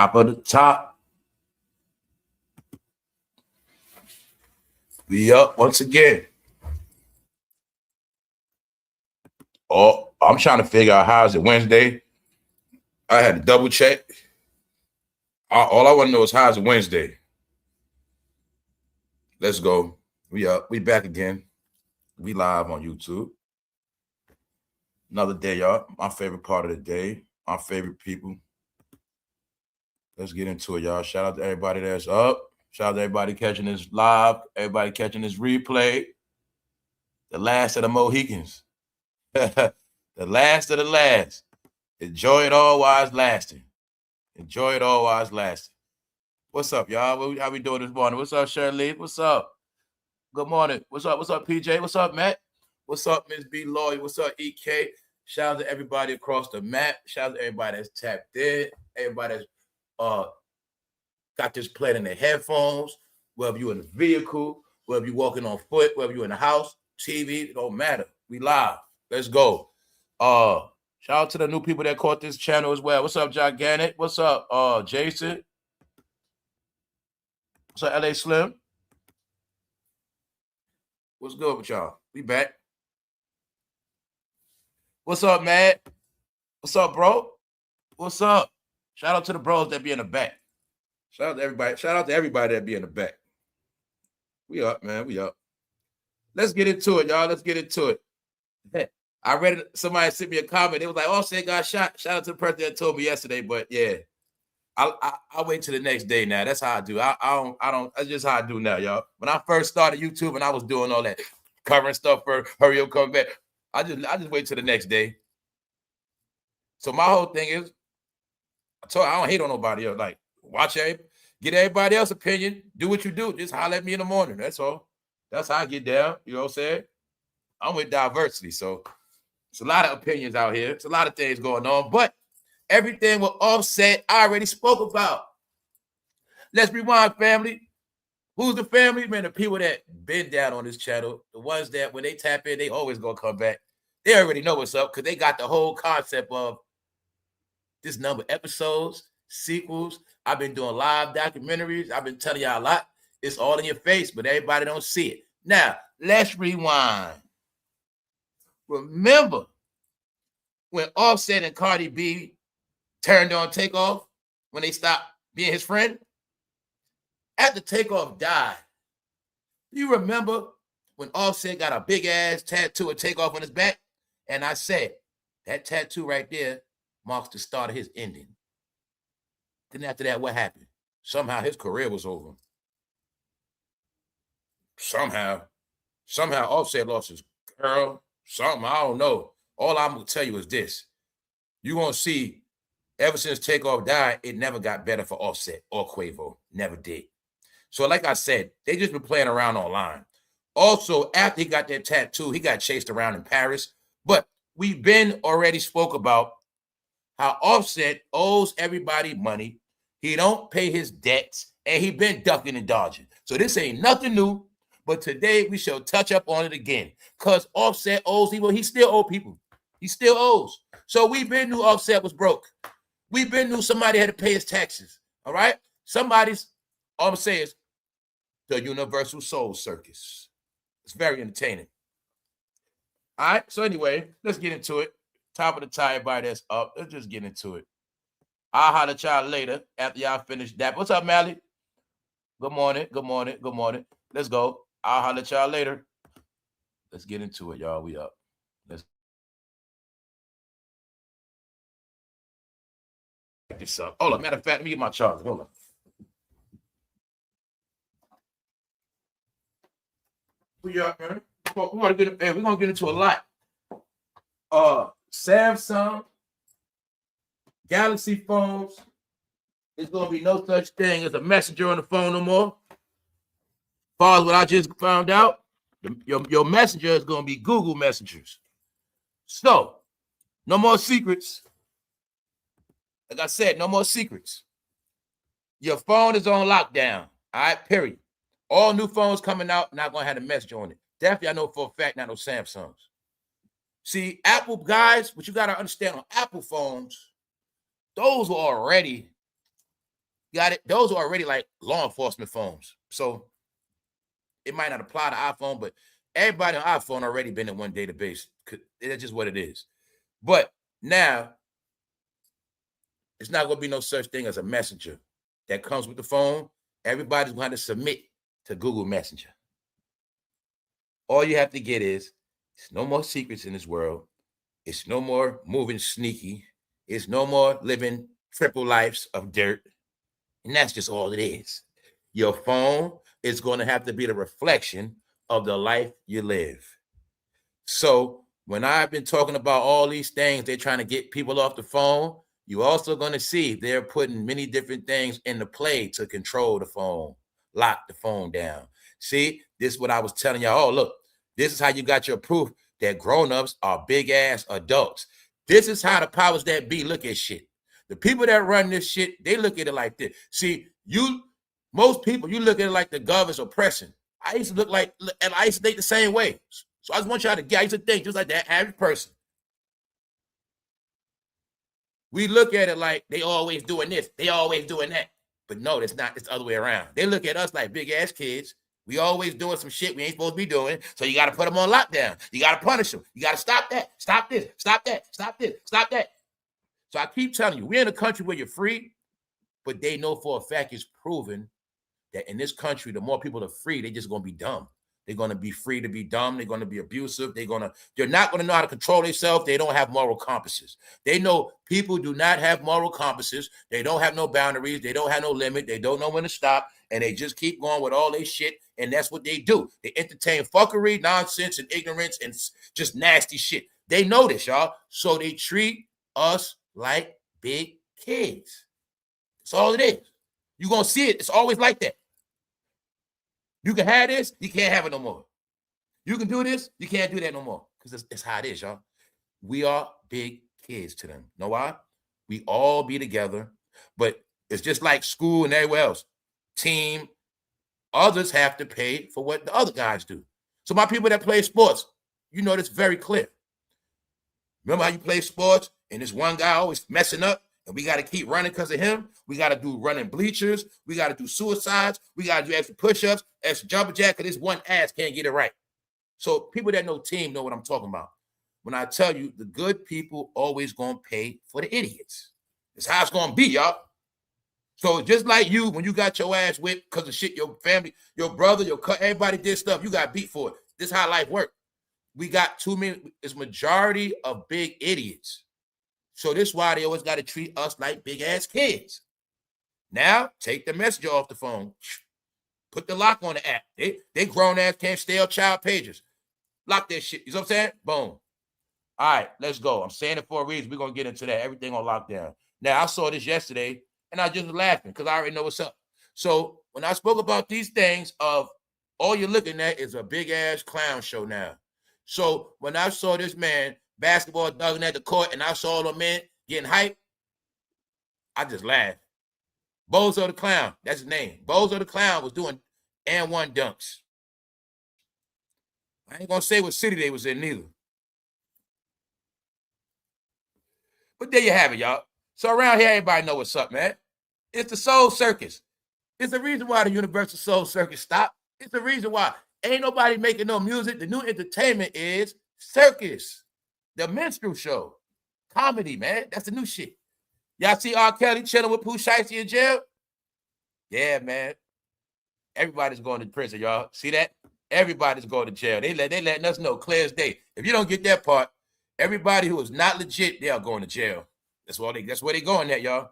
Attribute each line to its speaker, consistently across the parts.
Speaker 1: Top of the top. We up once again. Oh, I'm trying to figure out how is it Wednesday. I had to double check. All I want to know is how is it Wednesday. Let's go. We up. We back again. We live on YouTube. Another day, y'all. My favorite part of the day. My favorite people. Let's get into it, y'all. Shout out to everybody that's up. Shout out to everybody catching this live. Everybody catching this replay. The last of the Mohicans. The last of the last. Enjoy it all while it's lasting. Enjoy it all while it's lasting. What's up, y'all? How we doing this morning? What's up, Shirley? What's up? Good morning. What's up? What's up, PJ? What's up, Matt? What's up, Ms. B. Lloyd? What's up, EK? Shout out to everybody across the map. Shout out to everybody that's tapped in. Everybody that's got this playing in their headphones, whether you're in the vehicle, whether you're walking on foot, whether you're in the house, TV, it don't matter. We live. Let's go. Shout out to the new people that caught this channel as well. What's up, Gigantic? What's up, Jason? What's up, LA Slim? What's good with y'all? We back. What's up, Matt? What's up, bro? What's up? Shout out to the bros that be in the back. Shout out to everybody. Shout out to everybody that be in the back. We up, man. We up. Let's get into it, y'all. Let's get into it. I read it. Somebody sent me a comment. It was like, Offset got shot. Shout out to the person that told me yesterday. But yeah, I'll wait till the next day now. That's how I do. I don't. That's just how I do now, y'all. When I first started YouTube and I was doing all that covering stuff for hurry up, come back. I just wait till the next day. So my whole thing is, I don't hate on nobody else. Like, watch get everybody else's opinion. Do what you do. Just holler at me in the morning. That's all. That's how I get down. You know what I'm saying? I'm with diversity. So it's a lot of opinions out here. It's a lot of things going on. But everything with Offset, I already spoke about. Let's rewind, family. Who's the family? Man, the people that been down on this channel, the ones that when they tap in, they always gonna come back. They already know what's up because they got the whole concept of this number of episodes, sequels. I've been doing live documentaries. I've been telling y'all a lot. It's all in your face, but everybody don't see it. Now, let's rewind. Remember when Offset and Cardi B turned on Takeoff, when they stopped being his friend? After Takeoff died, you remember when Offset got a big-ass tattoo of Takeoff on his back? And I said, that tattoo right there marks the start of his ending. Then after that, what happened? Somehow his career was over. Somehow Offset lost his girl. Something, I don't know. All I'm going to tell you is this. You're going to see, ever since Takeoff died, it never got better for Offset or Quavo. Never did. So like I said, they just been playing around online. Also, after he got that tattoo, he got chased around in Paris. But we've been already spoke about how Offset owes everybody money. He don't pay his debts, and he been ducking and dodging. So this ain't nothing new, but today we shall touch up on it again. Because Offset owes people. He still owes people. He still owes. So we been knew Offset was broke. We been knew somebody had to pay his taxes. All right? All I'm saying is the Universal Soul Circus. It's very entertaining. All right? So anyway, let's get into it. Top of the tie, everybody that's up. Let's just get into it. I'll holler at y'all later after y'all finish that. What's up, Mally? Good morning. Good morning. Good morning. Let's go. I'll holler at y'all later. Let's get into it, y'all. We up. Let's get this up. Hold on. Matter of fact, let me get my charger. Hold on. We up, man. We're gonna get into a lot. Samsung Galaxy phones. There's gonna be no such thing as a messenger on the phone no more. As far as what I just found out, your messenger is gonna be Google Messengers. So, no more secrets. Like I said, no more secrets. Your phone is on lockdown. All right, period. All new phones coming out, not gonna have a messenger on it. Definitely, I know for a fact, not no Samsungs. See, Apple guys, what you gotta understand on Apple phones, those were already
Speaker 2: Got it? Those are already like law enforcement phones. So it might not apply to iPhone, but everybody on iPhone already been in one database. That's just what it is. But now, it's not going to be no such thing as a messenger that comes with the phone. Everybody's going to submit to Google Messenger. All you have to get is, it's no more secrets in this world. It's no more moving sneaky. It's no more living triple lives of dirt. And that's just all it is. Your phone is going to have to be the reflection of the life you live. So when I've been talking about all these things, they're trying to get people off the phone, you're also going to see they're putting many different things into play to control the phone, lock the phone down. See, this is what I was telling y'all. Oh, look, this is how you got your proof that grown-ups are big-ass adults. This is how the powers that be look at shit. The people that run this shit, they look at it like this. See, most people, you look at it like the government's oppressing. I used to look like, and I used to think the same way. So I just want y'all to get, I used to think just like that average person. We look at it like they always doing this, they always doing that. But no, it's not. It's the other way around. They look at us like big ass kids. We always doing some shit we ain't supposed to be doing. So you got to put them on lockdown. You got to punish them. You got to stop that. Stop this. Stop that. Stop this. Stop that. So I keep telling you, we're in a country where you're free, but they know for a fact it's proven that in this country, the more people are free, they're just going to be dumb. They're going to be free to be dumb. They're going to be abusive. They're not going to know how to control themselves. They don't have moral compasses. They know people do not have moral compasses. They don't have no boundaries. They don't have no limit. They don't know when to stop. And they just keep going with all their shit. And that's what they do. They entertain fuckery, nonsense, and ignorance, and just nasty shit. They know this, y'all. So they treat us like big kids. That's all it is. You're going to see it. It's always like that. You can have this, you can't have it no more. You can do this, you can't do that no more. Because it's how it is, y'all. We are big kids to them. Know why? We all be together, but it's just like school and everywhere else. Team, others have to pay for what the other guys do. So my people that play sports, you know this very clear. Remember how you play sports and this one guy always messing up? And we got to keep running because of him. We got to do running bleachers. We got to do suicides. We got to do extra push-ups, extra jumper jack, because this one ass can't get it right. So people that know team know what I'm talking about. When I tell you, the good people always going to pay for the idiots. It's how it's going to be, y'all. So just like you, when you got your ass whipped because of shit, your family, your brother, your cousin, everybody did stuff, you got beat for it. This is how life works. We got too many, it's majority of big idiots. So this is why they always got to treat us like big-ass kids. Now, take the messenger off the phone. Put the lock on the app. They grown-ass can't stay on child pages. Lock that shit. You know what I'm saying? Boom. All right, let's go. I'm saying it for a reason. We're going to get into that. Everything on lockdown. Now, I saw this yesterday, and I just was laughing because I already know what's up. So when I spoke about these things of all you're looking at is a big-ass clown show now. So when I saw this man basketball thugging at the court, and I saw all the men getting hyped, I just laughed. Bozo the Clown, that's his name. Bozo the Clown was doing and one dunks. I ain't gonna say what city they was in neither. But there you have it, y'all. So around here, everybody know what's up, man. It's the Soul Circus. It's the reason why the Universal Soul Circus stopped. It's the reason why ain't nobody making no music. The new entertainment is circus. The minstrel show. Comedy, man. That's the new shit. Y'all see R. Kelly chilling with Pooh Shiesty in jail? Yeah, man. Everybody's going to prison, y'all. See that? Everybody's going to jail. They letting us know clear as day. If you don't get that part, everybody who is not legit, they are going to jail. That's where they going at, y'all.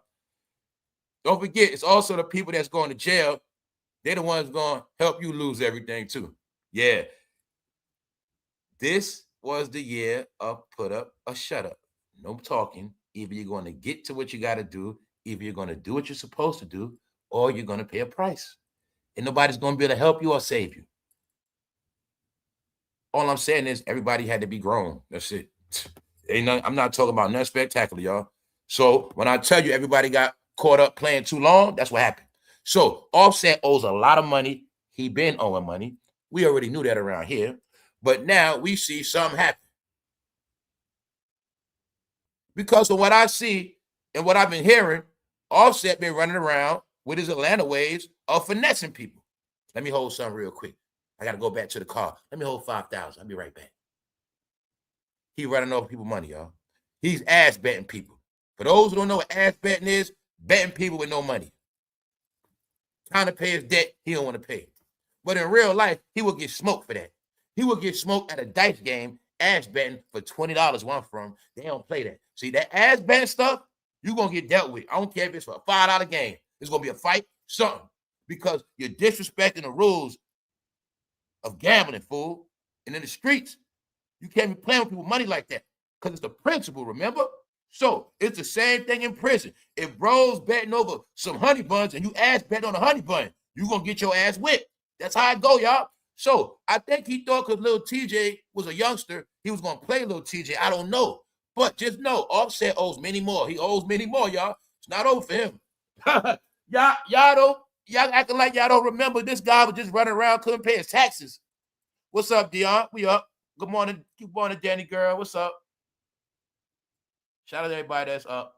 Speaker 2: Don't forget, it's also the people that's going to jail. They're the ones going to help you lose everything, too. Yeah. This was the year of put up or shut up. No talking. Either you're going to get to what you got to do, either you're going to do what you're supposed to do, or you're going to pay a price. And nobody's going to be able to help you or save you. All I'm saying is everybody had to be grown. That's it. I'm not talking about nothing spectacular, y'all. So when I tell you everybody got caught up playing too long, that's what happened. So Offset owes a lot of money. He been owing money. We already knew that around here. But now we see something happen. Because of what I see and what I've been hearing, Offset been running around with his Atlanta ways of finessing people. Let me hold something real quick. I got to go back to the car. Let me hold 5,000. I'll be right back. He running over people money, y'all. He's ass betting people. For those who don't know what ass betting is, betting people with no money. Trying to pay his debt, he don't want to pay. But in real life, he will get smoked for that. He will get smoked at a dice game, ass betting for $20 one from. They don't play that. See, that ass betting stuff, you're going to get dealt with. I don't care if it's for a $5 game. It's going to be a fight, something. Because you're disrespecting the rules of gambling, fool. And in the streets, you can't be playing with people money like that. Because it's the principle, remember? So it's the same thing in prison. If bro's betting over some honey buns and you ass bet on a honey bun, you're going to get your ass whipped. That's how it go, y'all. So I think he thought because Lil TJ was a youngster, he was going to play Lil TJ. I don't know. But just know, Offset owes many more. He owes many more, y'all. It's not over for him. y'all acting like y'all don't remember this guy was just running around, couldn't pay his taxes. What's up, Dion? We up. Good morning. Good morning, Danny girl. What's up? Shout out to everybody that's up.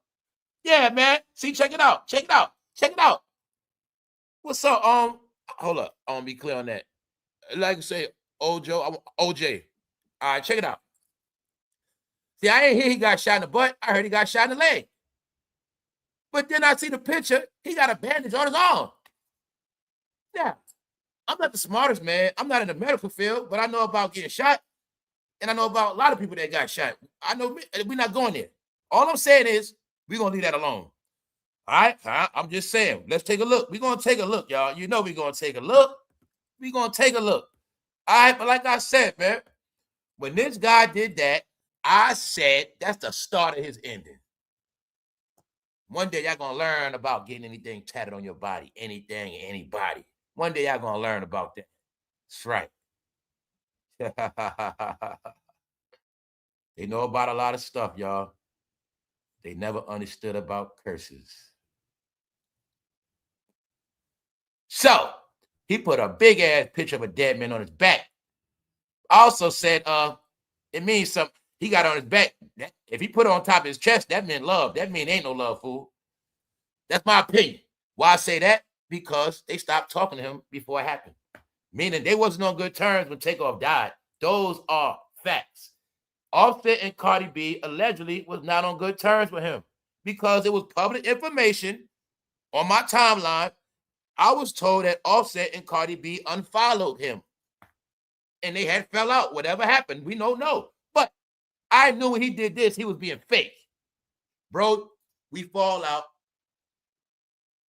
Speaker 2: Yeah, man. See, check it out. Check it out. Check it out. What's up? Hold up. I want to be clear on that. Like I say, OJ. All right, check it out. See, I ain't hear he got shot in the butt. I heard he got shot in the leg. But then I see the picture. He got a bandage on his arm. Yeah. I'm not the smartest man. I'm not in the medical field, but I know about getting shot. And I know about a lot of people that got shot. I know we're not going there. All I'm saying is we're going to leave that alone. All right? I'm just saying. Let's take a look. We're going to take a look, y'all. You know we're going to take a look. We're going to take a look. All right? But like I said, man, when this guy did that, I said that's the start of his ending. One day y'all going to learn about getting anything tatted on your body, anything, anybody. One day y'all going to learn about that. That's right. They know about a lot of stuff, y'all. They never understood about curses. So, he put a big-ass picture of a dead man on his back. Also said, it means something. He got on his back. If he put it on top of his chest, that meant love. That mean ain't no love, fool. That's my opinion. Why I say that? Because they stopped talking to him before it happened. Meaning they wasn't on good terms when Takeoff died. Those are facts. Offset and Cardi B allegedly was not on good terms with him because it was public information on my timeline. I was told that Offset and Cardi B unfollowed him and they had fell out. Whatever happened, we don't know. But I knew when he did this, he was being fake. Bro, we fall out.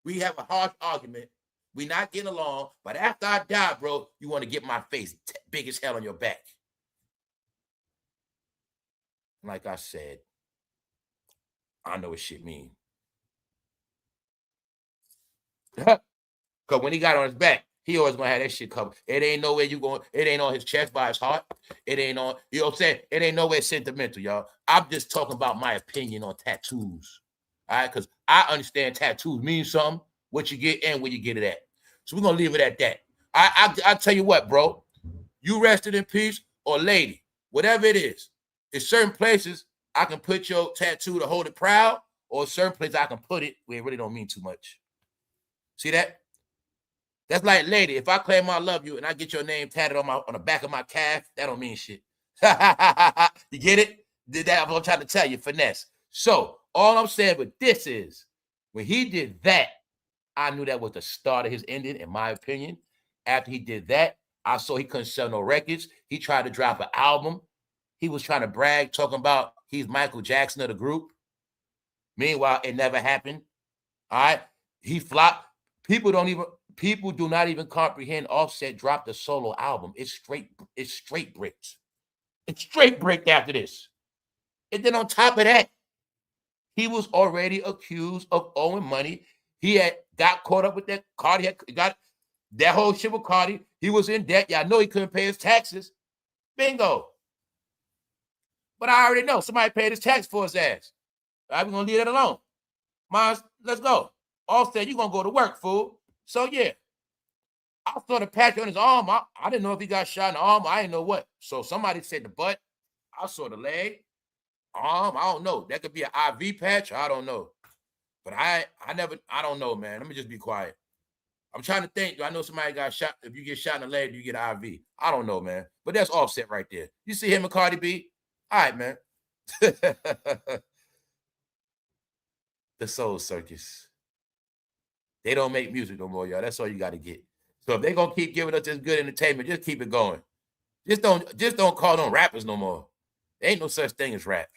Speaker 2: We have a harsh argument. We not getting along. But after I die, bro, you want to get my face big as hell on your back. Like I said, I know what shit mean. Because when he got on his back, he always gonna have that shit covered. It ain't nowhere you going. It ain't on his chest by his heart. It ain't on, you know what I'm saying? It ain't nowhere sentimental, y'all. I'm just talking about my opinion on tattoos. All right, because I understand tattoos mean something, what you get and where you get it at. So we're gonna leave it at that. I tell you what, bro. You rested in peace, or lady, whatever it is. In certain places, I can put your tattoo to hold it proud, or certain places I can put it where it really don't mean too much. See that? That's like, lady, if I claim I love you and I get your name tatted on the back of my calf, that don't mean shit. You get it? That's what I'm trying to tell you, finesse. So all I'm saying with this is, when he did that, I knew that was the start of his ending, in my opinion. After he did that, I saw he couldn't sell no records. He tried to drop an album. He was trying to brag, talking about he's Michael Jackson of the group. Meanwhile, it never happened. All right? He flopped. People do not even comprehend Offset dropped a solo album. It's straight bricked. It's straight bricked after this. And then on top of that, he was already accused of owing money. He had got caught up with that. Cardi had got that whole shit with Cardi. He was in debt. Y'all know he couldn't pay his taxes. Bingo. But I already know somebody paid his tax for his ass. All right, we're going to leave that alone. Miles, let's go. Offset, you're going to go to work, fool. So, yeah. I saw the patch on his arm. I didn't know if he got shot in the arm. I didn't know what. So somebody said the butt. I saw the leg, arm. I don't know. That could be an IV patch. I don't know. But I don't know, man. Let me just be quiet. I'm trying to think. Do I know somebody got shot? If you get shot in the leg, do you get an IV? I don't know, man. But that's Offset right there. You see him and Cardi B? All right, man. The Soul Circus. They don't make music no more, y'all. That's all you got to get. So if they're gonna keep giving us this good entertainment, just keep it going. Just don't call them rappers no more. There ain't no such thing as rap.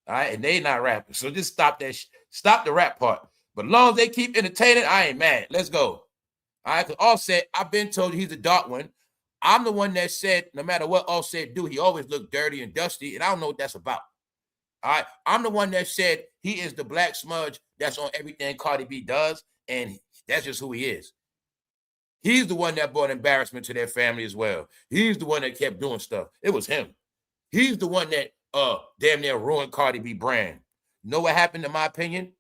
Speaker 2: All right, and they not rappers. So just stop that. Stop the rap part. But as long as they keep entertaining, I ain't mad. Let's go. All right, because Offset, I've been told you he's a dark one. I'm the one that said no matter what Offset do, he always look dirty and dusty, and I don't know what that's about. All right, I'm the one that said he is the black smudge that's on everything Cardi B does, and that's just who he is. He's the one that brought embarrassment to their family as well. He's the one that kept doing stuff. It was him. He's the one that damn near ruined Cardi B brand. You know what happened, in my opinion?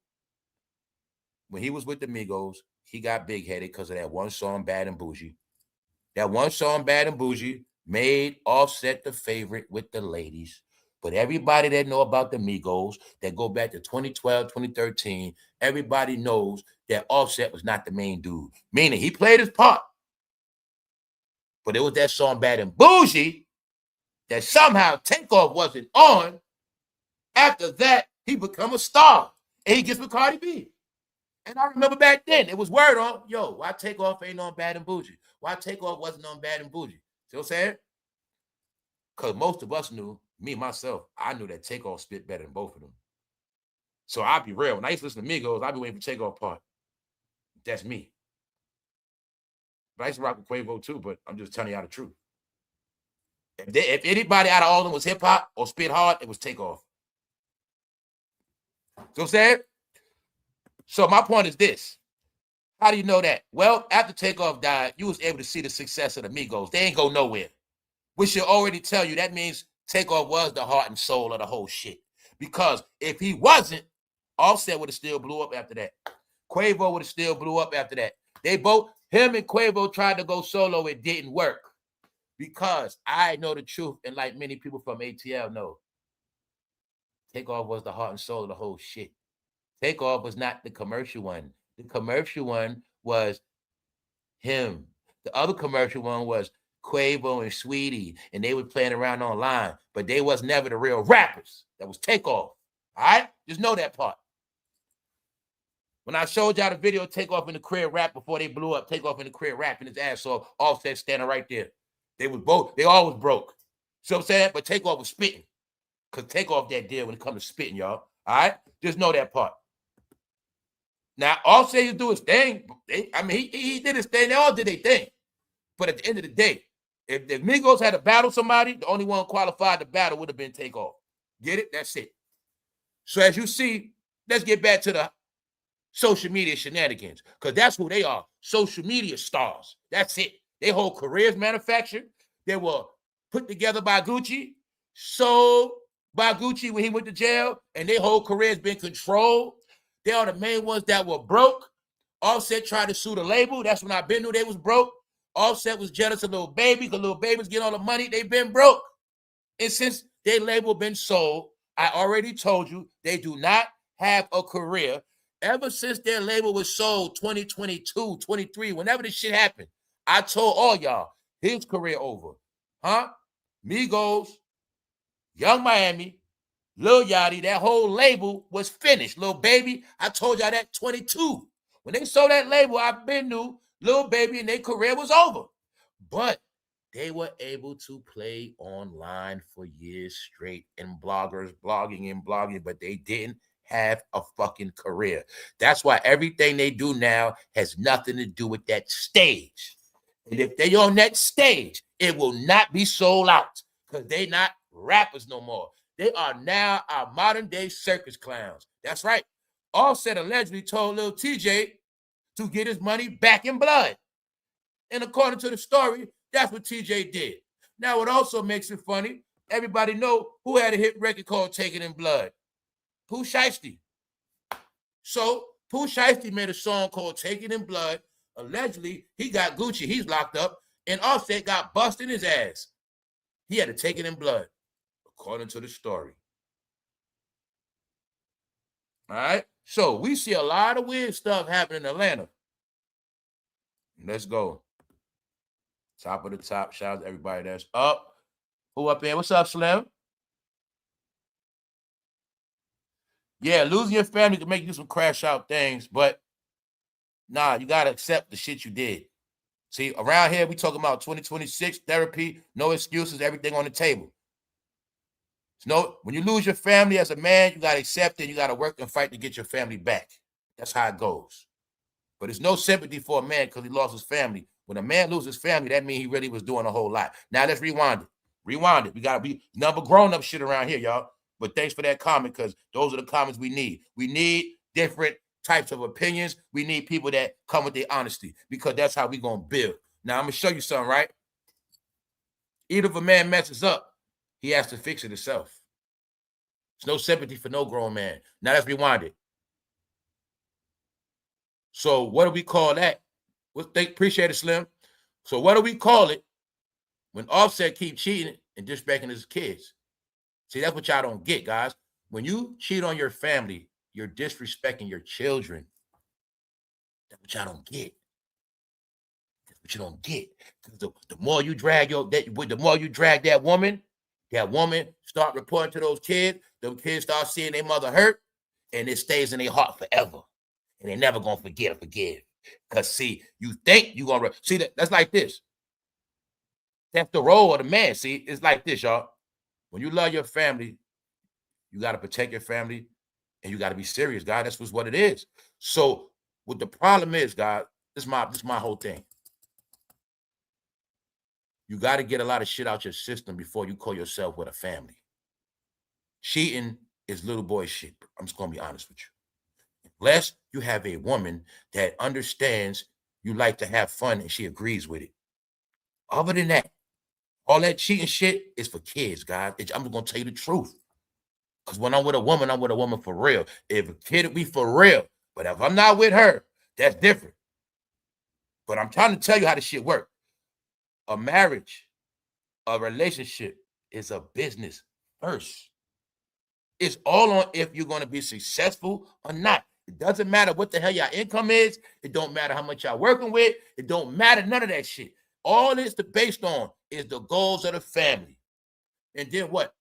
Speaker 2: When he was with the Migos, he got big-headed because of that one song, Bad and Bougie. That one song, Bad and Bougie, made Offset the favorite with the ladies. But everybody that know about the Migos, that go back to 2012, 2013, everybody knows that Offset was not the main dude. Meaning, he played his part. But it was that song, Bad and Bougie, that somehow Takeoff wasn't on. After that, he become a star. And he gets with Cardi B. And I remember back then, it was word on, yo, why Takeoff ain't on Bad and Bougie? Why Takeoff wasn't on Bad and Bougie? See what I'm saying? Because most of us knew, me, myself, I knew that Takeoff spit better than both of them. So I'll be real. When I used to listen to Migos, I'd be waiting for Takeoff part. That's me. But I used to rock with Quavo too, but I'm just telling y'all the truth. If anybody out of all of them was hip-hop or spit hard, it was Takeoff. See what I'm saying? So my point is this. How do you know that? Well, after Takeoff died, you was able to see the success of the Migos. They ain't go nowhere. We should already tell you that means Takeoff was the heart and soul of the whole shit. Because if he wasn't, Offset would have still blew up after that. Quavo would have still blew up after that. They both, him and Quavo tried to go solo. It didn't work. Because I know the truth, and like many people from ATL know, Takeoff was the heart and soul of the whole shit. Takeoff was not the commercial one. The commercial one was him. The other commercial one was Quavo and Sweetie, and they were playing around online, but they was never the real rappers. That was Takeoff. All right? Just know that part. When I showed y'all the video, Takeoff in the crib rap before they blew up, Takeoff in the crib rapping his ass off, Offset standing right there. They all was broke. See what I'm saying? But Takeoff was spitting. Because Takeoff that deal when it comes to spitting, y'all. All right? Just know that part. Now, Offset used to do his thing. He did his thing. They all did their thing. But at the end of the day, if the Migos had to battle somebody, the only one qualified to battle would have been Takeoff. Get it? That's it. So as you see, let's get back to the social media shenanigans, because that's who they are, social media stars. That's it. Their whole careers manufactured. They were put together by Gucci, sold by Gucci when he went to jail, and their whole career has been controlled. They are the main ones that were broke. Offset tried to sue the label. That's when I been knew they was broke. Offset was jealous of Lil Baby because Lil Baby's getting all the money. They been broke. And since their label been sold, I already told you they do not have a career. Ever since their label was sold 2022, 23, whenever this shit happened, I told all y'all, his career over. Huh? Migos, Young Miami, Lil Yachty, that whole label was finished. Lil Baby, I told y'all that 22. When they sold that label, I been knew Lil Baby and their career was over. But they were able to play online for years straight and blogging, but they didn't have a fucking career. That's why everything they do now has nothing to do with that stage. And if they on that stage, it will not be sold out because they not rappers no more. They are now our modern day circus clowns. That's right. Offset allegedly told Lil TJ to get his money back in blood. And according to the story, that's what TJ did. Now, what also makes it funny, everybody know who had a hit record called Take It in Blood. Pooh Shiesty. So Pooh Shiesty made a song called Take It in Blood. Allegedly, he got Gucci. He's locked up. And Offset got busted his ass. He had to take it in blood, according to the story. All right. So we see a lot of weird stuff happening in Atlanta. Let's go. Top of the top. Shout out to everybody that's up. Who up here? What's up, Slim? Yeah, losing your family can make you do some crash out things, but nah, you gotta accept the shit you did. See, around here, we talking about 2026 therapy, no excuses, everything on the table. No, when you lose your family as a man, you gotta accept it. You gotta work and fight to get your family back. That's how it goes. But there's no sympathy for a man because he lost his family. When a man loses family, that means he really was doing a whole lot. Now let's rewind it. Rewind it. We gotta be number grown up shit around here, y'all. But thanks for that comment, because those are the comments we need. We need different types of opinions. We need people that come with their honesty, because that's how we gonna build. Now I'm gonna show you something, right? Even if a man messes up, he has to fix it himself. There's no sympathy for no grown man. Now let's rewind it. So what do we call that? Appreciate it, Slim. So what do we call it when Offset keep cheating and disrespecting his kids? See, that's what y'all don't get, guys. When you cheat on your family, you're disrespecting your children. That's what y'all don't get. That's what you don't get. Because the more you drag that woman start reporting to those kids. Those kids start seeing their mother hurt, and it stays in their heart forever. And they're never gonna forget or forgive. Because see, you think you're gonna see that's like this. That's the role of the man. See, it's like this, y'all. When you love your family, you got to protect your family, and you got to be serious, God. That's what it is. So what the problem is, God, this is my whole thing. You got to get a lot of shit out your system before you call yourself with a family. Cheating is little boy shit. I'm just gonna be honest with you. Unless you have a woman that understands you like to have fun and she agrees with it. Other than that, all that cheating shit is for kids, guys. I'm going to tell you the truth. Because when I'm with a woman for real. If a kid, we for real. But if I'm not with her, that's different. But I'm trying to tell you how this shit works. A marriage, a relationship is a business first. It's all on if you're going to be successful or not. It doesn't matter what the hell your income is. It don't matter how much y'all working with. It don't matter none of that shit. All it's based on is the goals of the family. And then what?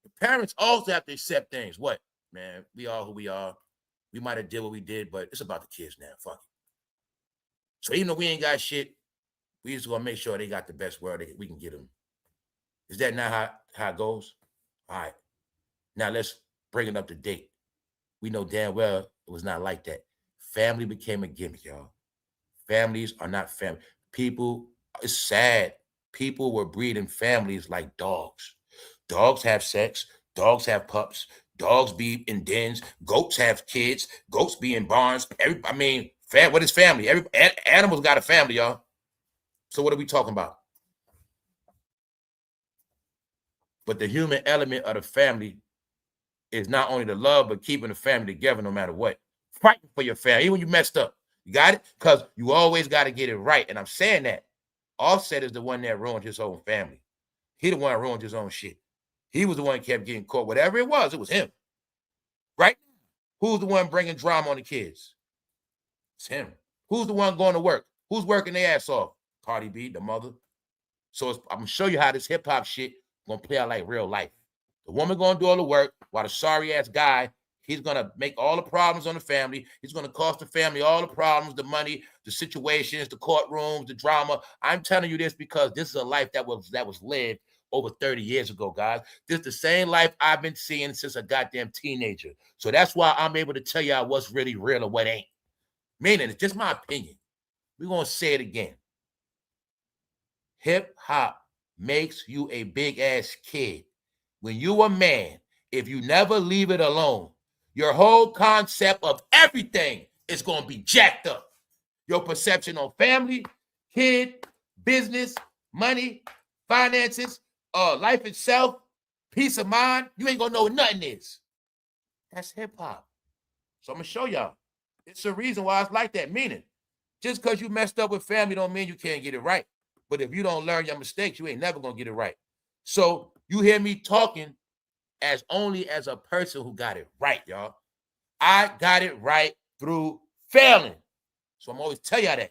Speaker 2: The parents also have to accept things. What? Man, we are who we are. We might have did what we did, but it's about the kids now. Fuck it. So even though we ain't got shit, we just gonna make sure they got the best world we can get them. Is that not how it goes? All right. Now let's bring it up to date. We know damn well it was not like that. Family became a gimmick, y'all. Families are not family. People, it's sad. People were breeding families like dogs. Dogs have sex. Dogs have pups. Dogs be in dens. Goats have kids. Goats be in barns. What is family? Animals got a family, y'all. So what are we talking about? But the human element of the family is not only the love, but keeping the family together no matter what. Fighting for your family, even when you messed up. You got it? Because you always got to get it right. And I'm saying that. Offset is the one that ruined his own family. He the one that ruined his own shit. He was the one that kept getting caught. Whatever it was him. Right? Who's the one bringing drama on the kids? It's him. Who's the one going to work? Who's working their ass off? Cardi B, the mother. So I'm going to show you how this hip-hop shit going to play out like real life. The woman going to do all the work while the sorry-ass guy, he's going to make all the problems on the family. He's going to cost the family all the problems, the money, the situations, the courtrooms, the drama. I'm telling you this because this is a life that was lived over 30 years ago, guys. This is the same life I've been seeing since a goddamn teenager. So that's why I'm able to tell y'all what's really real and what ain't. Meaning, it's just my opinion. We're going to say it again. Hip-hop makes you a big-ass kid. When you a man, if you never leave it alone, your whole concept of everything is going to be jacked up. Your perception on family, kid, business, money, finances, life itself, peace of mind, you ain't going to know what nothing is. That's hip-hop. So I'm going to show y'all. It's a reason why it's like that. Meaning, just because you messed up with family don't mean you can't get it right. But if you don't learn your mistakes, you ain't never going to get it right. So you hear me talking as only as a person who got it right, y'all. I got it right through failing. So I'm always tell y'all that.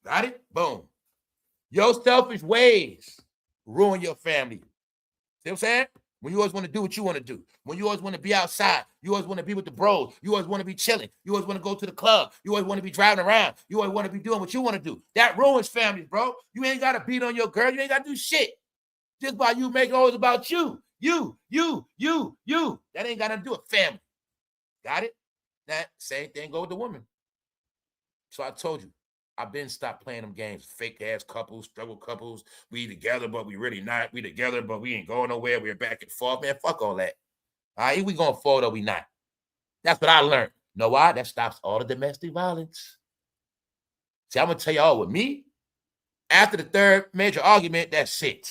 Speaker 2: Got it? Boom. Your selfish ways ruin your family. See what I'm saying? When you always want to do what you want to do. When you always want to be outside. You always want to be with the bros. You always want to be chilling. You always want to go to the club. You always want to be driving around. You always want to be doing what you want to do. That ruins families, bro. You ain't got to beat on your girl. You ain't got to do shit. Just by you make it always about you. You. That ain't got to do with family. Got it? That same thing go with the woman. So I told you, I've been stopped playing them games. Fake ass couples, struggle couples. We together, but we really not. We together, but we ain't going nowhere. We're back and forth. Man, fuck all that. All right, we going forward or we not. That's what I learned. Know why? That stops all the domestic violence. See, I'm going to tell y'all with me, after the third major argument, that's it.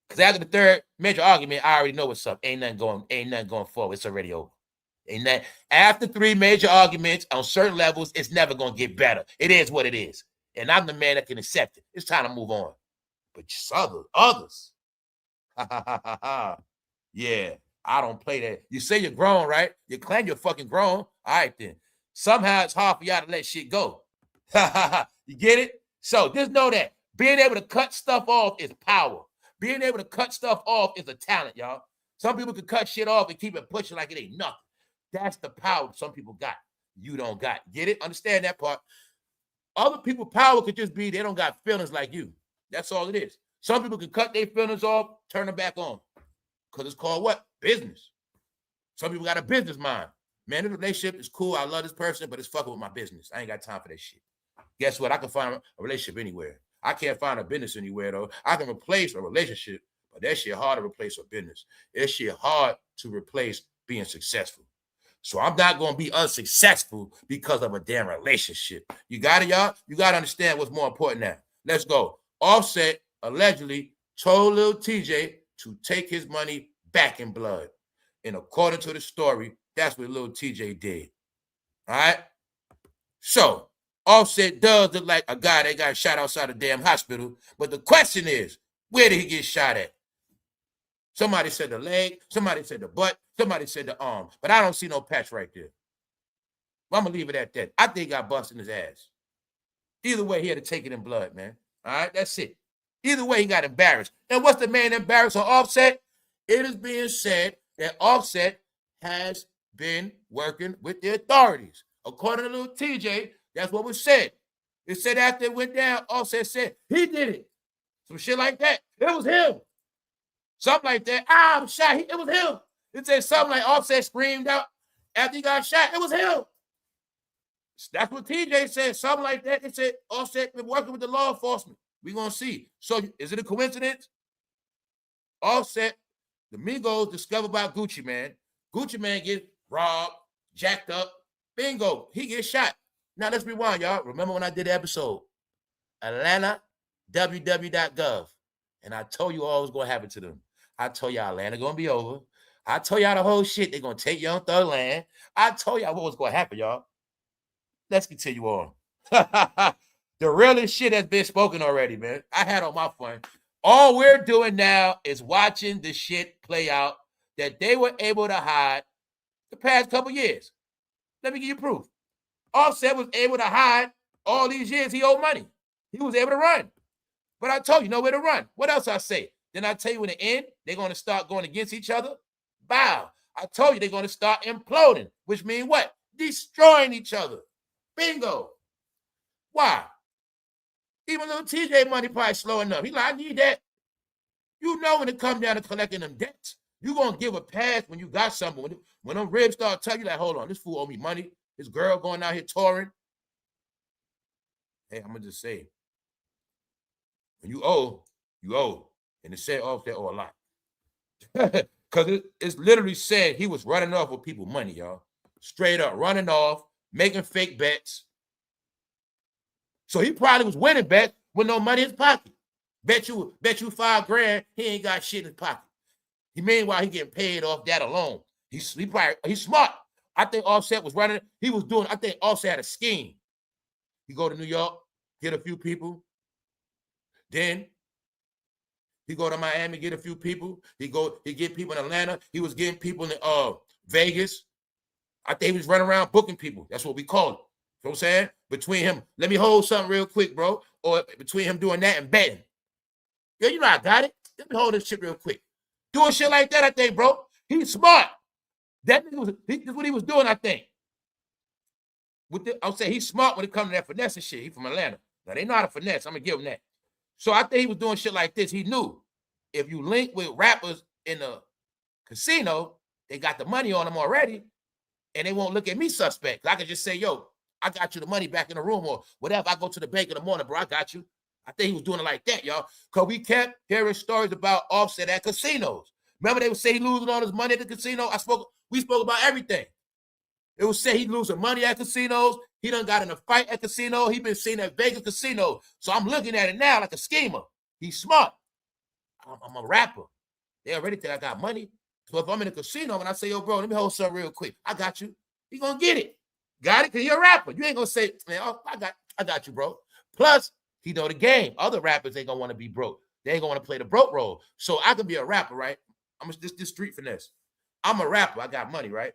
Speaker 2: Because after the third major argument, I already know what's up. Ain't nothing going forward. It's already over. And that after 3 major arguments on certain levels, it's never going to get better. It is what it is. And I'm the man that can accept it. It's time to move on. But just others. Yeah, I don't play that. You say you're grown, right? You claim you're fucking grown. All right, then. Somehow it's hard for y'all to let shit go. You get it? So just know that being able to cut stuff off is power. Being able to cut stuff off is a talent, y'all. Some people can cut shit off and keep it pushing like it ain't nothing. That's the power some people got. You don't got. Get it? Understand that part. Other people's power could just be they don't got feelings like you. That's all it is. Some people can cut their feelings off, turn them back on. Because it's called what? Business. Some people got a business mind. Man, this relationship is cool. I love this person, but it's fucking with my business. I ain't got time for that shit. Guess what? I can find a relationship anywhere. I can't find a business anywhere, though. I can replace a relationship, but that shit hard to replace a business. That shit hard to replace being successful. So I'm not going to be unsuccessful because of a damn relationship. You got it, y'all? You got to understand what's more important now. Let's go. Offset allegedly told Lil TJ to take his money back in blood. And according to the story, that's what Lil TJ did. All right? So Offset does look like a guy that got shot outside a damn hospital. But the question is, where did he get shot at? Somebody said the leg, somebody said the butt, somebody said the arm. But I don't see no patch right there. Well, I'm going to leave it at that. I think I busted his ass. Either way, he had to take it in blood, man. All right, that's it. Either way, he got embarrassed. And what's the man embarrassed on Offset? It is being said that Offset has been working with the authorities. According to Lil TJ, that's what was said. It said after it went down, Offset said he did it. Some shit like that. It was him. Something like that. I'm shot. It was him. It said something like Offset screamed out after he got shot. It was him. That's what TJ said. Something like that. It said Offset been working with the law enforcement. We're going to see. So is it a coincidence? Offset, the Migos discovered by Gucci Man. Gucci Man get robbed, jacked up. Bingo. He gets shot. Now let's rewind, y'all. Remember when I did the episode? Atlanta, www.gov. And I told you all was going to happen to them. I told y'all Atlanta going to be over. I told y'all the whole shit. They're going to take Young Thug land. I told y'all what was going to happen, y'all. Let's continue on. The realest shit has been spoken already, man. I had all my fun. All we're doing now is watching the shit play out that they were able to hide the past couple years. Let me give you proof. Offset was able to hide all these years he owed money. He was able to run. But I told you, nowhere to run. What else I say? Then I tell you in the end, they're going to start going against each other. Bow. I told you they're going to start imploding, which means what? Destroying each other. Bingo. Why? Even little TJ money probably slowing up. He like, I need that. You know when it comes down to collecting them debts, you're going to give a pass when you got something. When them ribs start telling you like, hold on, this fool owe me money. This girl going out here touring. Hey, I'm going to just say, when you owe, you owe. And it said Offset owe a lot. Because it's literally said he was running off with people money, y'all. Straight up, running off, making fake bets. So he probably was winning bets with no money in his pocket. Bet you $5,000, he ain't got shit in his pocket. Meanwhile, he getting paid off that alone. He's smart. I think Offset was running. I think Offset had a scheme. He go to New York, get a few people. Then he go to Miami, get a few people. He get people in Atlanta. He was getting people in Vegas. I think he was running around booking people. That's what we call it. You know what I'm saying? Between him, let me hold something real quick, bro. Or between him doing that and betting. Yo, you know I got it. Let me hold this shit real quick. Doing shit like that, I think, bro. He's smart. That nigga was, that's what he was doing, I think. I'll say he's smart when it comes to that finesse and shit. He from Atlanta. Now, they know how to finesse. I'm going to give him that. So I think he was doing shit like this. He knew if you link with rappers in the casino, they got the money on them already, and they won't look at me suspect. I can just say, yo, I got you the money back in the room or whatever. I go to the bank in the morning, bro. I got you. I think he was doing it like that, y'all. Because we kept hearing stories about Offset at casinos. Remember they would say he losing all his money at the casino? We spoke about everything. It would say he losing money at casinos. He done got in a fight at casino. He been seen at Vegas casino. So I'm looking at it now like a schemer. He's smart. I'm a rapper. They already think I got money. So if I'm in a casino and I say, yo, bro, let me hold something real quick. I got you. He gonna get it. Got it? Because you're a rapper. You ain't gonna say, man, oh, I got you, bro. Plus, he know the game. Other rappers ain't gonna want to be broke. They ain't gonna want to play the broke role. So I can be a rapper, right? I'm just this street finesse. I'm a rapper. I got money, right?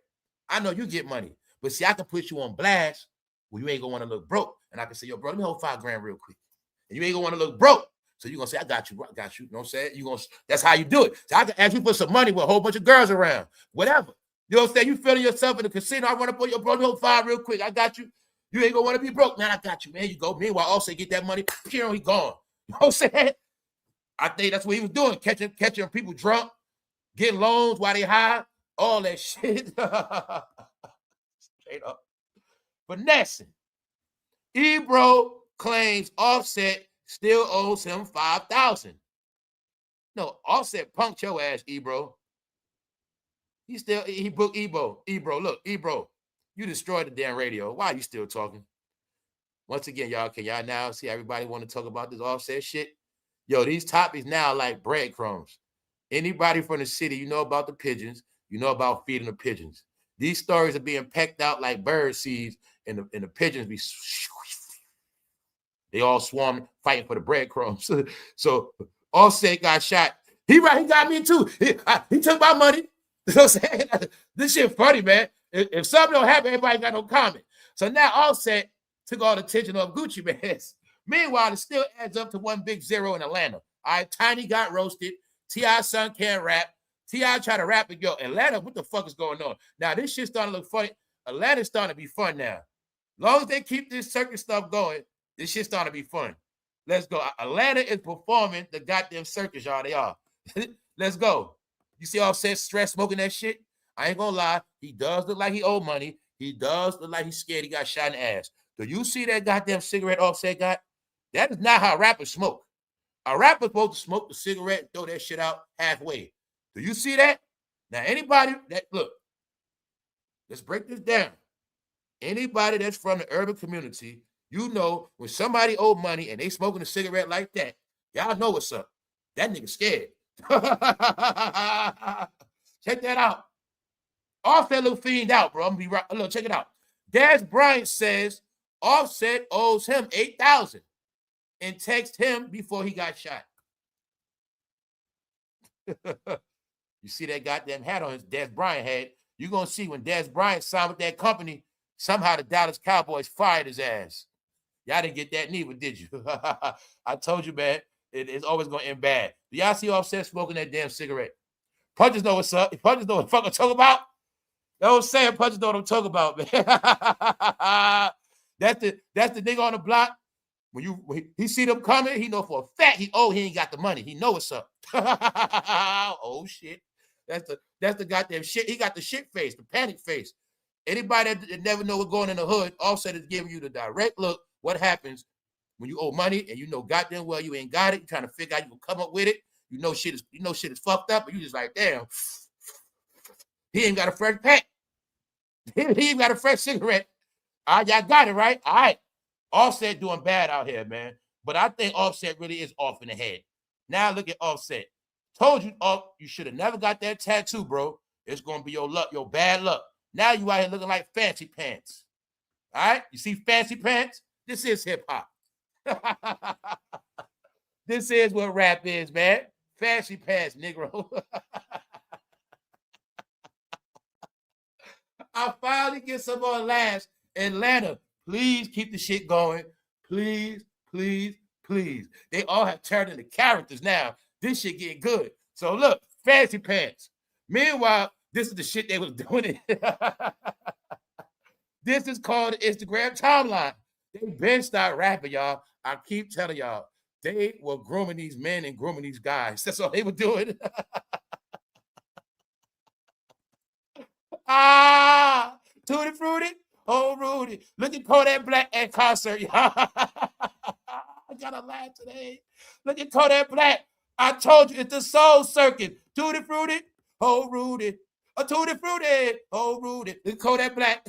Speaker 2: I know you get money. But see, I can put you on blast where you ain't gonna want to look broke. And I can say, yo, bro, let me hold $5 real quick. And you ain't gonna want to look broke. So you're gonna say, I got you, bro. I got you. You know what I'm saying? That's how you do it. So I can ask you for some money with a whole bunch of girls around. Whatever. You know what I'm saying? You feeling yourself in the casino. I want to put your bro, hold $5 real quick. I got you. You ain't gonna want to be broke. Man, I got you, man. You go. Meanwhile, also get that money. He gone. You know what I'm saying? I think that's what he was doing. Catching people drunk, getting loans while they high, all that shit. Straight up. Finessing. Ebro claims Offset still owes him $5,000. No, Offset punked your ass, Ebro. He booked Ebro. Look, Ebro, you destroyed the damn radio. Why are you still talking? Once again, y'all, can y'all now see everybody want to talk about this Offset shit? Yo, these topics now like breadcrumbs. Anybody from the city, you know about the pigeons, you know about feeding the pigeons. These stories are being pecked out like bird seeds, and the pigeons be they all swarm fighting for the breadcrumbs. So Offset got shot. He got me too. He took my money. You know what I'm saying? This shit funny, man. If something don't happen, everybody got no comment. So now Offset took all the attention off Gucci man. Meanwhile, it still adds up to one big zero in Atlanta. All right, Tiny got roasted. T.I.'s son can't rap. T.I. tried to rap and go, Atlanta, what the fuck is going on? Now, this shit starting to look funny. Atlanta's starting to be fun now. As long as they keep this circus stuff going, this shit starting to be fun. Let's go. Atlanta is performing the goddamn circus, y'all. They are. Let's go. You see Offset stress smoking that shit? I ain't gonna lie. He does look like he owe money. He does look like he's scared he got shot in the ass. Do you see that goddamn cigarette Offset got? That is not how rappers smoke. A rapper's supposed to smoke the cigarette and throw that shit out halfway. Do you see that? Now, anybody that, look, let's break this down. Anybody that's from the urban community, you know when somebody owe money and they smoking a cigarette like that, y'all know what's up. That nigga scared. Check that out. Offset little fiend out, bro. I'm gonna be right. Look, check it out. Des Bryant says Offset owes him $8,000 and text him before he got shot. You see that goddamn hat on his Des Bryant head. You're gonna see when Des Bryant signed with that company, somehow the Dallas Cowboys fired his ass. Y'all didn't get that neither, did you? I told you, man, it's always gonna end bad. Do y'all see Offset smoking that damn cigarette? Punches know what's up. Punches know what the fuck I'm talking about. You know what I'm saying? Punches know what I'm talking about, man. That's the nigga on the block. When he see them coming, he know for a fact he ain't got the money. He know what's up. Oh shit. That's the goddamn shit. He got the shit face, the panic face. Anybody that never know what's going in the hood, Offset is giving you the direct look. What happens when you owe money and you know goddamn well you ain't got it? You're trying to figure out you can come up with it. You know shit is fucked up, but you just like, damn, he ain't got a fresh pack. He ain't got a fresh cigarette. All right, y'all got it, right? All right. Offset doing bad out here, man. But I think Offset really is off in the head. Now look at Offset. Told you, you should have never got that tattoo, bro. It's going to be your luck, your bad luck. Now you out here looking like Fancy Pants. All right? You see Fancy Pants? This is hip-hop. This is what rap is, man. Fancy Pants, Negro. I finally get some more laughs. Atlanta, please keep the shit going. Please, please, please. They all have turned into characters now. This shit getting good. So look, fancy pants. Meanwhile, this is the shit they was doing. This is called the Instagram timeline. They been start rapping, y'all. I keep telling y'all, they were grooming these men and grooming these guys. That's all they were doing. Tutti Frutti, oh Rudy. Look at Kodak Black at concert, y'all. I gotta laugh today. Look at Kodak Black. I told you it's the soul circuit. Tutti Frutti, oh Rudy. A Tutti Frutti, oh Rudy. Look at Kodak Black.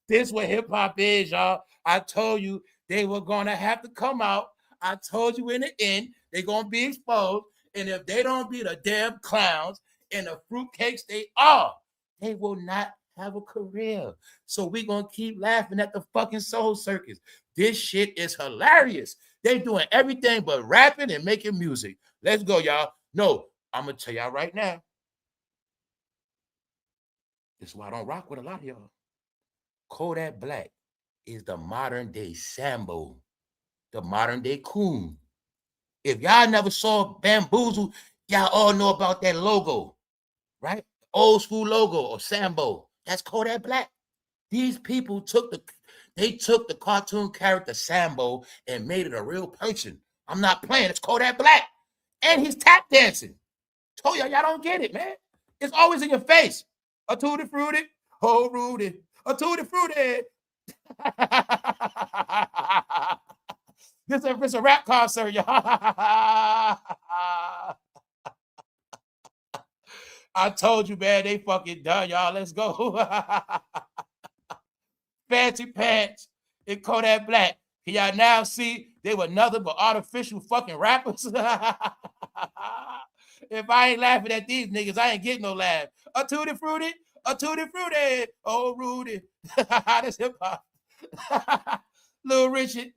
Speaker 2: This what hip hop is, y'all. I told you they were gonna have to come out. I told you in the end, they're gonna be exposed. And if they don't be the damn clowns and the fruitcakes they are, they will not have a career. So we're gonna keep laughing at the fucking soul circus. This shit is hilarious. They doing everything but rapping and making music. Let's go, y'all. No, I'm gonna tell y'all right now. This is why I don't rock with a lot of y'all. Kodak Black is the modern day Sambo, the modern day coon. If y'all never saw Bamboozle, y'all all know about that logo, right? Old school logo or Sambo. That's Kodak Black. These people took the cartoon character Sambo and made it a real person. I'm not playing. It's Kodak Black. And he's tap dancing. Told y'all don't get it, man. It's always in your face. A Tutti Frutti, oh Rudy. A Tutti Frutti. This is a rap concert, y'all. I told you, man, they fucking done, y'all. Let's go. Fancy pants and Kodak Black. Can y'all now see they were nothing but artificial fucking rappers? If I ain't laughing at these niggas, I ain't getting no laugh. A Tutti Frutti, oh Rudy. That's hip hop. Little Richard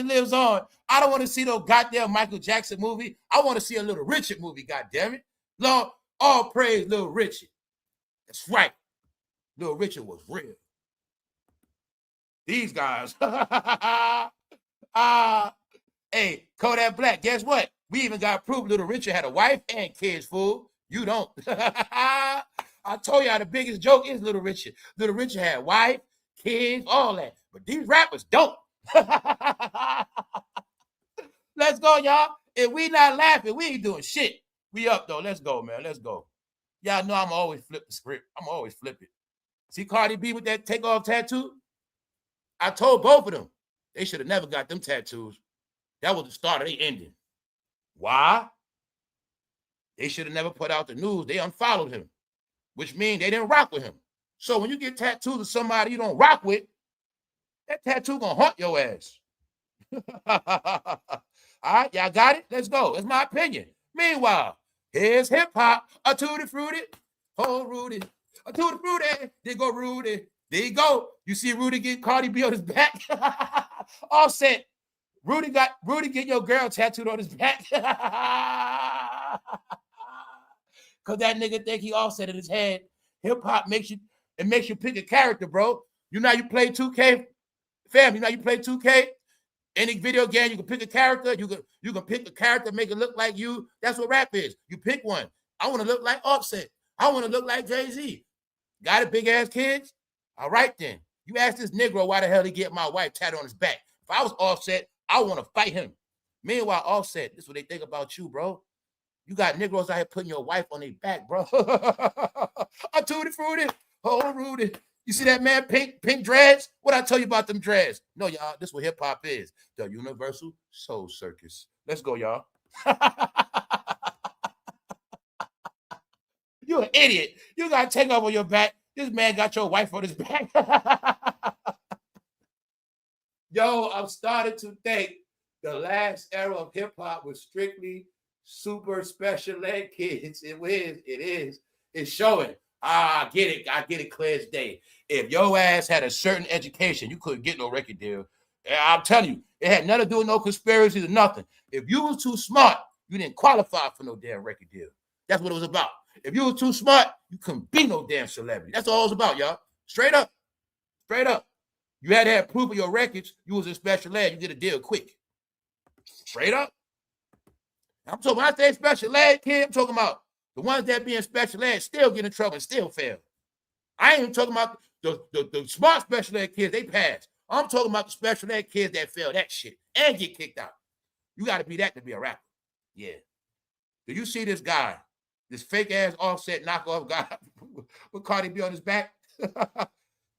Speaker 2: lives on. I don't want to see no goddamn Michael Jackson movie. I want to see a Little Richard movie, goddamn it. Lord, all praise Little Richard. That's right. Little Richard was real. These guys. Hey, Kodak Black, guess what? We even got proof Little Richard had a wife and kids, fool. You don't. I told y'all the biggest joke is Little Richard. Little Richard had wife, kids, all that. But these rappers don't. Let's go, y'all. If we not laughing, we ain't doing shit. We up, though. Let's go, man. Let's go. Y'all know I'm always flip the script. I'm always flip it. See Cardi B with that takeoff tattoo? I told both of them they should have never got them tattoos. That was the start of their ending. Why? They should have never put out the news. They unfollowed him, which means they didn't rock with him. So when you get tattoos of somebody you don't rock with, that tattoo gonna haunt your ass. All right, y'all got it? Let's go. It's my opinion. Meanwhile, here's hip hop. A Tutti Frutti, oh Rudy. A Tutti Frutti, there go Rudy. There you go. You see Rudy get Cardi B on his back. Offset. Rudy get your girl tattooed on his back. Cause that nigga think he Offset in his head. Hip hop makes you pick a character, bro. You know you play 2K, fam. You know you play 2K. Any video game, you can pick a character. You can pick a character, make it look like you. That's what rap is. You pick one. I want to look like Offset. I want to look like Jay-Z. Got a big ass kids? All right then. You ask this Negro why the hell he get my wife tattooed on his back. If I was Offset, I want to fight him. Meanwhile, Offset, this is what they think about you, bro. You got Negroes out here putting your wife on their back, bro. A Tutti Frutti, oh Rudy. You see that man, pink dreads? What I tell you about them dreads? No, y'all, this is what hip hop is. The Universal Soul Circus. Let's go, y'all. You an idiot. You got to take off on your back. This man got your wife on his back. Yo, I'm starting to think the last era of hip hop was strictly super special ed kids. It is. It's showing. I get it clear as day. If your ass had a certain education, you couldn't get no record deal. I'm telling you, it had nothing to do with no conspiracies or nothing. If you was too smart, you didn't qualify for no damn record deal. That's what it was about. If you were too smart, you couldn't be no damn celebrity. That's all it's about, y'all. Straight up. Straight up. You had to have proof of your records. You was in special ed. You get a deal quick. Straight up. I'm talking, when I say special ed kid, I'm talking about the ones that be in special ed still get in trouble and still fail. I ain't even talking about the smart special ed kids, they pass. I'm talking about the special ed kids that fail that shit and get kicked out. You got to be that to be a rapper. Yeah. Do you see this guy, this fake ass Offset knockoff guy with Cardi B on his back?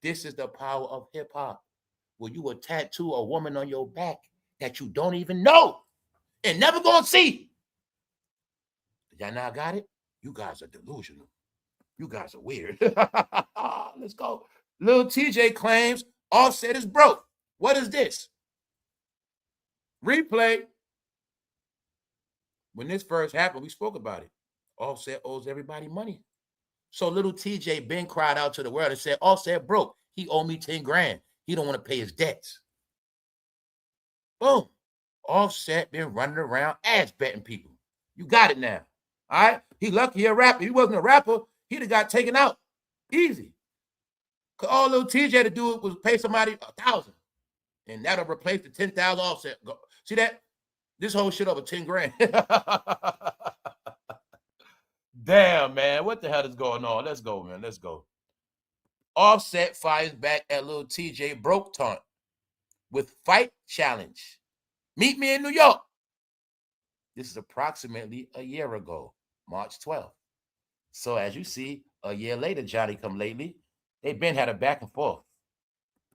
Speaker 2: This is the power of hip hop, where you will tattoo a woman on your back that you don't even know and never gonna see. Y'all now got it? You guys are delusional. You guys are weird. Let's go. Lil TJ claims Offset is broke. What is this? Replay. When this first happened, we spoke about it. Offset owes everybody money. So little TJ Ben cried out to the world and said, Offset broke. He owed me 10 grand. He don't want to pay his debts. Boom. Offset been running around ass betting people. You got it now. All right? He lucky he a rapper. If he wasn't a rapper, he'd have got taken out. Easy. Because all little TJ to do was pay somebody 1,000. And that'll replace the 10,000 Offset. See that? This whole shit over 10 grand. Damn, man. What the hell is going on? Let's go, man. Let's go. Offset fires back at little TJ broke taunt with fight challenge. Meet me in New York. This is approximately a year ago, March 12th. So as you see, a year later, Johnny come lately, they've been had a back and forth.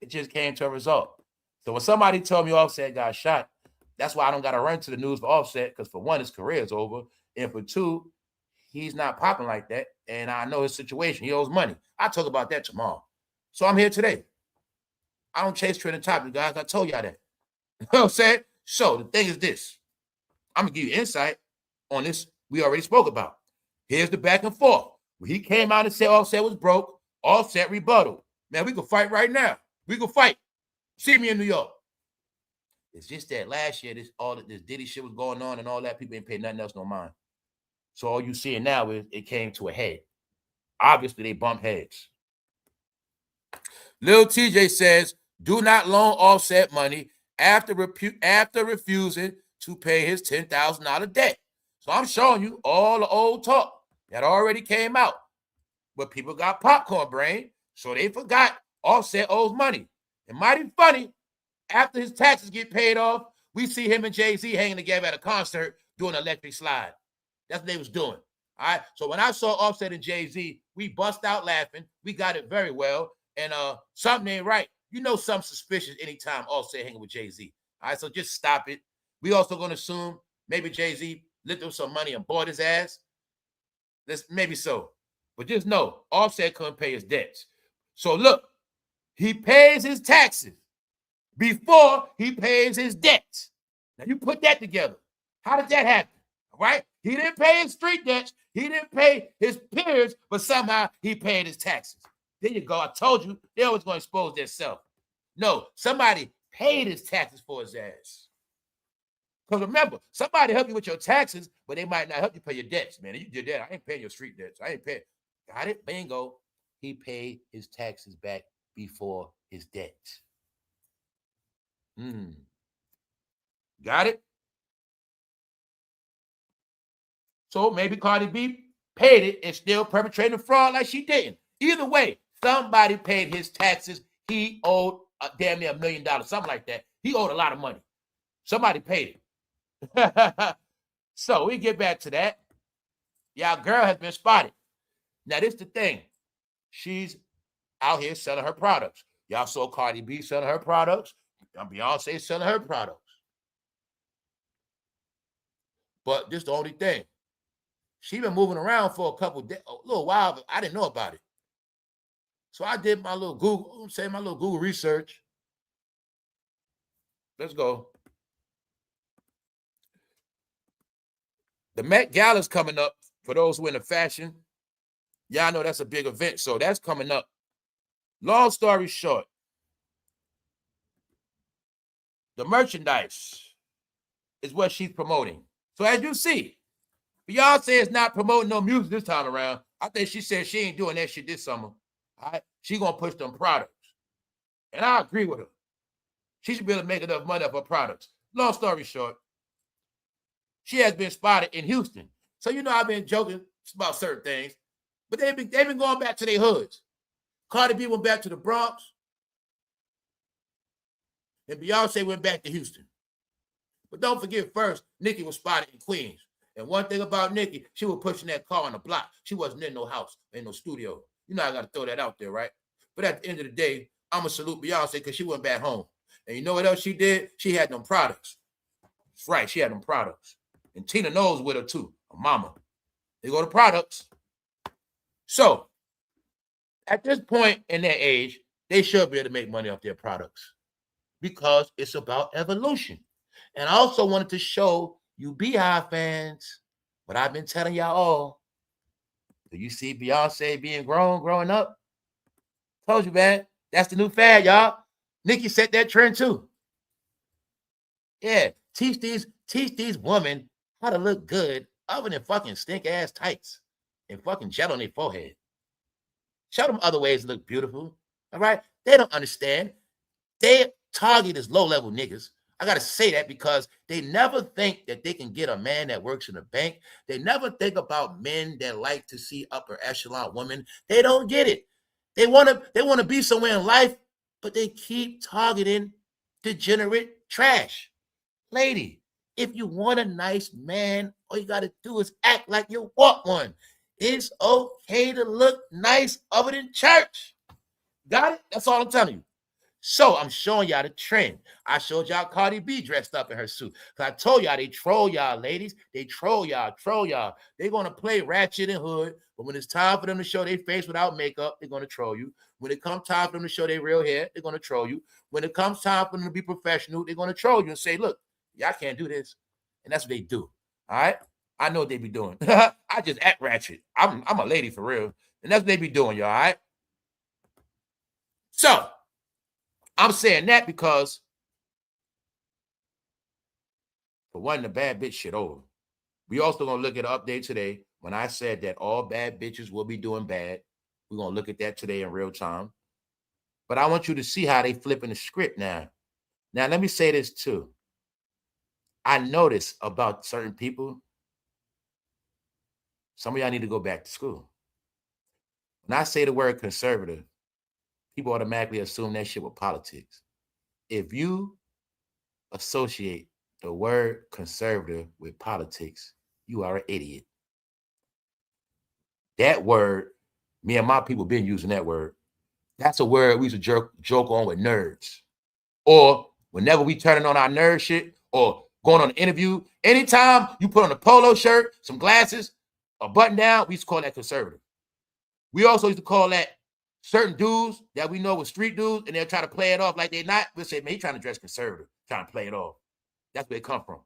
Speaker 2: It just came to a result. So when somebody told me Offset got shot, that's why I don't got to run to the news for Offset, because for one, his career is over. And for two, he's not popping like that. And I know his situation. He owes money. I'll talk about that tomorrow. So I'm here today. I don't chase trending topics, guys. I told y'all that. You know what I'm saying? So the thing is this. I'm going to give you insight on this we already spoke about. Here's the back and forth. When he came out and said Offset was broke, Offset rebuttal. Man, we can fight right now. We can fight. See me in New York. It's just that last year, this Diddy shit was going on and all that. People ain't paying nothing else no mind. So all you seeing now is it came to a head. Obviously, they bump heads. Lil TJ says, do not loan Offset money after refusing to pay his $10,000 debt. So I'm showing you all the old talk that already came out. But people got popcorn brain, so they forgot Offset owes money. It might be funny, after his taxes get paid off, we see him and Jay-Z hanging together at a concert doing an electric slide. That's what they was doing. All right. So when I saw Offset and Jay-Z, we bust out laughing. We got it very well. And something ain't right. You know something suspicious anytime Offset hanging with Jay-Z. All right. So just stop it. We also going to assume maybe Jay-Z lifted up some money and bought his ass. Maybe so. But just know, Offset couldn't pay his debts. So look, he pays his taxes before he pays his debts. Now you put that together. How did that happen? All right? He didn't pay his street debts. He didn't pay his peers, but somehow he paid his taxes. There you go. I told you they always going to expose themselves. No, somebody paid his taxes for his ass. Because remember, somebody helped you with your taxes, but they might not help you pay your debts, man. You did that. I ain't paying your street debts. I ain't paying. Got it? Bingo. He paid his taxes back before his debts. Got it? So maybe Cardi B paid it and still perpetrating fraud like she didn't. Either way, somebody paid his taxes. He owed damn near $1 million, something like that. He owed a lot of money. Somebody paid it. So we get back to that. Y'all girl has been spotted. Now this is the thing. She's out here selling her products. Y'all saw Cardi B selling her products. Beyonce selling her products. But this is the only thing. She been moving around for a little while, but I didn't know about it. So I did my little Google research. Let's go. The Met Gala is coming up. For those who are into fashion, y'all know that's a big event. So that's coming up. Long story short, the merchandise is what she's promoting. So as you see, Beyonce is not promoting no music this time around. I think she said she ain't doing that shit this summer. All right? She gonna push them products. And I agree with her. She should be able to make enough money off her products. Long story short, she has been spotted in Houston. So you know I've been joking about certain things, but they've been going back to their hoods. Cardi B went back to the Bronx, and Beyonce went back to Houston. But don't forget, first, Nicki was spotted in Queens. And one thing about Nicki, she was pushing that car on the block. She wasn't in no house, in no studio. You know I got to throw that out there, right? But at the end of the day, I'm going to salute Beyonce because she went back home. And you know what else she did? She had them products. That's right, she had them products. And Tina knows with her too, her mama. They go to products. So, at this point in their age, they should be able to make money off their products because it's about evolution. And I also wanted to show you Beehive fans what I've been telling y'all all. Do you see Beyonce being growing up? Told you, man. That's the new fad, y'all. Nicki set that trend too. Yeah, teach these women how to look good other than fucking stink ass tights and fucking gel on their forehead. Show them other ways to look beautiful. All right? They don't understand. Their target is low-level niggas. I got to say that because they never think that they can get a man that works in a bank. They never think about men that like to see upper echelon women. They don't get it. They want to be somewhere in life, but they keep targeting degenerate trash. Lady, if you want a nice man, all you got to do is act like you want one. It's okay to look nice other than church. Got it? That's all I'm telling you. So I'm showing y'all the trend. I showed y'all Cardi B dressed up in her suit. Because I told y'all they troll y'all, ladies. They troll y'all. They're going to play ratchet and hood. But when it's time for them to show their face without makeup, they're going to troll you. When it comes time for them to show their real hair, they're going to troll you. When it comes time for them to be professional, they're going to troll you and say, look, y'all can't do this. And that's what they do. All right? I know what they be doing. I just act ratchet. I'm a lady for real. And that's what they be doing, y'all, all right? So, I'm saying that because for one, the bad bitch shit over. We also going to look at an update today when I said that all bad bitches will be doing bad. We're going to look at that today in real time. But I want you to see how they flipping the script now. Now, let me say this too. I notice about certain people, some of y'all need to go back to school. When I say the word conservative, people automatically assume that shit with politics. If you associate the word conservative with politics, you are an idiot. That word, me and my people been using that word. That's a word we used to joke on with nerds. Or whenever we turning on our nerd shit or going on an interview, anytime you put on a polo shirt, some glasses, a button down, we used to call that conservative. We also used to call that certain dudes that we know were street dudes, and they'll try to play it off like they're not. We'll say, man, he's trying to dress conservative, trying to play it off. That's where it come from.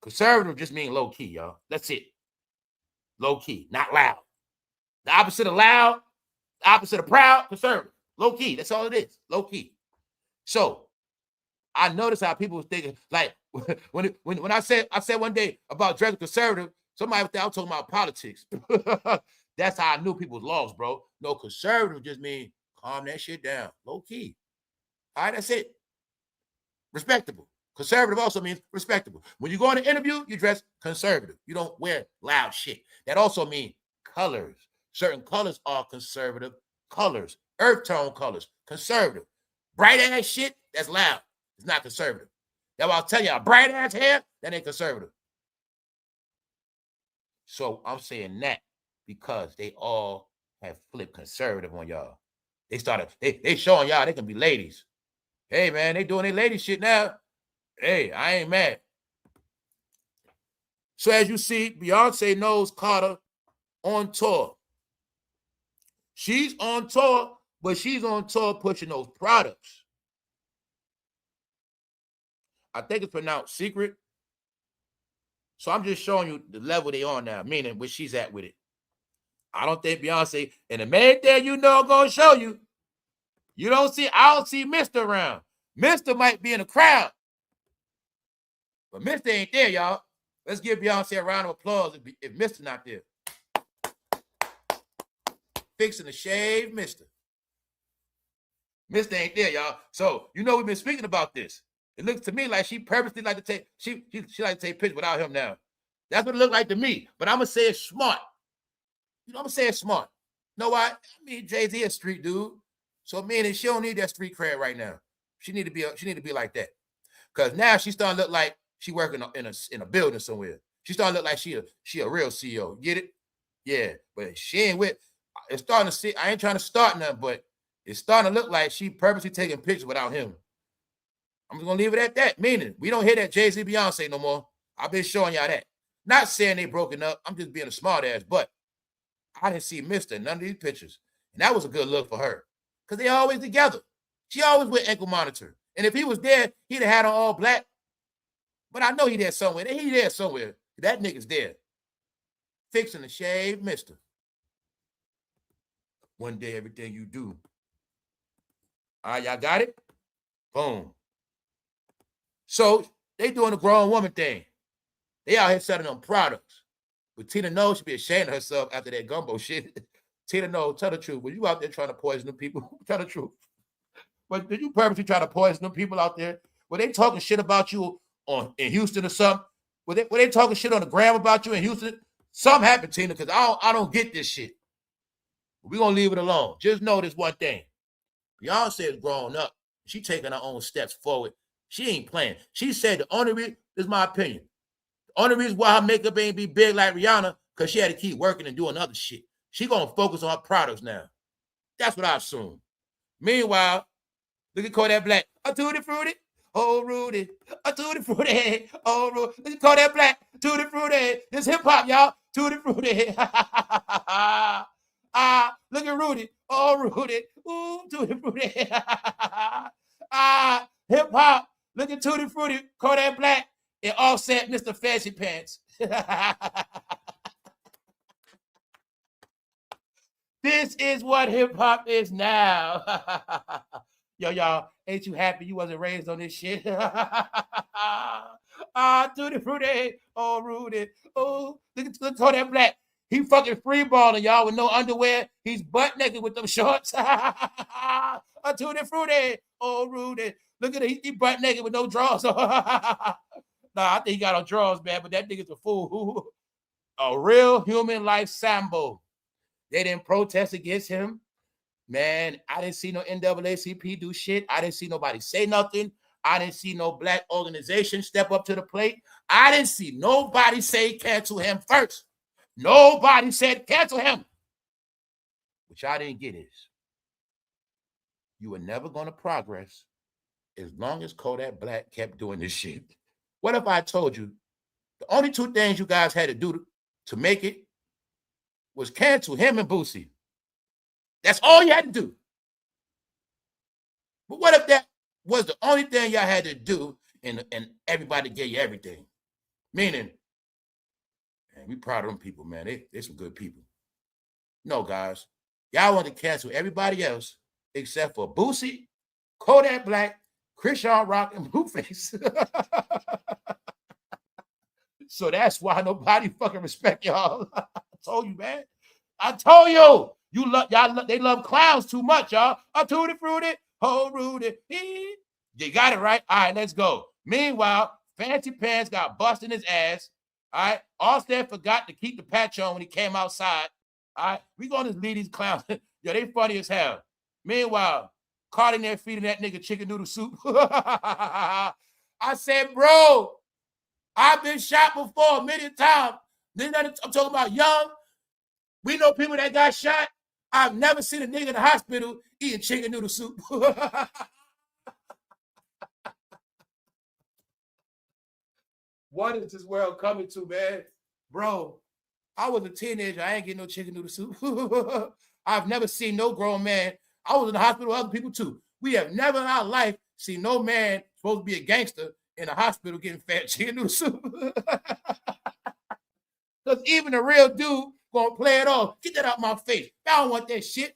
Speaker 2: Conservative just means low key, y'all. That's it. Low key, not loud. The opposite of loud, the opposite of proud, conservative. Low key. That's all it is. Low key. So I noticed how people was thinking, like when I said one day about dressing conservative, somebody was talking about politics. That's how I knew people was lost, bro. No, conservative just mean calm that shit down. Low key. All right, that's it. Respectable. Conservative also means respectable. When you go on an interview, you dress conservative. You don't wear loud shit. That also means colors. Certain colors are conservative colors. Earth tone colors, conservative. Bright ass shit, that's loud. It's not conservative. That's why I'll tell you, bright ass hair, that ain't conservative. So I'm saying that because they all have flipped conservative on y'all. They showing y'all they can be ladies. Hey, man, they doing their lady shit now. Hey, I ain't mad. So as you see, Beyonce knows Carter on tour. She's on tour, but she's on tour pushing those products. I think it's pronounced secret. So I'm just showing you the level they on now, meaning where she's at with it. I don't think Beyonce, and the main thing you know I'm going to show you, I don't see Mr. around. Mr. might be in the crowd, but Mr. ain't there, y'all. Let's give Beyonce a round of applause if Mr. not there. Fixing the shave, Mr. Mr. ain't there, y'all. So, you know, we've been speaking about this. It looks to me like she purposely like to take, she like to take pictures without him now. That's what it looked like to me. But I'm going to say it's smart. You know, I'm going to say it's smart. You know why? I mean, Jay-Z a street dude. So, meaning she don't need that street cred right now. She need to be like that. Because now she's starting to look like she working in a building somewhere. She starting to look like she a real CEO. Get it? Yeah. But she ain't with, it's starting to see, I ain't trying to start nothing, but it's starting to look like she purposely taking pictures without him. I'm just going to leave it at that. Meaning, we don't hear that Jay-Z Beyonce no more. I've been showing y'all that. Not saying they broken up. I'm just being a smart ass, but I didn't see Mr. in none of these pictures. And that was a good look for her. Because they always together. She always with ankle monitor. And if he was there, he'd have had on all black. But I know he there somewhere. He there somewhere. That nigga's there. Fixing the shave, Mr. One day, everything you do. All right, y'all got it? Boom. So they doing the grown woman thing. They out here selling them products. But Tina knows she be ashamed of herself after that gumbo shit. Tina knows, tell the truth. When you out there trying to poison them people, tell the truth. But did you purposely try to poison them people out there? Were they talking shit about you in Houston or something? Were they talking shit on the gram about you in Houston? Something happened, Tina, because I don't get this shit. We're going to leave it alone. Just know this one thing. Beyonce is growing up. She taking her own steps forward. She ain't playing. She said the only reason, this is my opinion, the only reason why her makeup ain't be big like Rihanna, because she had to keep working and doing other shit. She going to focus on her products now. That's what I assume. Meanwhile, look at Kodak Black. A tutti frutti, oh Rudy. A tutti frutti, oh Rudy. Look at Kodak Black. Tutti frutti. This hip hop, y'all. Tutti frutti. Look at Rudy. Oh Rudy. Ooh, tutti frutti. Hip hop. Look at Tutti Frutti, Kodak Black, and Offset Mr. Fancy Pants. This is what hip hop is now. Yo, y'all, ain't you happy you wasn't raised on this shit? Tutti Frutti, oh Rudy, oh, look at Kodak Black. He fucking freeballing, y'all, with no underwear. He's butt naked with them shorts. Tutti Frutti, oh Rudy. Look at it, he butt naked with no drawers. Nah, I think he got on drawers, man, but that nigga's a fool. A real human life Sambo. They didn't protest against him. Man, I didn't see no NAACP do shit. I didn't see nobody say nothing. I didn't see no black organization step up to the plate. I didn't see nobody say cancel him first. Nobody said cancel him. What y'all didn't get is you were never going to progress as long as Kodak Black kept doing this shit. What if I told you the only two things you guys had to do to make it was cancel him and Boosie? That's all you had to do. But what if that was the only thing y'all had to do and everybody gave you everything? Meaning, man, we proud of them people, man. They some good people. No, guys. Y'all want to cancel everybody else except for Boosie, Kodak Black, Christian Rock, and Blueface. So that's why nobody fucking respect y'all. I told you, man. I told you. They love clowns too much, y'all. A tutti frutti, oh Rudy. You got it right. All right, let's go. Meanwhile, Fancy Pants got busted in his ass. All right. Offset forgot to keep the patch on when he came outside. All right. We gonna just leave these clowns. Yo, they funny as hell. Meanwhile, Cardi in there feeding that nigga chicken noodle soup. I said, bro, I've been shot before a million times. I'm talking about young. We know people that got shot. I've never seen a nigga in the hospital eating chicken noodle soup. What is this world coming to, man? Bro, I was a teenager. I ain't getting no chicken noodle soup. I've never seen no grown man. I was in the hospital with other people too. We have never in our life seen no man supposed to be a gangster in a hospital getting fat chicken noodle soup. Because even a real dude gonna play it off. Get that out my face. I don't want that shit.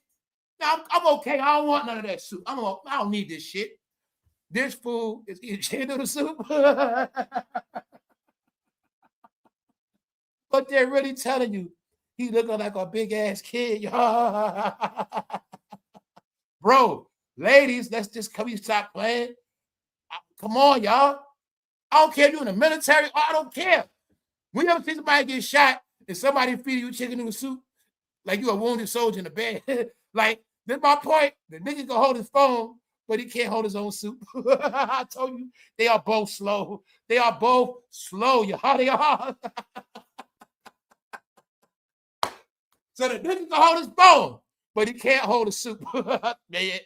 Speaker 2: Now, I'm okay. I don't want none of that soup. I don't need this shit. This fool is eating chicken noodle soup. But they're really telling you he looking like a big ass kid, y'all. Bro, ladies, let's just come. You stop playing. Come on, y'all. I don't care if you're in the military. I don't care. When you ever see somebody get shot and somebody feeding you chicken noodle soup, like you a wounded soldier in the bed, like that's my point. The nigga can hold his phone, but he can't hold his own soup. I told you they are both slow. They are both slow. Y'all, they are. So the nigga can hold his phone, but he can't hold the soup. Man,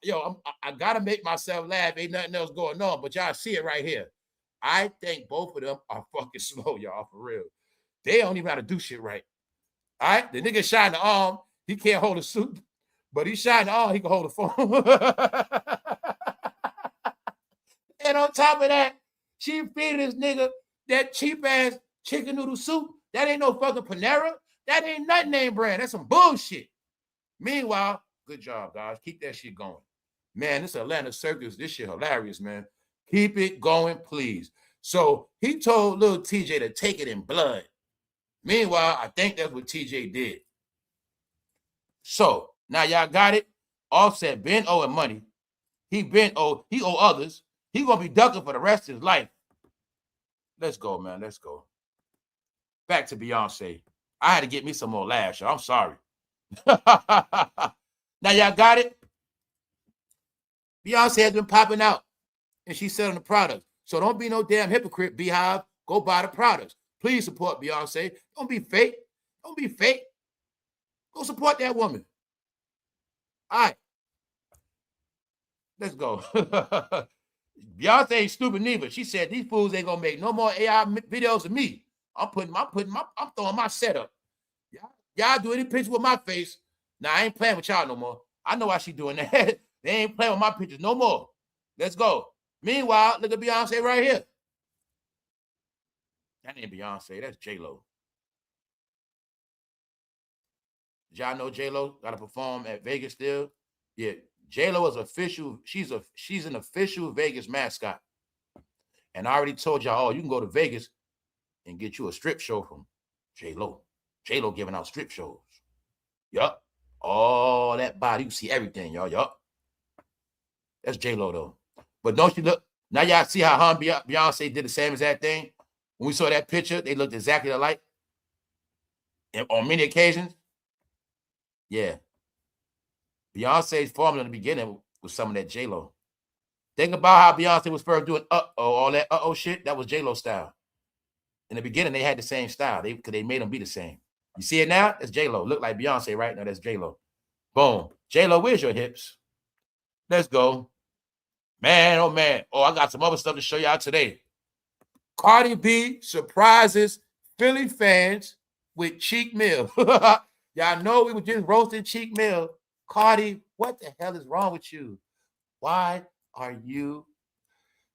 Speaker 2: yo, I gotta make myself laugh. Ain't nothing else going on, but y'all see it right here. I think both of them are fucking slow, y'all, for real. They don't even know how to do shit right. All right, the nigga shot in the arm. He can't hold a soup, but he shot in the arm. He can hold a phone. And on top of that, she feeding this nigga that cheap ass chicken noodle soup. That ain't no fucking Panera. That ain't nothing name brand. That's some bullshit. Meanwhile, good job, guys. Keep that shit going. Man, this Atlanta circus, this shit hilarious, man. Keep it going, please. So he told little TJ to take it in blood. Meanwhile, I think that's what TJ did. So now y'all got it. Offset been owing money. He owe others. He gonna be ducking for the rest of his life. Let's go, man. Let's go. Back to Beyonce. I had to get me some more laughs, y'all. I'm sorry. Now y'all got it. Beyonce has been popping out, and she's selling the products. So don't be no damn hypocrite, Beehive. Go buy the products. Please support Beyonce. Don't be fake. Don't be fake. Go support that woman. All right. Let's go. Beyonce ain't stupid neither. She said these fools ain't gonna make no more AI videos of me. I'm throwing my setup. Y'all do any picture with my face. Now I ain't playing with y'all no more. I know why she doing that. They ain't playing with my pictures no more. Let's go. Meanwhile, look at Beyonce right here. That ain't Beyonce. That's J-Lo. Did y'all know J-Lo got to perform at Vegas still? Yeah, J-Lo is official. She's an official Vegas mascot. And I already told y'all, you can go to Vegas and get you a strip show from J-Lo. J-Lo giving out strip shows. Yup. All that body. You see everything, y'all. Yup. That's J-Lo, though. But don't you look? Now y'all see how her and Beyonce did the same exact thing? When we saw that picture, they looked exactly alike. And on many occasions. Yeah. Beyonce's formula in the beginning was some of that J-Lo. Think about how Beyonce was first doing all that shit. That was J-Lo style. In the beginning, they had the same style. Because they made them be the same. You see it now? That's J-Lo. Look like Beyonce, right? Now that's J-Lo. Boom. J-Lo, where's your hips? Let's go. Man, oh man. Oh, I got some other stuff to show y'all today. Cardi B surprises Philly fans with Cheek Mill. Y'all know we were just roasting Cheek Mill. Cardi, what the hell is wrong with you? Why are you?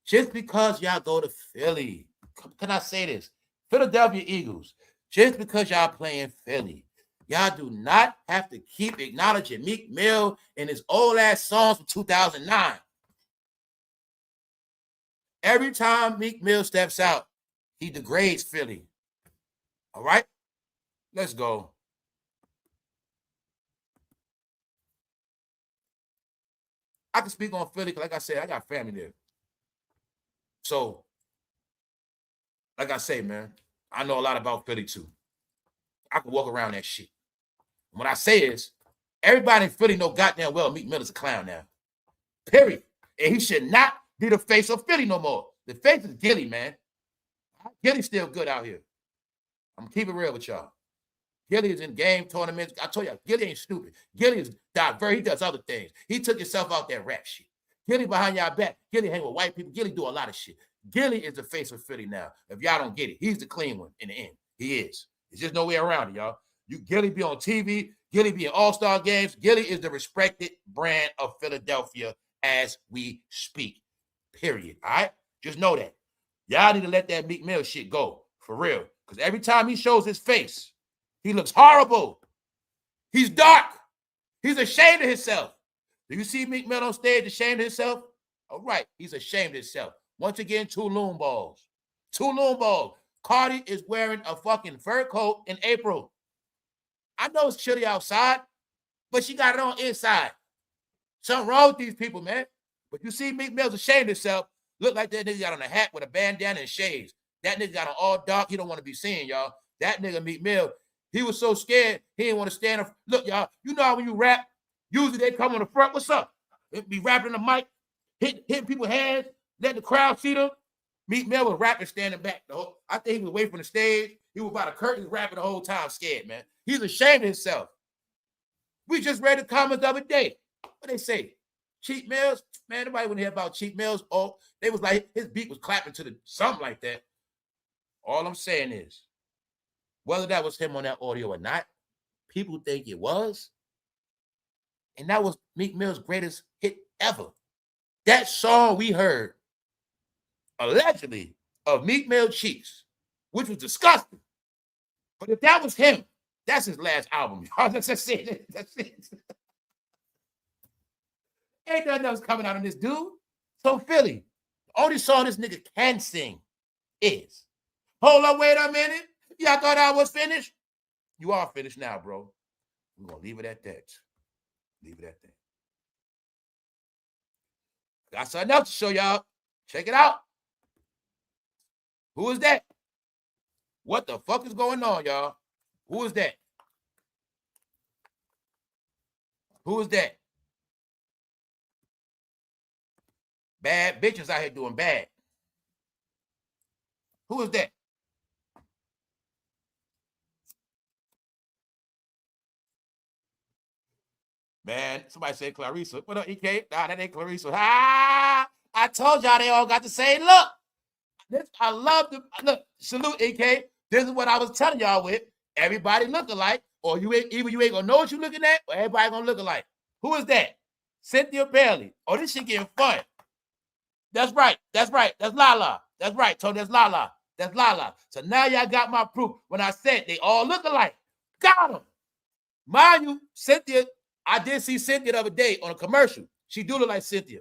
Speaker 2: Just because y'all go to Philly, can I say this? Philadelphia Eagles, just because y'all playing Philly, y'all do not have to keep acknowledging Meek Mill and his old ass songs from 2009. Every time Meek Mill steps out, he degrades Philly. All right? Let's go. I can speak on Philly because, like I said, I got family there. So, like I say, man, I know a lot about Philly too. I can walk around that shit. What I say is, everybody in Philly know goddamn well Meek Mill is a clown now. Period. And he should not be the face of Philly no more. The face is Gilly, man. Gilly's still good out here. I'm gonna keep it real with y'all. Gilly is in game tournaments. I told y'all, Gilly ain't stupid. Gilly is diverse. He does other things. He took himself out that rap shit. Gilly behind y'all back. Gilly hang with white people. Gilly do a lot of shit. Gilly is the face of Philly now. If y'all don't get it, he's the clean one in the end. He is. There's just no way around it, y'all. Gilly be on TV. Gilly be in all-star games. Gilly is the respected brand of Philadelphia as we speak. Period. All right? Just know that. Y'all need to let that Meek Mill shit go. For real. Because every time he shows his face, he looks horrible. He's dark. He's ashamed of himself. Do you see Meek Mill on stage ashamed of himself? All right. He's ashamed of himself. Once again, 2 loon balls. 2 loon balls. Cardi is wearing a fucking fur coat in April. I know it's chilly outside, but she got it on inside. Something wrong with these people, man. But you see Meek Mill's ashamed himself. Look like that nigga got on a hat with a bandana and shades. That nigga got on all dark. He don't want to be seen, y'all. That nigga Meek Mill, he was so scared, he didn't want to stand up. Look, y'all, you know how when you rap, usually they come on the front. What's up? It be rapping the mic, hitting people's hands, letting the crowd see them. Meek Mill was rapping standing back. I think he was away from the stage. He was by the curtains rapping the whole time, scared, man. He's ashamed of himself. We just read the comments the other day. What they say? Cheap Mills? Man, nobody wouldn't hear about Cheap Mills. Oh, they was like, his beat was clapping to the something like that. All I'm saying is, whether that was him on that audio or not, people think it was. And that was Meek Mill's greatest hit ever. That song we heard, allegedly, of Meek Mill Cheeks, which was disgusting. But if that was him, that's his last album. That's it. That's it. Ain't nothing else coming out of this dude. So Philly, the only song this nigga can sing is, hold up, wait a minute. Y'all thought I was finished? You are finished now, bro. We're going to leave it at that. Leave it at that. Got something else to show y'all. Check it out. Who is that? What the fuck is going on, y'all? Who is that? Who is that? Bad bitches out here doing bad. Who is that? Man, somebody said Clarissa. What up, EK? Nah, that ain't Clarissa. Ah, I told y'all they all got the same look. I love them. Look, salute, EK. This is what I was telling y'all with. Everybody look alike, or either you ain't gonna know what you're looking at, or everybody gonna look alike. Who is that? Cynthia Bailey. Oh, this shit getting fun. That's right. That's right. That's Lala. That's right, Tony. That's Lala. That's Lala. So now y'all got my proof when I said they all look alike. Got them. Mind you, Cynthia, I did see Cynthia the other day on a commercial. She do look like Cynthia.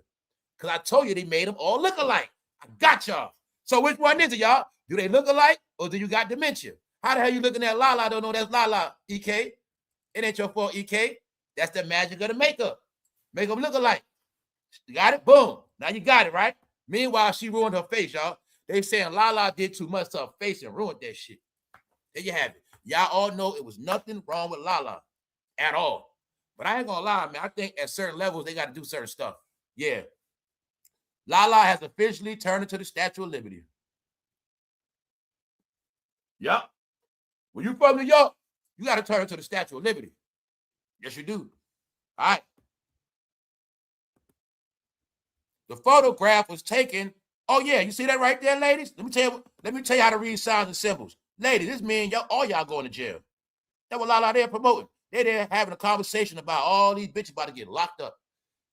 Speaker 2: Because I told you they made them all look alike. I got y'all. So which one is it, y'all? Do they look alike or do you got dementia? How the hell you looking at Lala? I don't know that's Lala, EK. It ain't your fault, EK. That's the magic of the makeup. Make them look alike. You got it? Boom. Now you got it, right? Meanwhile, she ruined her face, y'all. They saying Lala did too much to her face and ruined that shit. There you have it. Y'all all know it was nothing wrong with Lala at all. But I ain't gonna lie, man. I think at certain levels, they got to do certain stuff. Yeah. Lala has officially turned into the Statue of Liberty. Yep. When you from New York, you got to turn into the Statue of Liberty. Yes, you do. All right. The photograph was taken. Oh, yeah. You see that right there, ladies? Let me tell you how to read signs and symbols. Ladies, this means all y'all going to jail. That's what Lala there promoting. They're there having a conversation about all these bitches about to get locked up.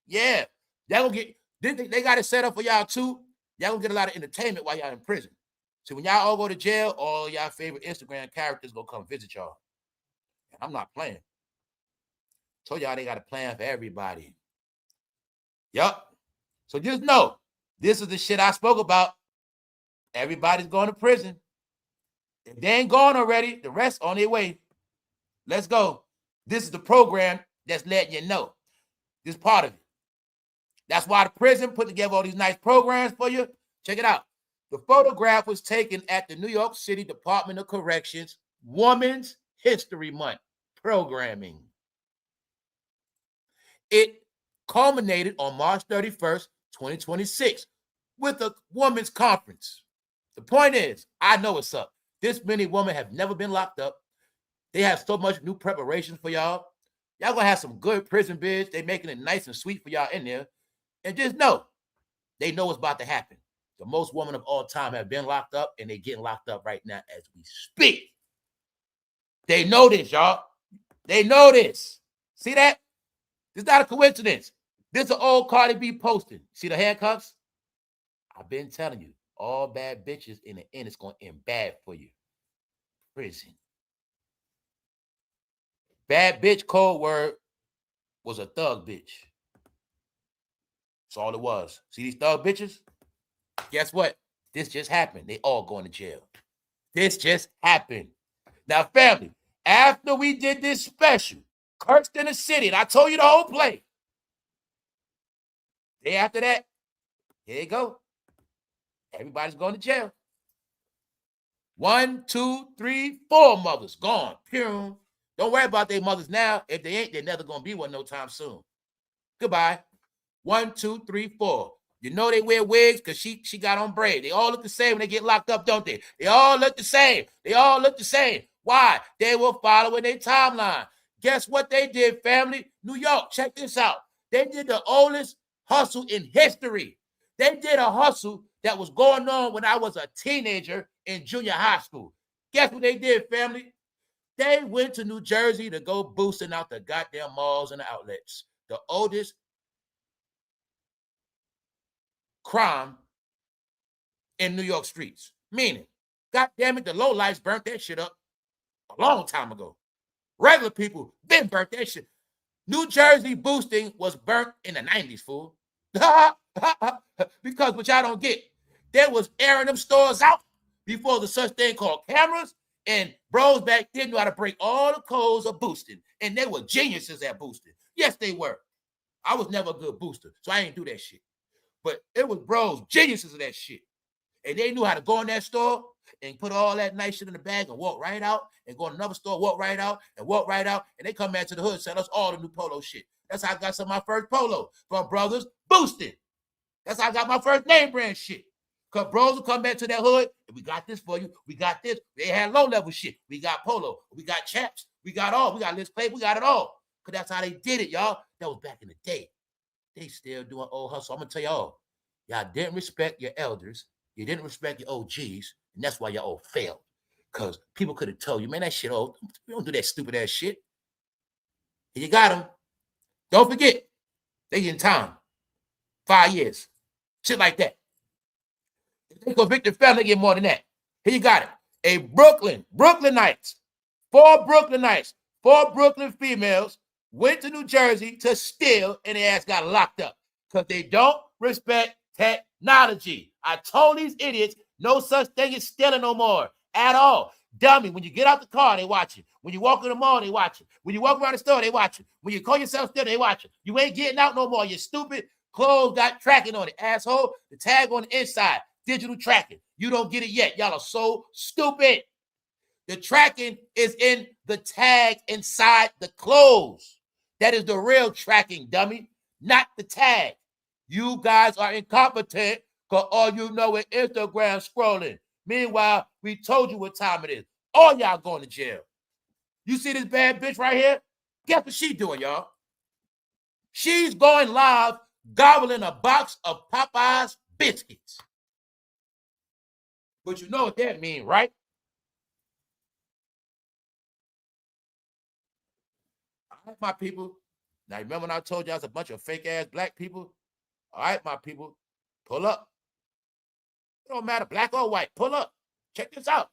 Speaker 2: Yeah. Y'all gonna get, they got it set up for y'all too. Y'all gonna get a lot of entertainment while y'all in prison. So when y'all all go to jail, all y'all favorite Instagram characters gonna come visit y'all. And I'm not playing. Told y'all they got a plan for everybody. Yup. So just know, this is the shit I spoke about. Everybody's going to prison. If they ain't gone already, the rest on their way. Let's go. This is the program that's letting you know. This part of it. That's why the prison put together all these nice programs for you. Check it out. The photograph was taken at the New York City Department of Corrections Women's History Month programming. It culminated on March 31st, 2026 with a women's conference. The point is, I know what's up. This many women have never been locked up. They have so much new preparations for y'all. Y'all gonna have some good prison bids. They making it nice and sweet for y'all in there. And just know, they know what's about to happen. The most women of all time have been locked up, and they're getting locked up right now as we speak. They know this, y'all. They know this. See that? It's not a coincidence. This is an old Cardi B posting. See the handcuffs? I've been telling you, all bad bitches in the end, it's going to end bad for you. Prison. Bad bitch code word was a thug bitch. That's all it was. See these thug bitches? Guess what? This just happened. They all going to jail. This just happened. Now, family, after we did this special, Cursed in the City, and I told you the whole play. Day after that, here you go. Everybody's going to jail. 1, 2, 3, 4 mothers gone. Pew. Don't worry about their mothers now. If they ain't, they're never going to be one no time soon. Goodbye. 1, 2, 3, 4. You know they wear wigs because she got on braid. They all look the same when they get locked up, don't they? They all look the same. They all look the same. Why? They were following their timeline. Guess what they did, family? New York, check this out. They did the oldest hustle in history. They did a hustle that was going on when I was a teenager in junior high school. Guess what they did, family? They went to New Jersey to go boosting out the goddamn malls and the outlets. The oldest crime in New York streets. Meaning, goddamn it, the lowlifes burnt that shit up a long time ago. Regular people been burnt that shit. New Jersey boosting was burnt in the 90s, fool. Because what y'all don't get, they was airing them stores out before the such thing called cameras, and bros back then knew how to break all the codes of boosting, and they were geniuses at boosting. Yes, they were. I was never a good booster, so I ain't do that shit. But it was bros, geniuses of that shit. And they knew how to go in that store and put all that nice shit in the bag and walk right out, and go in another store, walk right out, and walk right out, and they come back to the hood and sell us all the new polo shit. That's how I got some of my first polo from brothers boosting. That's how I got my first name brand shit. Because bros will come back to that hood, and we got this for you. We got this. They had low-level shit. We got polo. We got chaps. We got all. We got Liz Clay. We got it all. Because that's how they did it, y'all. That was back in the day. They still doing old hustle. I'm going to tell y'all. Y'all didn't respect your elders. You didn't respect your OGs. And that's why y'all all failed. Because people could have told you, man, that shit old. We don't do that stupid ass shit. And you got them. Don't forget. They in time. 5 years. Shit like that. If they convict the family, they get more than that. Here you got it. A Brooklynites, 4 Brooklynites, 4 Brooklyn females went to New Jersey to steal, and their ass got locked up because they don't respect technology. I told these idiots no such thing as stealing no more at all. Dummy, when you get out the car, they watch it. When you walk in the mall, they watch it. When you walk around the store, they watch it. When you call yourself stealing, they watch it. You ain't getting out no more. You stupid. Clothes got tracking on it, asshole. The tag on the inside, digital tracking. You don't get it yet. Y'all are so stupid. The tracking is in the tag inside the clothes. That is the real tracking, dummy, not the tag. You guys are incompetent because all you know is Instagram scrolling. Meanwhile, we told you what time it is. All y'all going to jail. You see this bad bitch right here? Guess what she doing, y'all? She's going live gobbling a box of Popeye's biscuits. But you know what that means, right? All right, my people. Now, remember when I told you I was a bunch of fake-ass black people? All right, my people, pull up. It don't matter, black or white, pull up. Check this out.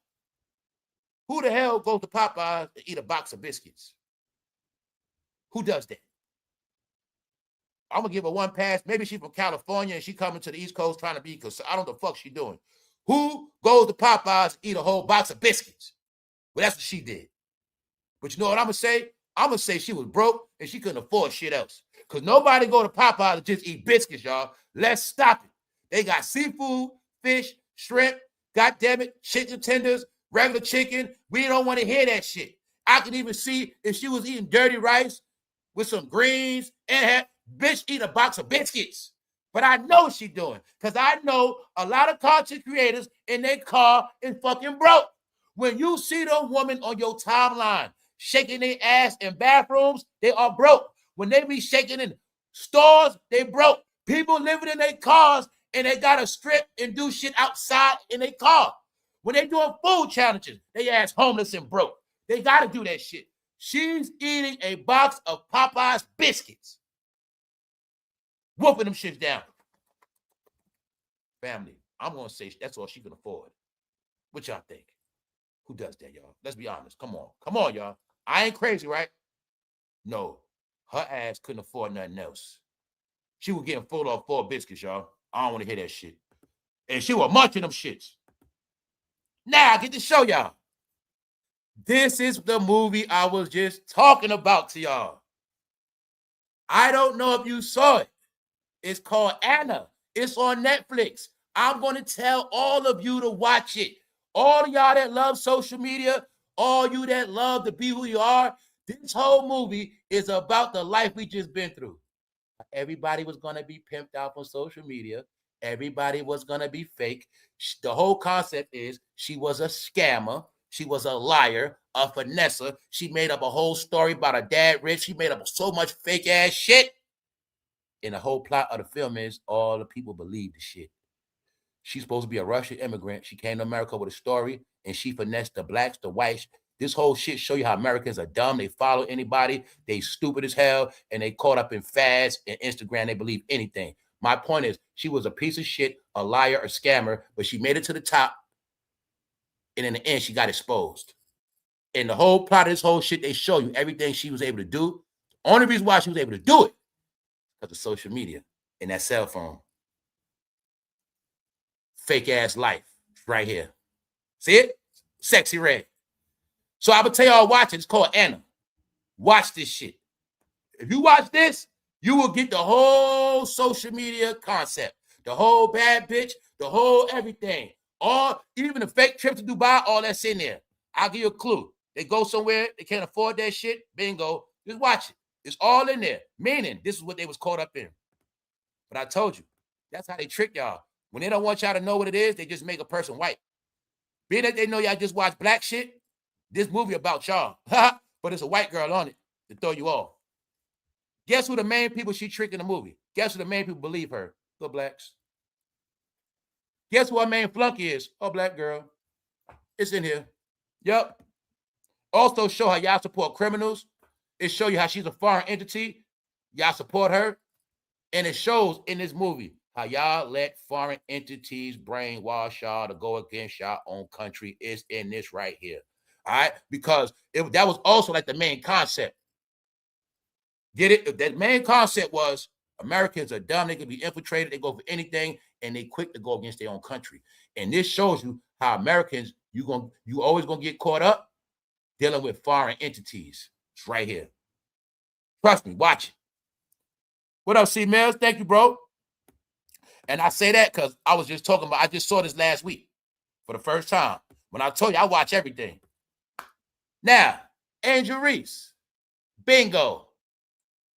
Speaker 2: Who the hell goes to Popeyes to eat a box of biscuits? Who does that? I'm going to give her one pass. Maybe she's from California and she coming to the East Coast trying to be, because I don't know the fuck she doing. Who goes to Popeyes to eat a whole box of biscuits? Well, that's what she did. But you know what I'm going to say? I'm going to say she was broke and she couldn't afford shit else. Because nobody go to Popeyes to just eat biscuits, y'all. Let's stop it. They got seafood, fish, shrimp, goddamn it, chicken tenders, regular chicken. We don't want to hear that shit. I can even see if she was eating dirty rice with some greens and had bitch eat a box of biscuits. But I know what she doing, because I know a lot of content creators in their car is fucking broke. When you see the woman on your timeline shaking their ass in bathrooms, they are broke. When they be shaking in stores, they broke. People living in their cars and they got to strip and do shit outside in their car. When they doing food challenges, they ass homeless and broke. They got to do that shit. She's eating a box of Popeye's biscuits. Whooping them shits down. Family, I'm going to say that's all she can afford. What y'all think? Who does that, y'all? Let's be honest. Come on. Come on, y'all. I ain't crazy, right? No. Her ass couldn't afford nothing else. She was getting full of 4 biscuits, y'all. I don't want to hear that shit. And she was munching them shits. Now I get to show y'all. This is the movie I was just talking about to y'all. I don't know if you saw it. It's called Anna. It's on Netflix. I'm going to tell all of you to watch it. All of y'all that love social media, all you that love to be who you are, this whole movie is about the life we just been through. Everybody was going to be pimped out on social media. Everybody was going to be fake. The whole concept is she was a scammer. She was a liar, a finesser. She made up a whole story about her dad rich. She made up so much fake ass shit. And the whole plot of the film is all the people believe the shit. She's supposed to be a Russian immigrant. She came to America with a story, and she finessed the blacks, the whites. This whole shit show you how Americans are dumb. They follow anybody. They stupid as hell, and they caught up in fads and Instagram. They believe anything. My point is, she was a piece of shit, a liar, a scammer, but she made it to the top, and in the end, she got exposed. And the whole plot of this whole shit, they show you everything she was able to do. The only reason why she was able to do it because of social media and that cell phone. Fake ass life right here. See it? Sexy red. So I would tell y'all watch it. It's called Anna. Watch this shit. If you watch this, you will get the whole social media concept, the whole bad bitch, the whole everything. All, even the fake trip to Dubai, all that's in there. I'll give you a clue. They go somewhere, they can't afford that shit, bingo. Just watch it. It's all in there. Meaning, this is what they was caught up in. But I told you, that's how they trick y'all. When they don't want y'all to know what it is, they just make a person white. Being that they know y'all just watch black shit, this movie about y'all. But it's a white girl on it to throw you off. Guess who the main people she tricked in the movie? Guess who the main people believe her? The blacks. Guess who our main flunky is? A black girl. It's in here. Yep. Also show how y'all support criminals. It show you how she's a foreign entity. Y'all support her. And it shows in this movie how y'all let foreign entities brainwash y'all to go against y'all own country. Is in this right here. All right? Because that was also like the main concept. Get it? That main concept was Americans are dumb. They can be infiltrated. They go for anything, and they quick to go against their own country. And this shows you how Americans, you always gonna get caught up dealing with foreign entities. It's right here. Trust me, watch it. What up, C-Mills? Thank you, bro. And I say that because I was just talking about, I just saw this last week for the first time. When I told you, I watch everything. Now, Angel Reese. Bingo.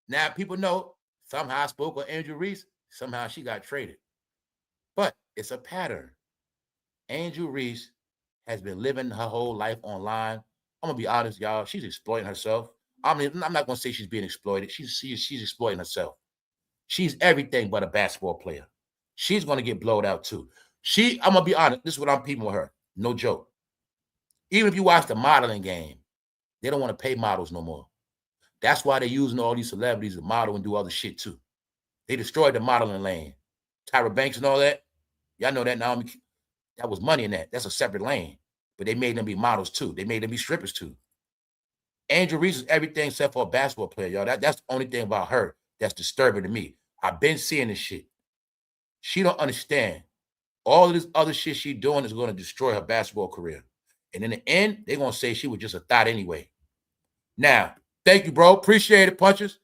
Speaker 2: Now, people know somehow I spoke with Angel Reese. Somehow she got traded. But it's a pattern. Angel Reese has been living her whole life online. I'm going to be honest, y'all. She's exploiting herself. I mean, I'm not going to say she's being exploited. She's exploiting herself. She's everything but a basketball player. She's going to get blowed out too. I'm going to be honest. This is what I'm peeping with her. No joke. Even if you watch the modeling game, they don't want to pay models no more. That's why they're using all these celebrities to model and do other shit too. They destroyed the modeling lane. Tyra Banks and all that. Y'all know that now. That was money in that. That's a separate lane. But they made them be models too. They made them be strippers too. Angel Reese is everything except for a basketball player, y'all. That's the only thing about her that's disturbing to me. I've been seeing this shit. She don't understand. All of this other shit she doing is going to destroy her basketball career. And in the end, they're going to say she was just a thought anyway. Now, thank you, bro. Appreciate it, Punches.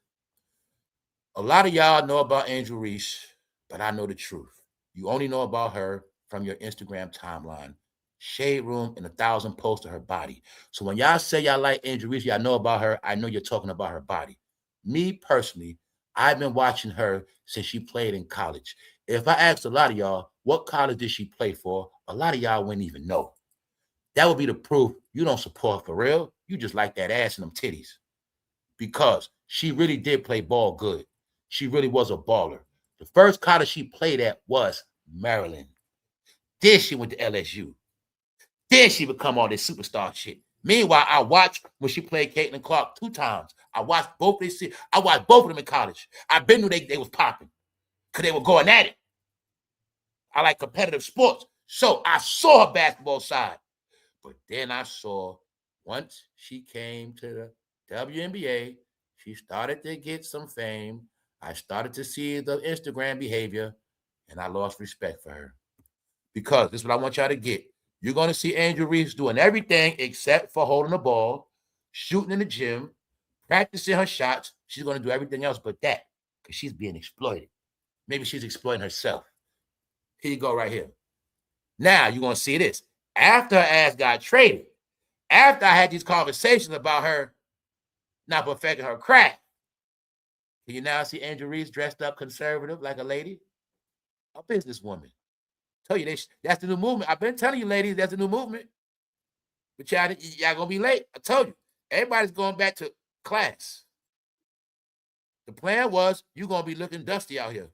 Speaker 2: A lot of y'all know about Angel Reese, but I know the truth. You only know about her from your Instagram timeline. Shade room and 1,000 posts of her body. So when y'all say y'all like Angel Reese, y'all know about her. I know you're talking about her body. Me personally, I've been watching her since she played in college. If I asked a lot of y'all, what college did she play for? A lot of y'all wouldn't even know. That would be the proof you don't support her for real. You just like that ass and them titties. Because she really did play ball good. She really was a baller. The first college she played at was Maryland. Then she went to LSU. Then she become all this superstar shit. Meanwhile, I watched when she played Caitlin Clark 2 times. I watched both of them. I watched both of them in college. I been knew they was popping because they were going at it. I like competitive sports. So I saw her basketball side. But then I saw once she came to the WNBA, she started to get some fame. I started to see the Instagram behavior, and I lost respect for her. Because this is what I want y'all to get. You're going to see Angel Reese doing everything except for holding the ball, shooting in the gym, practicing her shots. She's going to do everything else but that because she's being exploited. Maybe she's exploiting herself. Here you go right here. Now you're going to see this. After her ass got traded, after I had these conversations about her not perfecting her craft, can you now see Angel Reese dressed up conservative like a lady? A businesswoman. Tell you that's the new movement. I've been telling you, ladies, that's the new movement. But y'all gonna be late. I told you. Everybody's going back to class. The plan was you're gonna be looking dusty out here.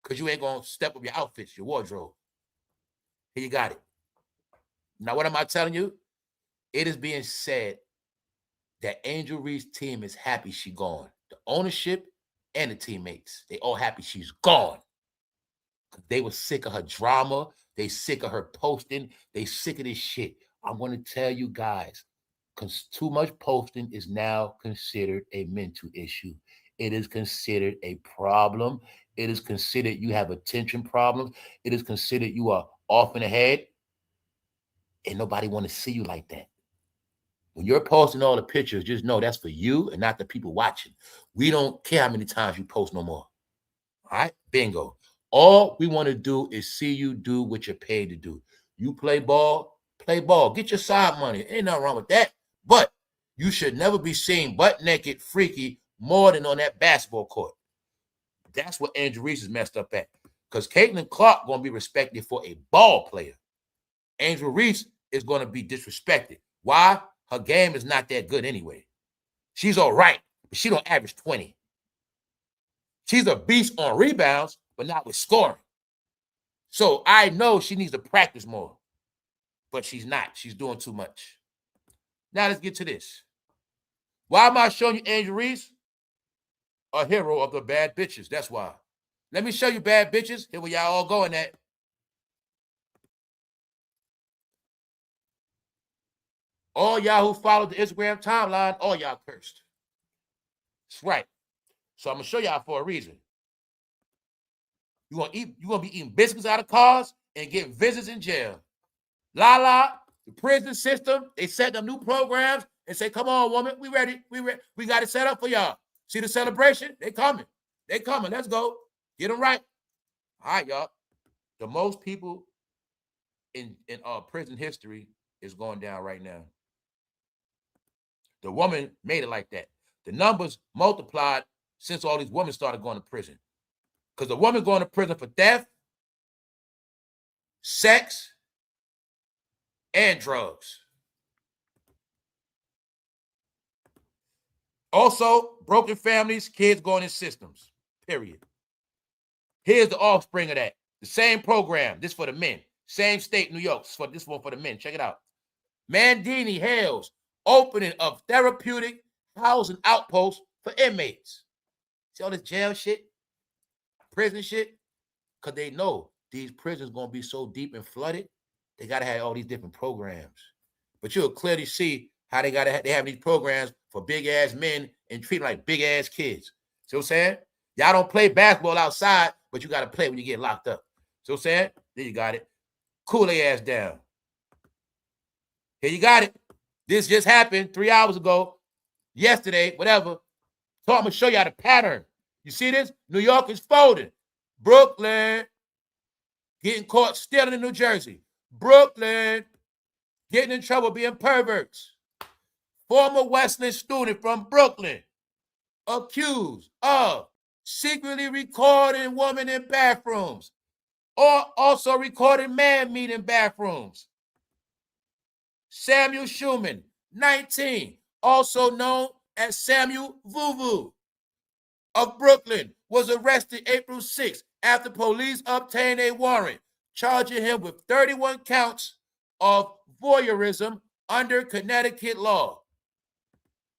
Speaker 2: Because you ain't gonna step up your outfits, your wardrobe. Here you got it. Now, what am I telling you? It is being said that Angel Reese's team is happy she gone. The ownership and the teammates, they all happy she's gone. They were sick of her drama. They sick of her posting. They sick of this shit. I'm going to tell you guys, because too much posting is now considered a mental issue. It is considered a problem. It is considered you have attention problems. It is considered you are off in the head. And nobody want to see you like that. When you're posting all the pictures, just know that's for you and not the people watching. We don't care how many times you post no more. All right? Bingo. All we want to do is see you do what you're paid to do. You play ball, play ball. Get your side money. Ain't nothing wrong with that. But you should never be seen butt naked, freaky, more than on that basketball court. That's what Angel Reese is messed up at. Because Caitlin Clark going to be respected for a ball player. Angel Reese is going to be disrespected. Why? Her game is not that good anyway. She's all right, but she don't average 20. She's a beast on rebounds, but not with scoring. So I know she needs to practice more, but she's not. She's doing too much. Now let's get to this. Why am I showing you Angel Reese? A hero of the bad bitches. That's why. Let me show you bad bitches. Here where y'all all going at. All y'all who followed the Instagram timeline, all y'all cursed. That's right. So I'm going to show y'all for a reason. You're gonna be eating biscuits out of cars and getting visits in jail. The prison system, they set them new programs and say, come on, woman, we ready. We got it set up for y'all. See the celebration? They coming. Let's go. Get them right. All right, y'all. The most people in prison history is going down right now. The woman made it like that. The numbers multiplied since all these women started going to prison. Because the woman going to prison for theft, sex, and drugs. Also, broken families, kids going in systems, period. Here's the offspring of that. The same program, this for the men. Same state, New York, this one for the men. Check it out. Mandini hails opening of therapeutic housing outposts for inmates. See all this jail shit, prison shit? Because they know these prisons going to be so deep and flooded, they got to have all these different programs. But you'll clearly see how they have these programs for big-ass men and treat them like big-ass kids. See what I'm saying? Y'all don't play basketball outside, but you got to play when you get locked up. See what I'm saying? There you got it. Cool their ass down. Here you got it. This just happened 3 hours ago, yesterday, whatever. So I'm going to show y'all the pattern. You see this? New York is folding. Brooklyn, getting caught stealing in New Jersey. Brooklyn, getting in trouble being perverts. Former Wesleyan student from Brooklyn, accused of secretly recording women in bathrooms or also recording man meat in bathrooms. Samuel Schumann, 19, also known as Samuel Vuvu of Brooklyn, was arrested April 6 after police obtained a warrant charging him with 31 counts of voyeurism under Connecticut law.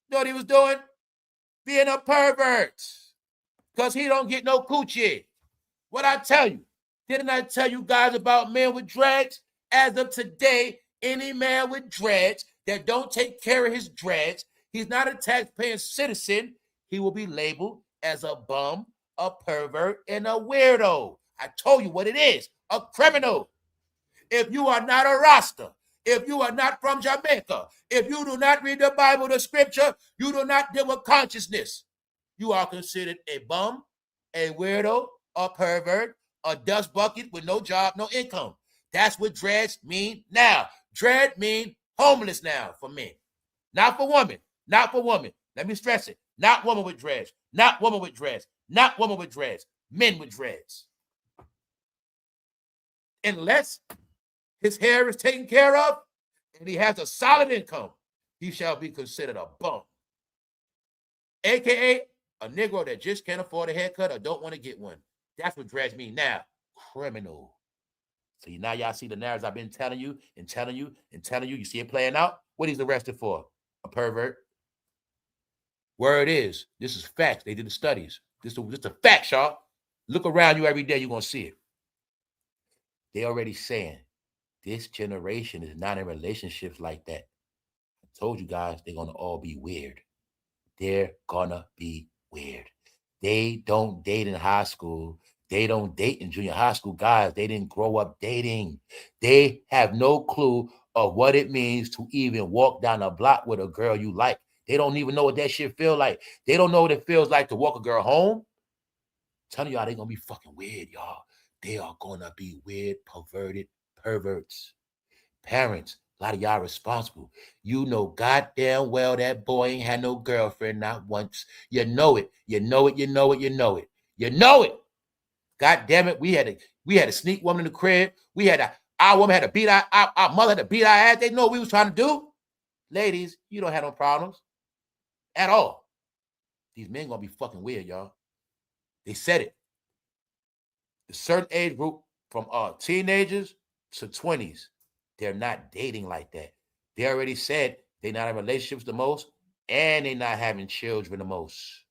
Speaker 2: You know what he was doing? Being a pervert. Because he don't get no coochie. What I tell you? Didn't I tell you guys about men with dreads? As of today, any man with dreads that don't take care of his dreads, he's not a tax-paying citizen. He will be labeled as a bum, a pervert, and a weirdo. I told you what it is, a criminal. if you are not a Rasta, if you are not from Jamaica, if you do not read the Bible, the scripture, you do not deal with consciousness, you are considered a bum, a weirdo, a pervert, a dust bucket with no job, no income. That's what dreads mean now. Dread mean homeless now for men. Not for women. Not for women. Let me stress it. Not woman with dreads. Not woman with dreads. Not woman with dreads. Men with dreads. Unless his hair is taken care of and he has a solid income, he shall be considered a bum. AKA a Negro that just can't afford a haircut or don't want to get one. That's what dreads mean now. Criminal. So now y'all see the narratives I've been telling you and telling you and telling you. You see it playing out? What he's arrested for? A pervert. Word is, this is facts. They did the studies. This is a fact, y'all. Look around you every day, you're going to see it. They already saying this generation is not in relationships like that. I told you guys they're going to all be weird. They're going to be weird. They don't date in high school. They don't date in junior high school. Guys, they didn't grow up dating. They have no clue of what it means to even walk down a block with a girl you like. They don't even know what that shit feel like. They don't know what it feels like to walk a girl home. I'm telling y'all, they're going to be fucking weird, y'all. They are going to be weird, perverted perverts. Parents, a lot of y'all responsible. You know goddamn well that boy ain't had no girlfriend, not once. You know it. You know it. You know it. You know it. You know it. God damn it. We had a sneak woman in the crib. Our woman had to beat our mother had to beat our ass. They know what we was trying to do. Ladies, you don't have no problems at all. These men gonna be fucking weird, y'all. They said it. A certain age group from teenagers to 20s, they're not dating like that. They already said they're not in relationships the most and they're not having children the most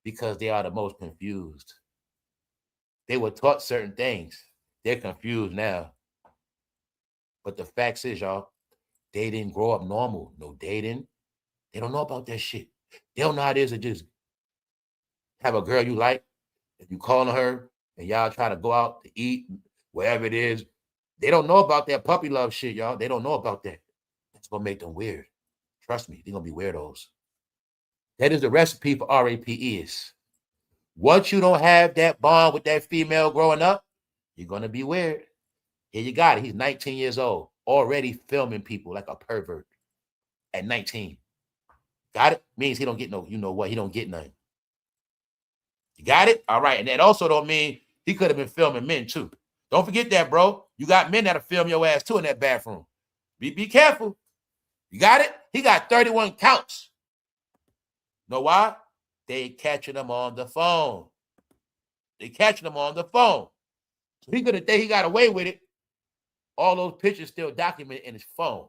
Speaker 2: because they are the most confused. They were taught certain things. They're confused now. But the facts is, y'all, they didn't grow up normal. No dating. They don't know about that shit. They don't know how it is to just have a girl you like. If you calling her and y'all try to go out to eat, wherever it is, they don't know about that puppy love shit, y'all. They don't know about that. That's going to make them weird. Trust me, they're going to be weirdos. That is the recipe for RAPs. Once you don't have that bond with that female growing up, you're going to be weird. Here you got it. He's 19 years old, already filming people like a pervert at 19. Got it? Means he don't get no, you know what? He don't get nothing. You got it? All right. And that also don't mean he could have been filming men too. Don't forget that, bro. You got men that'll film your ass too in that bathroom. Be careful. You got it? He got 31 counts. Know why? They catching him on the phone. They catching him on the phone. So he could have think he got away with it. All those pictures still documented in his phone.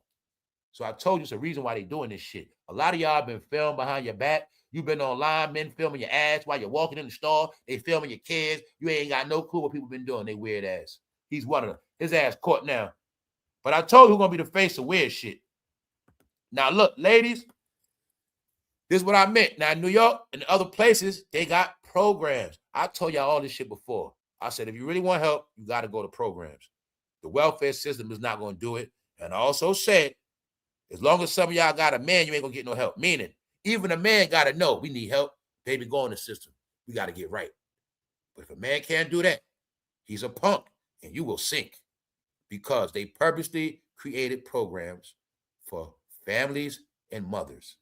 Speaker 2: So I told you it's a reason why they doing this shit. A lot of y'all been filmed behind your back. You've been online, men filming your ass while you're walking in the store. They filming your kids. You ain't got no clue what people been doing. They weird ass. He's one of them. His ass caught now. But I told you who's going to be the face of weird shit. Now, look, ladies, this is what I meant. Now, in New York and other places, they got programs. I told y'all all this shit before. I said, if you really want help, you got to go to programs. The welfare system is not going to do it. And I also said, as long as some of y'all got a man, you ain't going to get no help. Meaning, even a man got to know we need help. Baby, go in the system. We got to get right. But if a man can't do that, he's a punk and you will sink because they purposely created programs for families and mothers.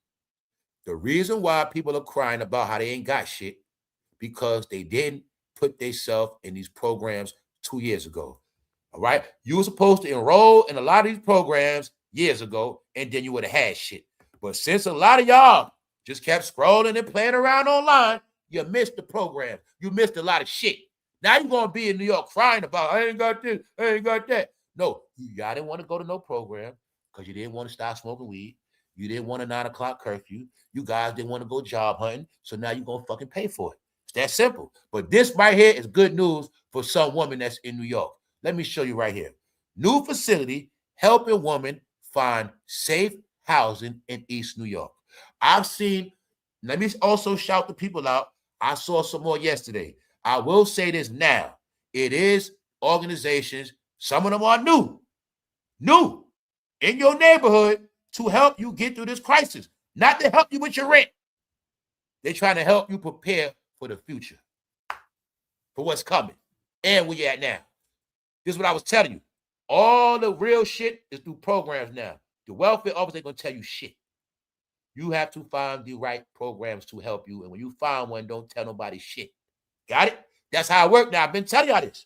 Speaker 2: The reason why people are crying about how they ain't got shit because they didn't put themselves in these programs 2 years ago. All right? You were supposed to enroll in a lot of these programs years ago, and then you would have had shit. But since a lot of y'all just kept scrolling and playing around online, you missed the program. You missed a lot of shit. Now you're going to be in New York crying about, I ain't got this, I ain't got that. No, y'all didn't want to go to no program because you didn't want to stop smoking weed. You didn't want a 9 o'clock curfew. You guys didn't want to go job hunting. So now you're going to fucking pay for it. It's that simple. But this right here is good news for some woman that's in New York. Let me show you right here. New facility helping women find safe housing in East New York. I've seen, let me also shout the people out. I saw some more yesterday. I will say this now. It is organizations. Some of them are new. new in your neighborhood to help you get through this crisis, not to help you with your rent. They're trying to help you prepare for the future, for what's coming, and where you're at now. This is what I was telling you. All the real shit is through programs now. The welfare office ain't gonna tell you shit. You have to find the right programs to help you, and when you find one, don't tell nobody shit. Got it? That's how it works now. I've been telling y'all this.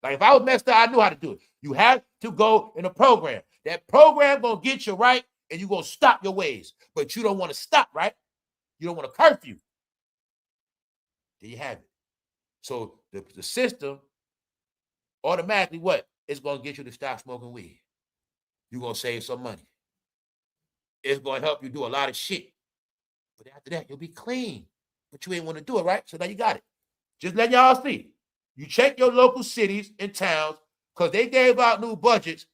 Speaker 2: Like, if I was messed up, I knew how to do it. You have to go in a program. That program gonna get you right, and you gonna stop your ways. But you don't want to stop, right? You don't want to curfew. There you have it. So the system automatically what? It's gonna get you to stop smoking weed. You're gonna save some money. It's gonna help you do a lot of shit. But after that, you'll be clean. But you ain't want to do it, right? So now you got it. Just let y'all see. You check your local cities and towns because they gave out new budgets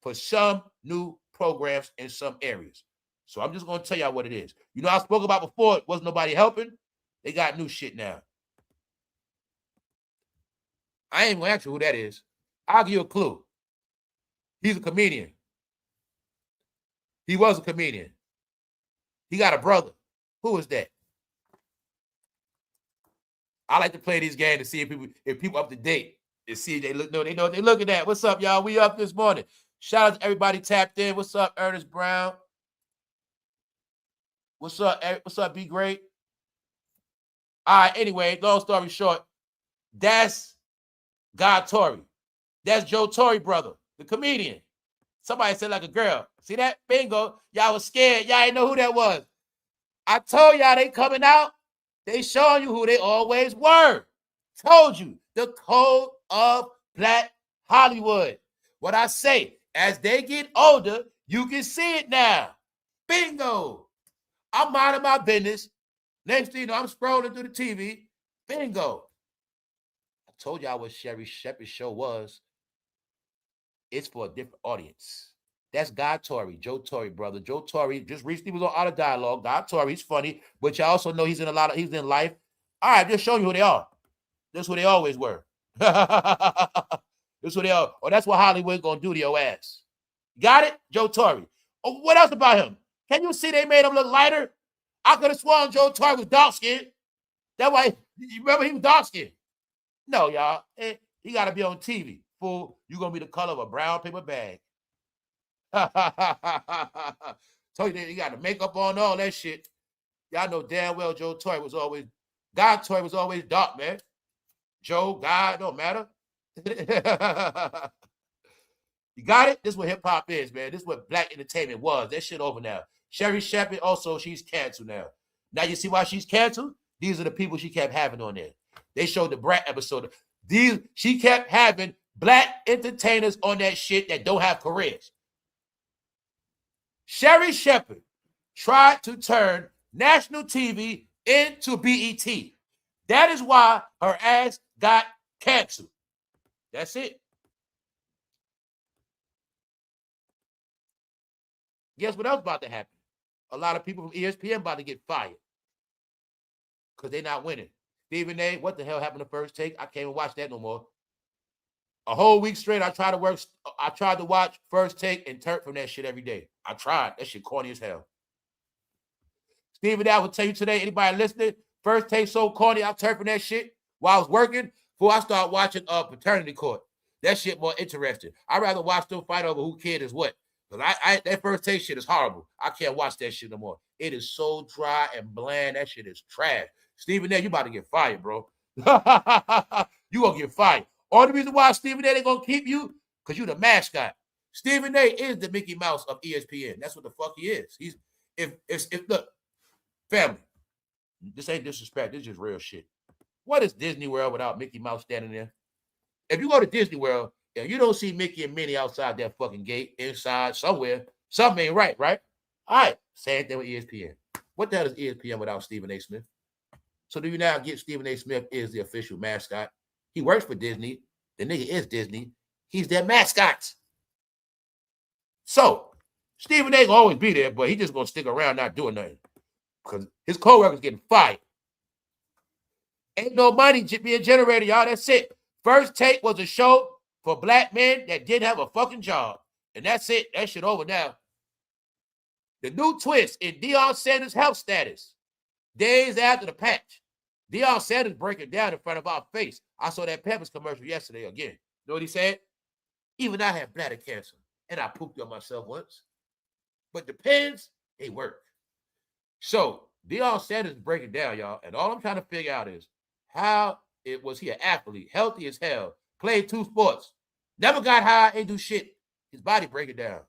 Speaker 2: for some new programs in some areas. So I'm just going to tell y'all what it is. You know, I spoke about before, it wasn't nobody helping. They got new shit now. I ain't going to ask you who that is. I'll give you a clue. He's a comedian. He was a comedian. He got a brother. Who is that? I like to play these games to see if people up to date and see if they look. No, they know what they looking at. What's up, y'all? We up this morning. Shout out to everybody tapped in. What's up, Ernest Brown? What's up? What's up, Be Great? All right. Anyway, long story short, that's God Tory. That's Joe Torre brother, the comedian. Somebody said like a girl. See that? Bingo. Y'all was scared. Y'all didn't know who that was. I told y'all they coming out. They showing you who they always were. Told you. The code of Black Hollywood. What I say, as they get older, you can see it now. Bingo. I'm minding my business. Next thing you know, I'm scrolling through the TV. Bingo. I told y'all what Sherry Shepherd's show was. It's for a different audience. That's God Torre, Joe Torre, brother. Joe Torre just recently was on Out of Dialogue. God Torre, he's funny, but you also know he's in life. All right, just showing you who they are. That's who they always were. That's who they are. Oh, that's what Hollywood gonna do to your ass. Got it? Joe Torre. Oh, what else about him? Can you see they made him look lighter? I could have sworn Joe Torre was dark skinned. That's why you remember he was dark skinned. No, y'all. He gotta be on TV. Fool, you're gonna be the color of a brown paper bag. Told you he got the makeup on, all that shit. Y'all know damn well Joe Torre was always, God Torre was always dark, man. Joe, God, don't matter. You got it? This is what hip hop is, man. This is what black entertainment was. That shit over now. Sherry Shepherd, also, she's canceled now. Now you see why she's canceled? These are the people she kept having on there. They showed the Brat episode. She kept having black entertainers on that shit that don't have careers. Sherry Shepherd tried to turn national TV into BET. That is why her ass got canceled. That's it. Guess what else about to happen? A lot of people from ESPN about to get fired because they're not winning. Stephen A., what the hell happened to First Take? I can't even watch that no more. A whole week straight, I tried to watch First Take and turn from that shit every day. I tried. That shit corny as hell. Stephen A., I will tell you today, anybody listening, First Take so corny, I turned from that shit while I was working before I started watching Paternity Court. That shit more interesting. I'd rather watch them fight over who kid is what. Because that First Take shit is horrible. I can't watch that shit no more. It is so dry and bland. That shit is trash. Stephen A., you about to get fired, bro. You gonna get fired. Only reason why Stephen A. they gonna keep you, because you the mascot. Stephen A. is the Mickey Mouse of ESPN. That's what the fuck he is. He's if look, family, this ain't disrespect, this is just real shit. What is Disney World without Mickey Mouse standing there? If you go to Disney World and you don't see Mickey and Minnie outside that fucking gate, inside, somewhere, something ain't right, right? All right, same thing with ESPN. What the hell is ESPN without Stephen A. Smith? So do you now get Stephen A. Smith is the official mascot? He works for Disney. The nigga is Disney. He's their mascot. So Stephen A. gonna always be there, but he just gonna stick around not doing nothing because his co-workers getting fired. Ain't no money being generated, y'all. That's it. First Take was a show for black men that didn't have a fucking job. And that's it. That shit over now. The new twist in Deion Sanders' health status. Days after the patch. Deion Sanders breaking down in front of our face. I saw that Peppers commercial yesterday again. You know what he said? Even I have bladder cancer, and I pooped on myself once. But the pens, they work. So Deion Sanders is breaking down, y'all. And all I'm trying to figure out is how it was he an athlete, healthy as hell, played 2 sports, never got high, ain't do shit. His body breaking down.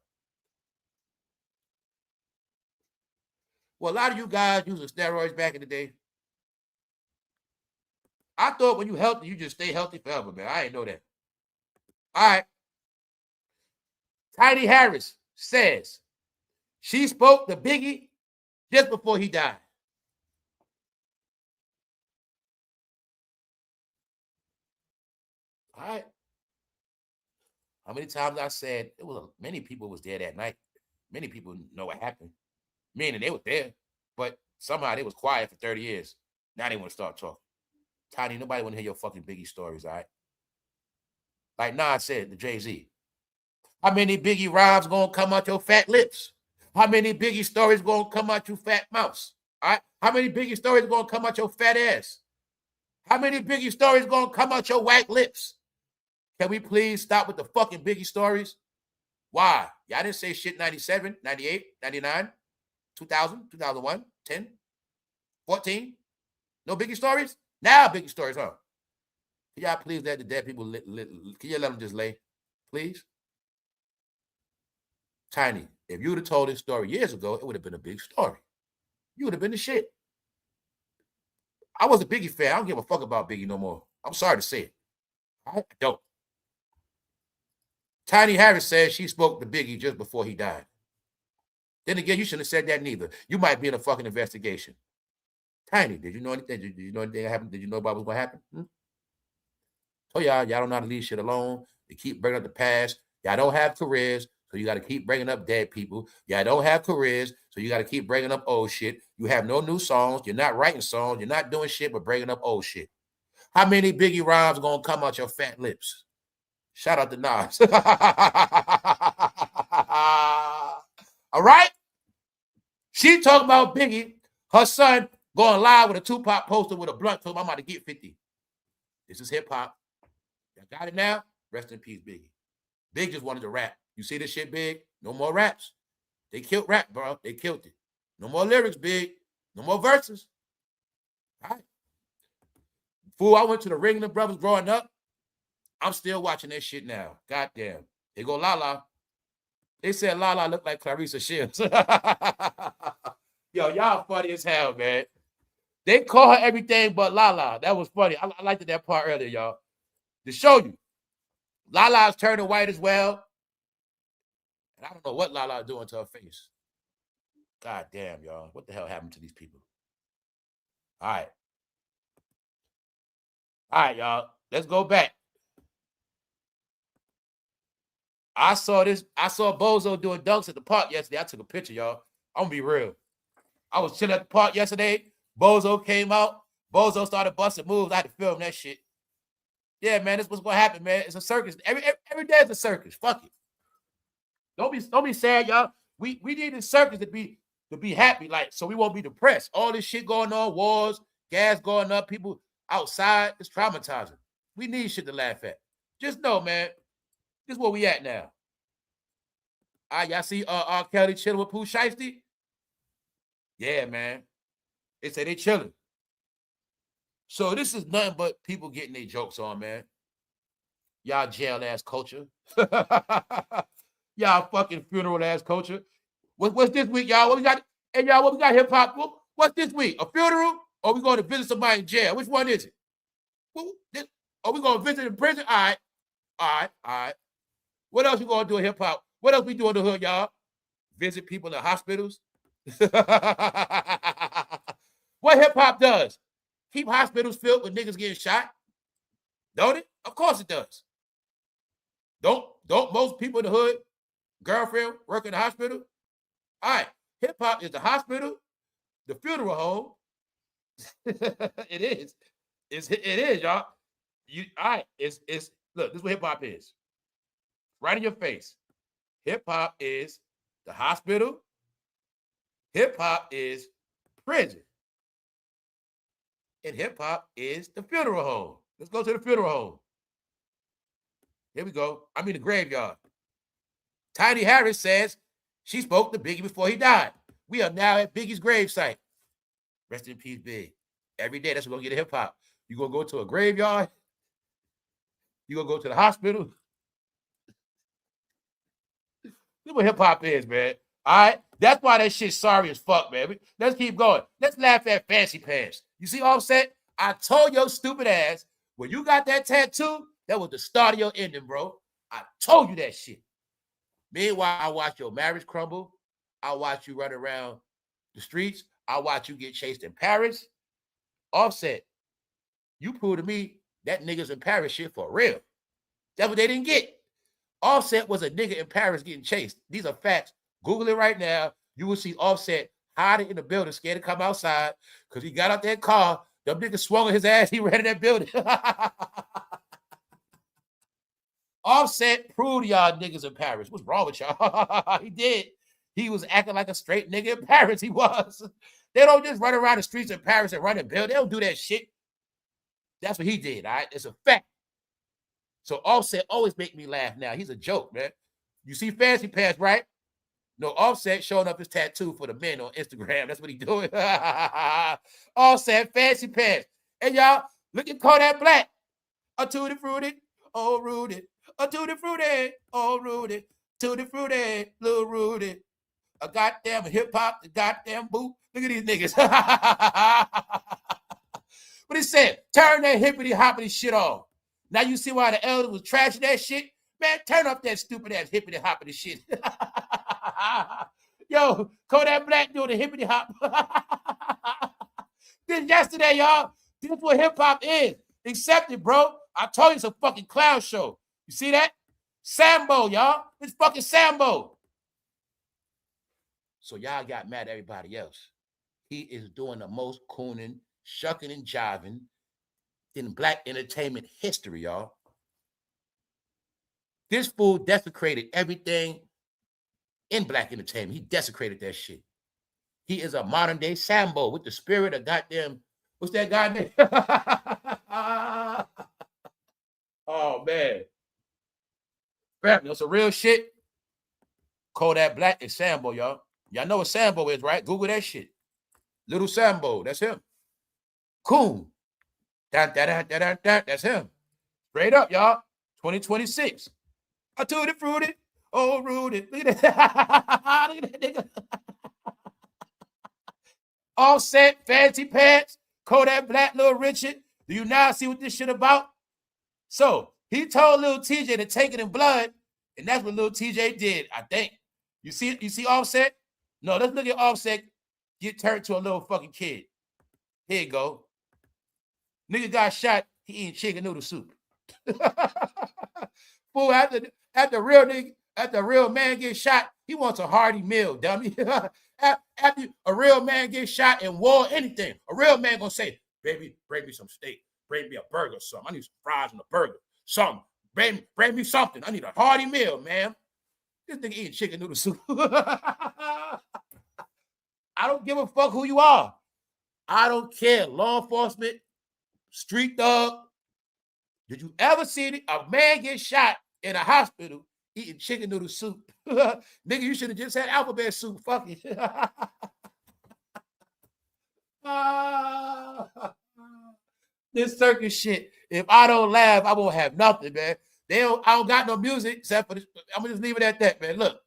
Speaker 2: Well, a lot of you guys using steroids back in the day. I thought when you healthy, you just stay healthy forever, man. I ain't know that. All right. Tiny Harris says she spoke to Biggie just before he died. All right. How many times I said it was many people was there that night. Many people know what happened. Meaning they were there, but somehow they was quiet for 30 years. Now they want to start talking. Tiny, nobody want to hear your fucking Biggie stories, all right? Like Nas said to Jay-Z. How many Biggie rhymes gonna come out your fat lips? How many Biggie stories gonna come out your fat mouth? All right? How many Biggie stories gonna come out your fat ass? How many Biggie stories gonna come out your white lips? Can we please stop with the fucking Biggie stories? Why? Y'all didn't say shit 97, 98, 99, 2000, 2001, 10, 14. No Biggie stories? Now Biggie stories, huh? Can y'all please let the dead people, can you let them just lay? Please? Tiny, if you would have told this story years ago, it would have been a big story. You would have been the shit. I was a Biggie fan. I don't give a fuck about Biggie no more. I'm sorry to say it. I don't. Tiny Harris says she spoke to Biggie just before he died. Then again, you shouldn't have said that neither. You might be in a fucking investigation. Tiny, did you know anything? Did you know anything happened? Did you know about what's going to happen? So y'all don't know how to leave shit alone. They keep bringing up the past. Y'all don't have careers, so you got to keep bringing up dead people. Y'all don't have careers, so you got to keep bringing up old shit. You have no new songs. You're not writing songs. You're not doing shit but bringing up old shit. How many Biggie rhymes going to come out your fat lips? Shout out to Nas. All right? She talking about Biggie, her son going live with a Tupac poster with a blunt, told him I'm about to get 50. This is hip-hop. Y'all got it now? Rest in peace, Biggie. Big just wanted to rap. You see this shit, Big? No more raps. They killed rap, bro. They killed it. No more lyrics, Big. No more verses. All right. Fool, I went to the Ring of the Brothers growing up. I'm still watching that shit now. Goddamn. They go Lala. They said Lala looked like ClaressasShields. Yo, y'all funny as hell, man. They call her everything but Lala. That was funny. I liked that part earlier, y'all. To show you, Lala's turning white as well. And I don't know what Lala is doing to her face. God damn, y'all. What the hell happened to these people? All right. All right, y'all. Let's go back. I saw Bozo doing dunks at the park yesterday. I took a picture, y'all. I'm gonna be real. I was chilling at the park yesterday. Bozo came out. Bozo started busting moves. I had to film that shit. Yeah, man, this is what's gonna happen, man. It's a circus. Every day is a circus. Fuck it. Don't be sad, y'all. We need the circus to be happy, like, so we won't be depressed. All this shit going on, wars, gas going up, people outside, it's traumatizing. We need shit to laugh at. Just know, man, this is where we at now. All right, y'all see R. Kelly chilling with Pooh Shiesty? Yeah, man. They say they chilling. So this is nothing but people getting their jokes on, man. Y'all jail-ass culture. Y'all fucking funeral-ass culture. What's this week, y'all? What we got? Hey, y'all, what we got hip-hop? What's this week? A funeral? Or we going to visit somebody in jail? Which one is it? Are we going to visit in prison? All right. What else you going to do in hip-hop? What else we do in the hood, y'all? Visit people in hospitals? What hip-hop does? Keep hospitals filled with niggas getting shot? Don't it? Of course it does. Don't most people in the hood, girlfriend, work in the hospital? All right. Hip-hop is the hospital, the funeral home. It is. It is, y'all. All right. It's look, this is what hip-hop is. Right in your face. Hip hop is the hospital. Hip hop is prison. And hip hop is the funeral home. Let's go to the funeral home. Here we go. I mean the graveyard. Tiny Harris says she spoke to Biggie before he died. We are now at Biggie's gravesite. Rest in peace, Big. Every day, that's what we're going to get hip hop. You're going to go to a graveyard. You're going to go to the hospital. That's what hip hop is, man. All right? That's why that shit's sorry as fuck, man. Let's keep going. Let's laugh at Fancy Pants. You see Offset? I told your stupid ass, when you got that tattoo, that was the start of your ending, bro. I told you that shit. Meanwhile, I watch your marriage crumble. I watch you run around the streets. I watch you get chased in Paris. Offset, you prove to me that niggas in Paris shit for real. That's what they didn't get. Offset was a nigga in Paris getting chased. These are facts. Google it right now. You will see Offset hiding in the building, scared to come outside because he got out that car. Them niggas swung on his ass. He ran in that building. Offset proved y'all niggas in Paris. What's wrong with y'all? He did. He was acting like a straight nigga in Paris. He was. They don't just run around the streets in Paris and run and build. They don't do that shit. That's what he did, all right? It's a fact. So Offset always make me laugh now. He's a joke, man. You see Fancy Pants, right? No, Offset showing up his tattoo for the men on Instagram. That's what he doing. Offset, Fancy Pants. And y'all, look at Kodak Black. A tutti fruity, oh Rudy. A tutti fruity, oh Rudy. Tutti fruity, little Rudy. A goddamn hip-hop, a goddamn boot. Look at these niggas. What he said? Turn that hippity-hoppity shit off. Now you see why the elder was trashing that shit? Man, turn up that stupid-ass hippity-hoppity shit. Yo, Kodak Black doing the hippity-hop. This yesterday, y'all. This is what hip-hop is. Accept it, bro. I told you it's a fucking clown show. You see that? Sambo, y'all. It's fucking Sambo. So y'all got mad at everybody else. He is doing the most cooning, shucking, and jiving in black entertainment history, y'all. This fool desecrated everything in black entertainment. He desecrated that shit. He is a modern day Sambo with the spirit of goddamn, what's that guy name? Oh, man. That's a real shit. Kodak Black is Sambo, y'all. Y'all know what Sambo is, right? Google that shit. Little Sambo, that's him. Coon. That's him. Straight up, y'all. 2026. I told it, fruity. Oh, Rudy. Look at that. Look at that nigga. Offset, Fancy Pants, Kodak Black, Little Richard. Do you now see what this shit about? So he told Lil TJ to take it in blood, and that's what Lil TJ did, I think. You see Offset? No, let's look at Offset get turned to a little fucking kid. Here you go. Nigga got shot, he eating chicken noodle soup. Fool, after real man gets shot, he wants a hearty meal, dummy. After a real man gets shot in war, anything, a real man gonna say, baby, bring me some steak, bring me a burger or something. I need some fries and a burger, something. Bring me something. I need a hearty meal, man. This nigga eating chicken noodle soup. I don't give a fuck who you are. I don't care. Law enforcement, street dog. Did you ever see a man get shot in a hospital eating chicken noodle soup? Nigga, you should have just had alphabet soup. Fuck it. This circus shit. If I don't laugh, I won't have nothing, man. I don't got no music except for this. I'm gonna just leave it at that, man. Look,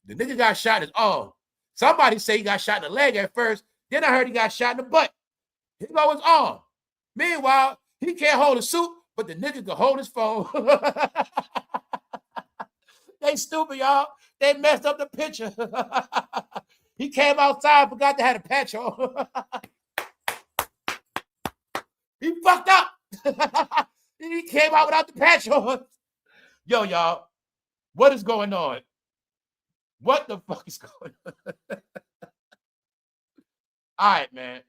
Speaker 2: the nigga got shot in his arm. Somebody say he got shot in the leg at first. Then I heard he got shot in the butt. Here go his arm. Meanwhile, he can't hold a soup, but the nigga can hold his phone. They stupid, y'all. They messed up the picture. He came outside, forgot to have a patch on. He fucked up. He came out without the patch on. Yo, y'all, what is going on? What the fuck is going on? All right, man.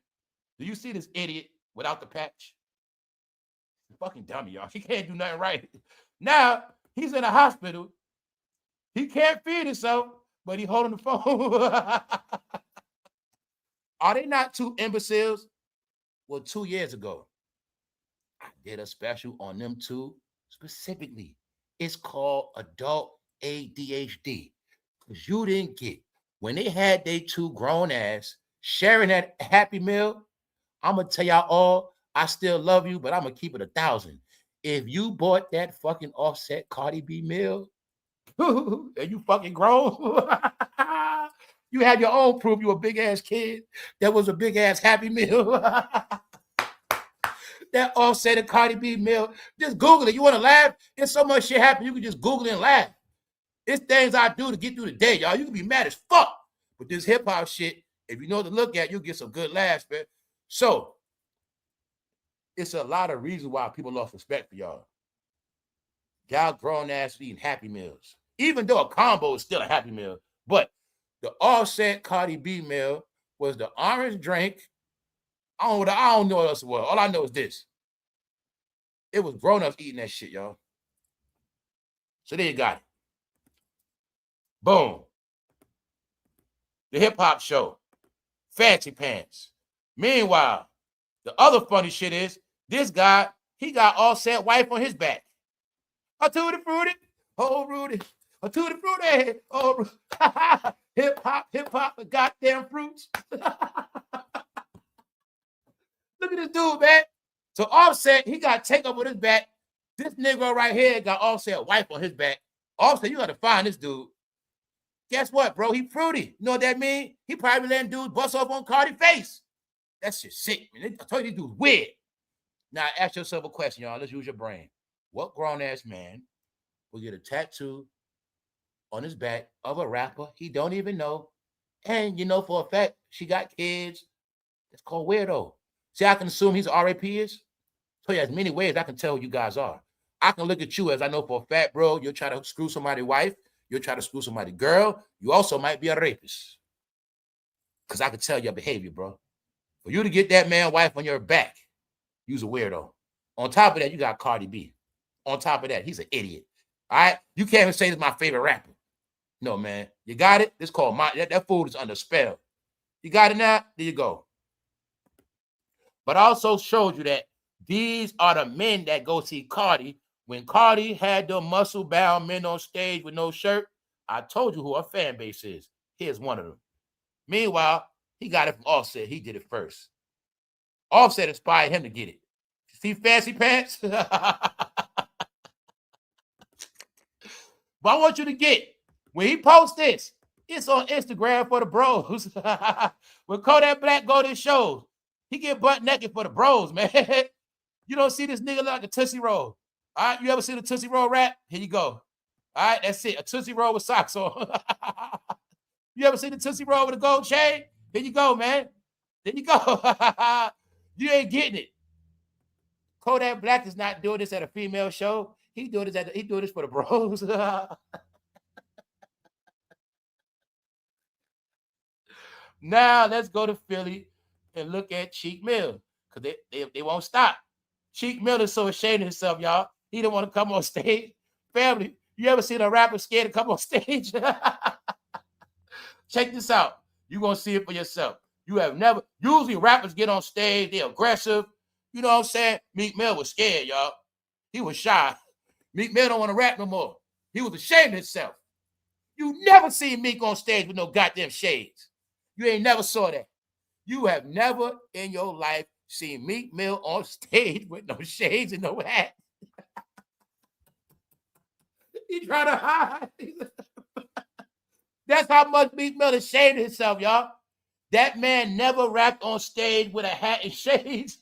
Speaker 2: Do you see this idiot without the patch? Fucking dummy, y'all. He can't do nothing right. Now, he's in a hospital. He can't feed himself, but he holding the phone. Are they not two imbeciles? Well, 2 years ago, I did a special on them two specifically. It's called Adult ADHD. Because you didn't get, when they had they two grown ass sharing that Happy Meal, I'm going to tell y'all all, I still love you, but I'm going to keep it 1,000. If you bought that fucking Offset Cardi B meal, and you fucking grown, you had your own proof you a big ass kid. That was a big ass Happy Meal. That Offset and Cardi B meal. Just Google it. You want to laugh? There's so much shit happen. You can just Google it and laugh. It's things I do to get through the day, y'all. You can be mad as fuck. But this hip hop shit, if you know what to look at, you'll get some good laughs, man. So, it's a lot of reasons why people lost respect for y'all. Y'all grown ass eating Happy Meals. Even though a combo is still a Happy Meal. But the Offset Cardi B meal was the orange drink. I don't know what else it was. All I know is this. It was grown-ups eating that shit, y'all. So there you got it. Boom. The hip-hop show. Fancy pants. Meanwhile, the other funny shit is, this guy, he got Offset wife on his back. A tutti frutti, oh Rudy. A tutti frutti, oh hip-hop, the goddamn fruits. Look at this dude, man. So Offset, he got take up with his back. This nigga right here got Offset wife on his back. Offset, you got to find this dude. Guess what, bro? He fruity. You know what that mean? He probably letting dudes bust off on Cardi face. That's just sick, man. I told you these dudes weird. Now ask yourself a question, y'all. Let's use your brain. What grown-ass man will get a tattoo on his back of a rapper he don't even know? And you know for a fact, she got kids. That's called weirdo. See, I can assume he's an RAP is. So there's many ways I can tell who you guys are. I can look at you as I know for a fact, bro, you'll try to screw somebody's wife. You'll try to screw somebody's girl. You also might be a rapist. Because I can tell your behavior, bro. For you to get that man wife on your back, you's a weirdo. On top of that, you got Cardi B. On top of that, he's an idiot. All right? You can't even say this is my favorite rapper. No, man. You got it? This called that food is under spell. You got it now? There you go. But I also showed you that these are the men that go see Cardi. When Cardi had the muscle-bound men on stage with no shirt, I told you who her fan base is. Here's one of them. Meanwhile, he got it from Offset. He did it first. Offset inspired him to get it. See fancy pants? But I want you to get, when he posts this, it's on Instagram for the bros. When Kodak Black go to his shows, he get butt naked for the bros, man. You don't see this nigga like a Tootsie Roll. All right, you ever seen a Tootsie Roll rap? Here you go. All right, that's it. A Tootsie Roll with socks on. You ever seen a Tootsie Roll with a gold chain? Here you go, man. There you go. You ain't getting it. Kodak Black is not doing this at a female show. He doing this for the bros. Now let's go to Philly and look at Cheek Mill, because they won't stop. Cheek Mill is so ashamed of himself, y'all. He don't want to come on stage. Family, you ever seen a rapper scared to come on stage? Check this out. You're going to see it for yourself. You have never, usually rappers get on stage, they're aggressive. You know what I'm saying? Meek Mill was scared, y'all. He was shy. Meek Mill don't want to rap no more. He was ashamed of himself. You never seen Meek on stage with no goddamn shades. You ain't never saw that. You have never in your life seen Meek Mill on stage with no shades and no hat. He trying to hide. That's how much Meek Mill is ashamed of himself, y'all. That man never rapped on stage with a hat and shades.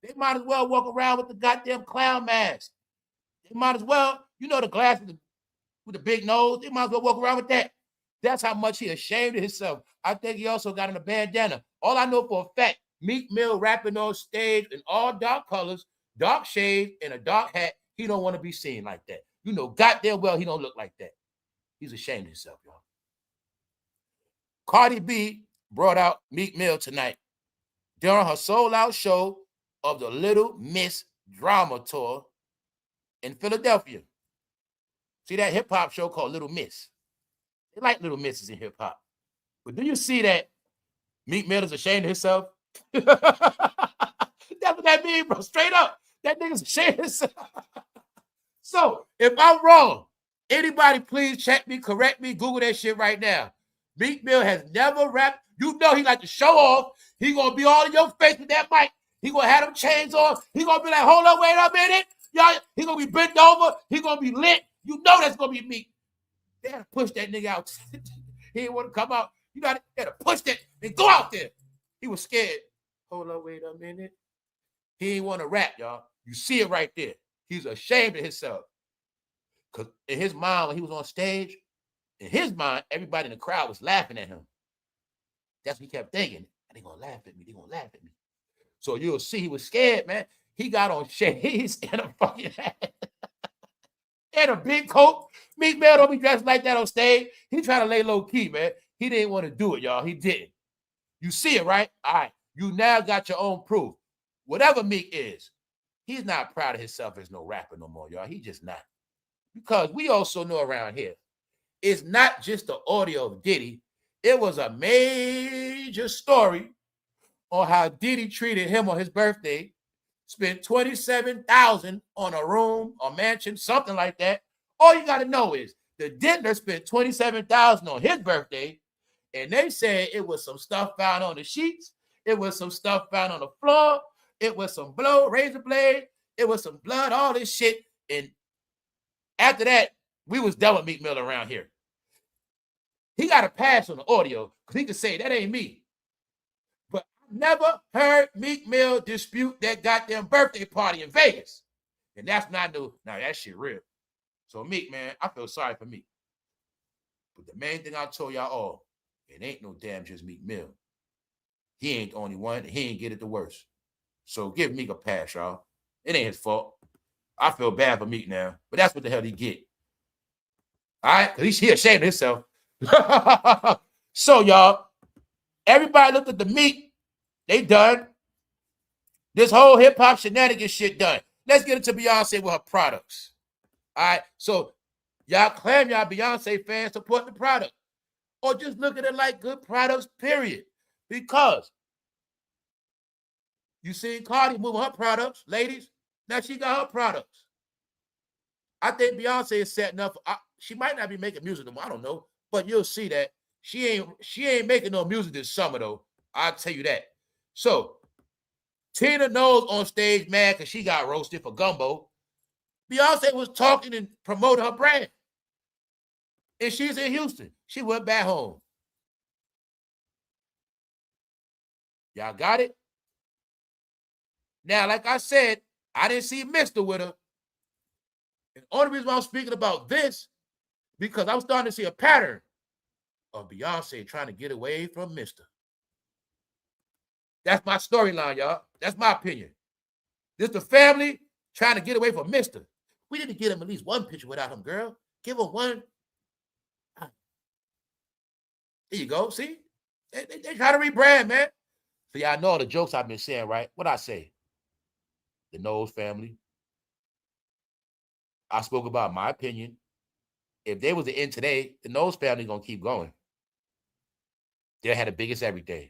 Speaker 2: They might as well walk around with the goddamn clown mask. They might as well, you know, the glass with the big nose. They might as well walk around with that. That's how much he ashamed of himself. I think he also got on a bandana. All I know for a fact, Meek Mill rapping on stage in all dark colors, dark shades, and a dark hat. He don't want to be seen like that. You know goddamn well he don't look like that. He's ashamed of himself, y'all. Cardi B brought out Meek Mill tonight during her sold-out show of the Little Miss Drama Tour in Philadelphia. See that hip hop show called Little Miss? They like little misses in hip hop. But do you see that Meek Mill is ashamed of himself? That's what that means, bro. Straight up. That nigga's ashamed of himself. So if I'm wrong, anybody please check me, correct me, Google that shit right now. Meek Mill has never rapped. You know he like to show off. He gonna be all in your face with that mic. He gonna have them chains on. He gonna be like, hold on, wait a minute. Y'all, he gonna be bent over. He gonna be lit. You know that's gonna be Meek. They had to push that nigga out. He didn't want to come out. You got to push that and go out there. He was scared. Hold on, wait a minute. He didn't want to rap, y'all. You see it right there. He's ashamed of himself. Because in his mind, when he was on stage, in his mind, everybody in the crowd was laughing at him. That's what he kept thinking. They're going to laugh at me. They're going to laugh at me. So you'll see he was scared, man. He got on shades and a fucking hat. And a big coat. Meek Mill don't be dressed like that on stage. He trying to lay low key, man. He didn't want to do it, y'all. He didn't. You see it, right? All right. You now got your own proof. Whatever Meek is, he's not proud of himself as no rapper no more, y'all. He just not. Because we also know around here, it's not just the audio of Diddy. It was a major story on how Diddy treated him on his birthday. Spent $27,000 on a room or mansion, something like that. All you got to know is the Diddler spent $27,000 on his birthday, and they said it was some stuff found on the sheets. It was some stuff found on the floor. It was some razor blade. It was some blood, all this shit. And after that, we was done with Meek Mill around here. He got a pass on the audio because he could say, that ain't me. But I never heard Meek Mill dispute that goddamn birthday party in Vegas. And that's not new. Now, that shit real. So, Meek, man, I feel sorry for Meek. But the main thing I told y'all all, it ain't no damn just Meek Mill. He ain't the only one. He ain't get it the worst. So give Meek a pass, y'all. It ain't his fault. I feel bad for Meek now, but that's what the hell he get. All right? At least he ashamed of himself. So, y'all, everybody looked at the Meek. They done. This whole hip-hop shenanigans shit done. Let's get into Beyonce with her products. All right? So, y'all claim y'all Beyonce fans support the product. Or just look at it like good products, period. Because you seen Cardi moving her products, ladies. Now she got her products. I think Beyonce is setting up. She might not be making music anymore. I don't know. But you'll see that. She ain't making no music this summer, though. I'll tell you that. So, Tina Knowles on stage mad because she got roasted for gumbo. Beyonce was talking and promoting her brand. And she's in Houston. She went back home. Y'all got it? Now, like I said, I didn't see Mr. with her. And the only reason why I'm speaking about this, because I'm starting to see a pattern of Beyonce trying to get away from Mr. That's my storyline, y'all. That's my opinion. This the family trying to get away from Mr. We need to get him at least one picture without him, girl. Give him one. There you go. See? They try to rebrand, man. So y'all know all the jokes I've been saying, right? What I say? The Knowles family. I spoke about my opinion. If they was the end today, the Knowles family gonna keep going. They had the biggest everything.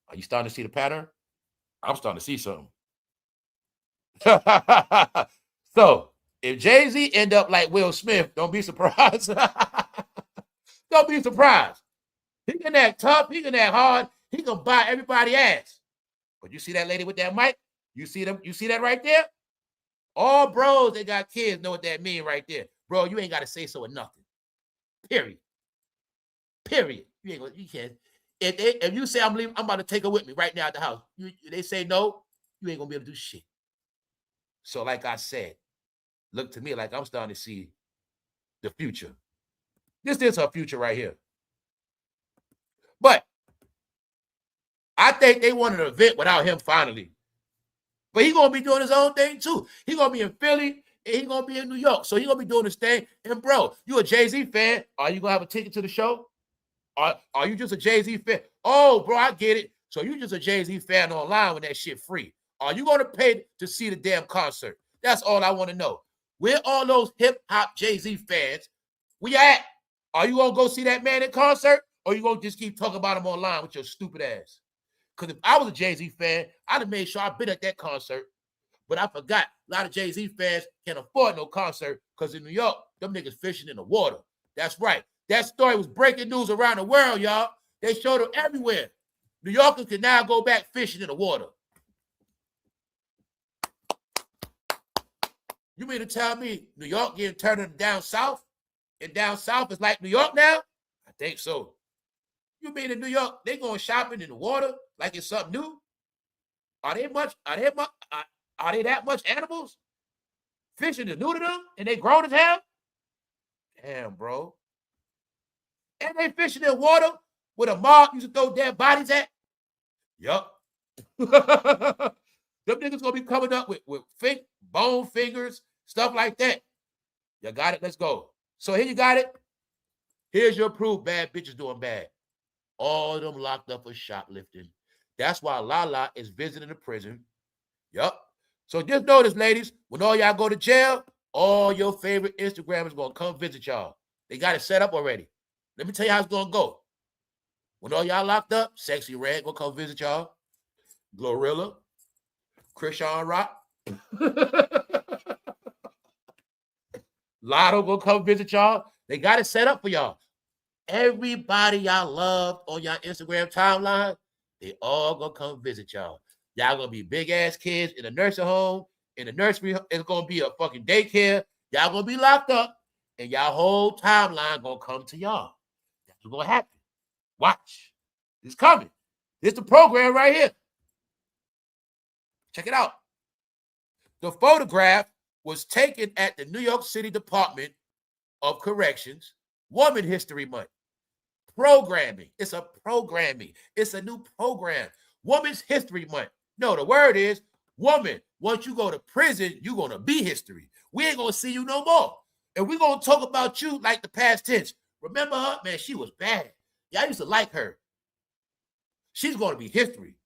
Speaker 2: Are you starting to see the pattern? I'm starting to see something. So if Jay-Z end up like Will Smith, don't be surprised. Don't be surprised. He can act tough. He can act hard. He can buy everybody ass. But you see that lady with that mic? You see them? You see that right there? All bros that got kids know what that mean right there. Bro, you ain't got to say so or nothing. Period. Period. You can't. If you say I'm leaving, I'm about to take her with me right now at the house. They say no, you ain't gonna be able to do shit. So, like I said, look to me like I'm starting to see the future. This is her future right here. But I think they wanted an event without him finally. But he's going to be doing his own thing too. He's going to be in Philly and he's going to be in New York. So he's going to be doing his thing. And bro, you a Jay-Z fan? Are you going to have a ticket to the show? Are you just a Jay-Z fan? Oh, bro, I get it. So you just a Jay-Z fan online when that shit free. Are you going to pay to see the damn concert? That's all I want to know. Where all those hip-hop Jay-Z fans, where you at? Are you going to go see that man in concert? Or you going to just keep talking about him online with your stupid ass? Because if I was a Jay-Z fan, I'd have made sure I'd been at that concert. But I forgot, a lot of Jay-Z fans can't afford no concert because in New York, them niggas fishing in the water. That's right. That story was breaking news around the world, y'all. They showed them everywhere. New Yorkers can now go back fishing in the water. You mean to tell me New York getting turned into down south? And down south is like New York now? I think so. You mean in New York, they going shopping in the water like it's something new? Are they that much animals? Fishing is new to them and they grown as hell? Damn, bro. And they fishing in water with a mob used to throw dead bodies at? Yup. Them niggas gonna be coming up with fake bone fingers, stuff like that. You got it? Let's go. So here you got it. Here's your proof bad bitches doing bad. All of them locked up for shoplifting. That's why Lala is visiting the prison. Yup. So just notice, ladies, when all y'all go to jail, all your favorite Instagrammers gonna come visit y'all. They got it set up already. Let me tell you how it's gonna go. When all y'all locked up, Sexy Red gonna come visit y'all. Glorilla, Krishan Rock, Latto gonna come visit y'all. They got it set up for y'all. Everybody y'all love on y'all Instagram timeline, they all gonna come visit y'all. Y'all gonna be big ass kids in a nursing home, in the nursery. It's gonna be a fucking daycare. Y'all gonna be locked up, and y'all whole timeline gonna come to y'all. That's what's gonna happen. Watch. It's coming. It's the program right here. Check it out. The photograph was taken at the New York City Department of Corrections, Woman History Month. Programming. It's a programming. It's a new program. Women's History Month. No, the word is woman. Once you go to prison, you're going to be history. We ain't going to see you no more. And we're going to talk about you like the past tense. Remember her? Man, she was bad. Y'all used to like her. She's going to be history.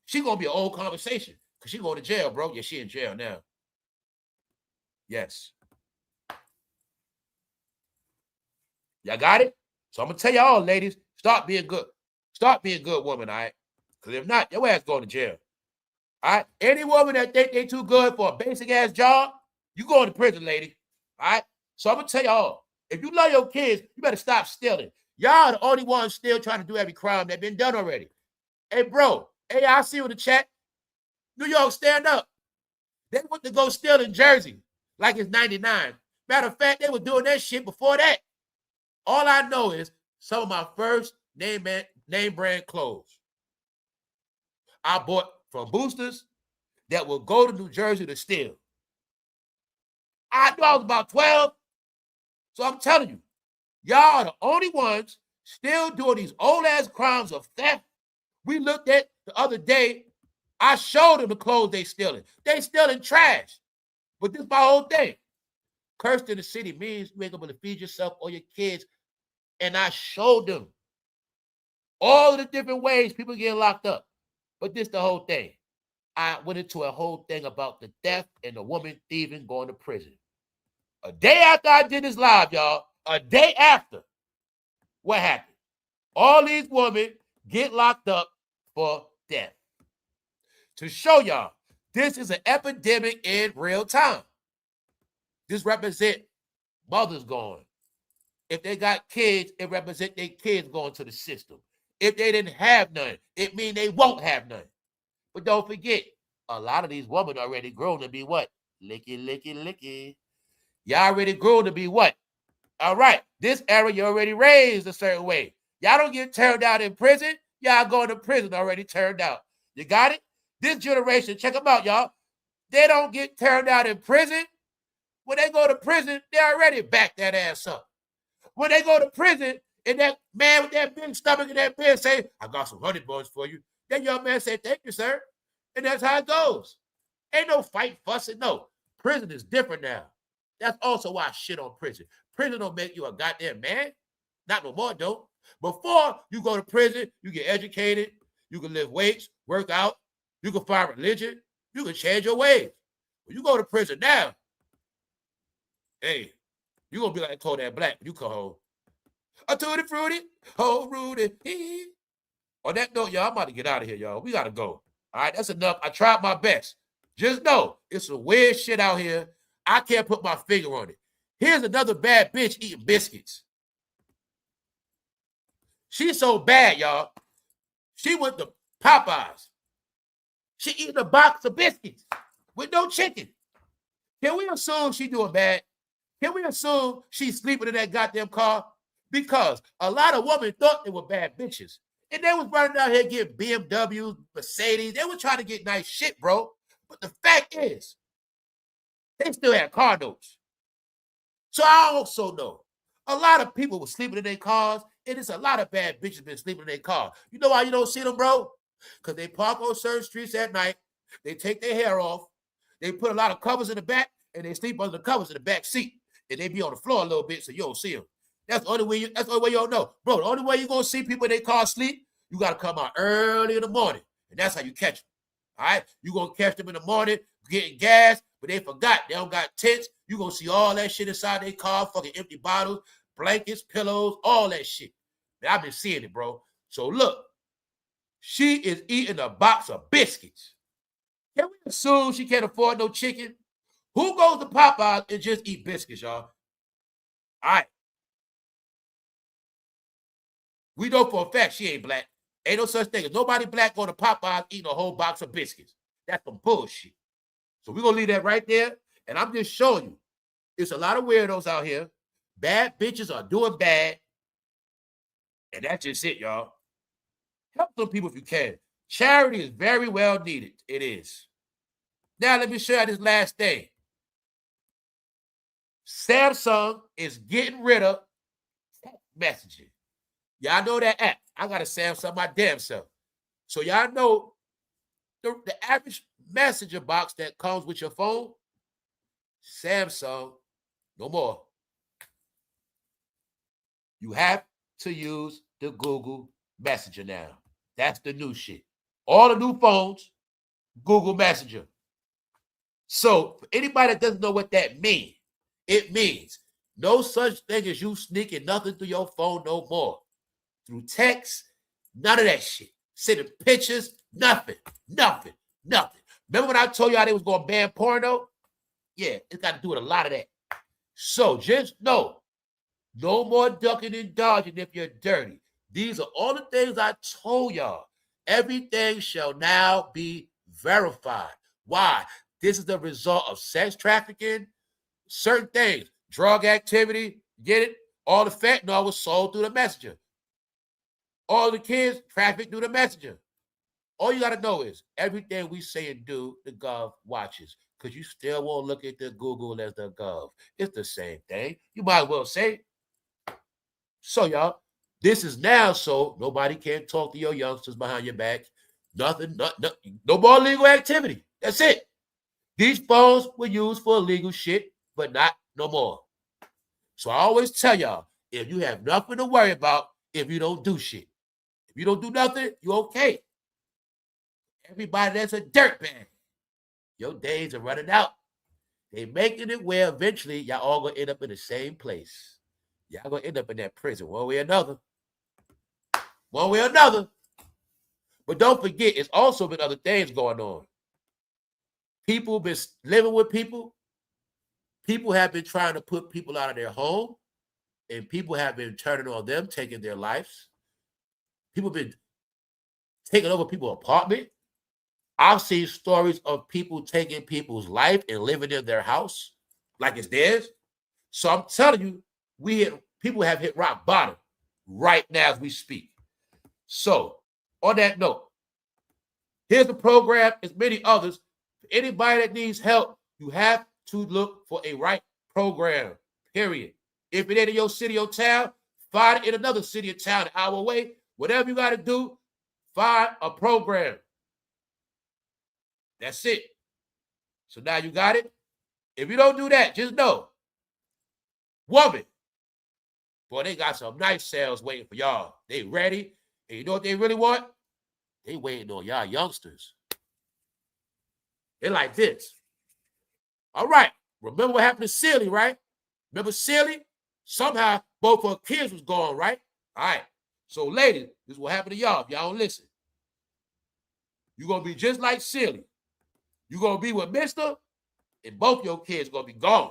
Speaker 2: She's going to be an old conversation because she's going to jail, bro. Yeah, she in jail now. Yes. Y'all got it? So I'm going to tell y'all, ladies, start being good. Start being good woman, all right? Because if not, your ass going to jail. All right? Any woman that think they too good for a basic-ass job, you going to prison, lady. All right? So I'm going to tell y'all, if you love your kids, you better stop stealing. Y'all are the only ones still trying to do every crime that's been done already. Hey, bro. Hey, I see you in the chat. New York, stand up. They went to go steal in Jersey like it's 99. Matter of fact, they were doing that shit before that. All I know is some of my first name brand clothes I bought from boosters that will go to New Jersey to steal. I knew I was about 12. So I'm telling you, y'all are the only ones still doing these old-ass crimes of theft. We looked at the other day. I showed them the clothes they stealing. They stealing trash. But this is my whole thing. Cursed in the city means you ain't able to feed yourself or your kids. And I showed them all of the different ways people getting locked up. But this the whole thing. I went into a whole thing about the theft and the woman thieving going to prison. A day after I did this live, y'all, a day after, what happened? All these women get locked up for theft. To show y'all, this is an epidemic in real time. This represents mothers going. If they got kids, it represents their kids going to the system. If they didn't have none, it means they won't have none. But don't forget, a lot of these women already grown to be what? Licky, licky, licky. Y'all already grown to be what? All right, this era, you already raised a certain way. Y'all don't get turned out in prison. Y'all going to prison already turned out. You got it? This generation, check them out, y'all. They don't get turned out in prison. When they go to prison, they already back that ass up. When they go to prison, and that man with that big stomach and that bed say, I got some $100 for you. That young man say, thank you, sir. And that's how it goes. Ain't no fight, fussing. No. Prison is different now. That's also why I shit on prison. Prison don't make you a goddamn man. Not no more, though. Before you go to prison, you get educated. You can lift weights, work out. You can find religion. You can change your ways. When you go to prison now, Hey, you gonna be like Kodak Black when you come home. A tutti fruity, oh Rudy. On that note, y'all, I'm about to get out of here, y'all. We gotta go. All right, that's enough. I tried my best. Just know it's some weird shit out here. I can't put my finger on it. Here's another bad bitch eating biscuits. She's so bad, y'all. She went to Popeyes. She eating a box of biscuits with no chicken. Can we assume she doing bad? Can we assume she's sleeping in that goddamn car? Because a lot of women thought they were bad bitches. And they was running out here getting BMWs, Mercedes. They were trying to get nice shit, bro. But the fact is, they still had car notes. So I also know a lot of people were sleeping in their cars, and it's a lot of bad bitches been sleeping in their car. You know why you don't see them, bro? Because they park on certain streets at night. They take their hair off. They put a lot of covers in the back, and they sleep under the covers in the back seat. And they be on the floor a little bit, so you don't see them. That's the only way you don't know. Bro, the only way you're going to see people in their car sleep, you got to come out early in the morning. And that's how you catch them. All right? You're going to catch them in the morning getting gas, but they forgot. They don't got tents. You're going to see all that shit inside their car, fucking empty bottles, blankets, pillows, all that shit. Man, I've been seeing it, bro. So look, she is eating a box of biscuits. Can we assume she can't afford no chicken? Who goes to Popeyes and just eat biscuits, y'all? All right. We know for a fact she ain't black. Ain't no such thing as nobody black going to Popeyes eating a whole box of biscuits. That's some bullshit. So we're going to leave that right there. And I'm just showing you, it's a lot of weirdos out here. Bad bitches are doing bad. And that's just it, y'all. Help some people if you can. Charity is very well needed. It is. Now, let me show you this last thing. Samsung is getting rid of text messaging. Y'all know that app. I got a Samsung my damn self. So y'all know the average messenger box that comes with your phone, Samsung, no more. You have to use the Google Messenger now. That's the new shit. All the new phones, Google Messenger. So for anybody that doesn't know what that means, it means no such thing as you sneaking nothing through your phone no more. Through text, none of that shit. Sending pictures, nothing. Remember when I told y'all they was going to ban porno? Yeah, it's got to do with a lot of that. So just know, no more ducking and dodging if you're dirty. These are all the things I told y'all. Everything shall now be verified. Why? This is the result of sex trafficking, certain things, drug activity, get it? All the fentanyl was sold through the messenger. All the kids trafficked through the messenger. All you got to know is everything we say and do, the Gov watches. Because you still won't look at the Google as the Gov. It's the same thing. You might as well say. So, y'all, this is now so nobody can talk to your youngsters behind your back. Nothing, no more legal activity. That's it. These phones were used for illegal shit, but not no more. So I always tell y'all, if you have nothing to worry about, if you don't do shit. If you don't do nothing, you're okay. Everybody that's a dirtbag, your days are running out. They making it where eventually y'all all gonna end up in the same place. Y'all gonna end up in that prison one way or another. One way or another. But don't forget, it's also been other things going on. People been living with people. People have been trying to put people out of their home. And people have been turning on them, taking their lives. People been taking over people's apartment. I've seen stories of people taking people's life and living in their house like it's theirs. So I'm telling you, people have hit rock bottom right now as we speak. So on that note, here's the program, as many others. For anybody that needs help, you have to look for a right program, period. If it ain't in your city or town, find it in another city or town an hour away. Whatever you got to do, find a program. That's it. So now you got it. If you don't do that, just know, woman, boy, they got some nice sales waiting for y'all. They ready. And you know what they really want? They waiting on y'all youngsters. They like this. All right. Remember what happened to Silly, right? Remember Silly? Somehow both her kids was gone, right? All right. So, ladies, this is what happened to y'all if y'all don't listen. You're going to be just like Silly. You're going to be with Mister, and both your kids going to be gone.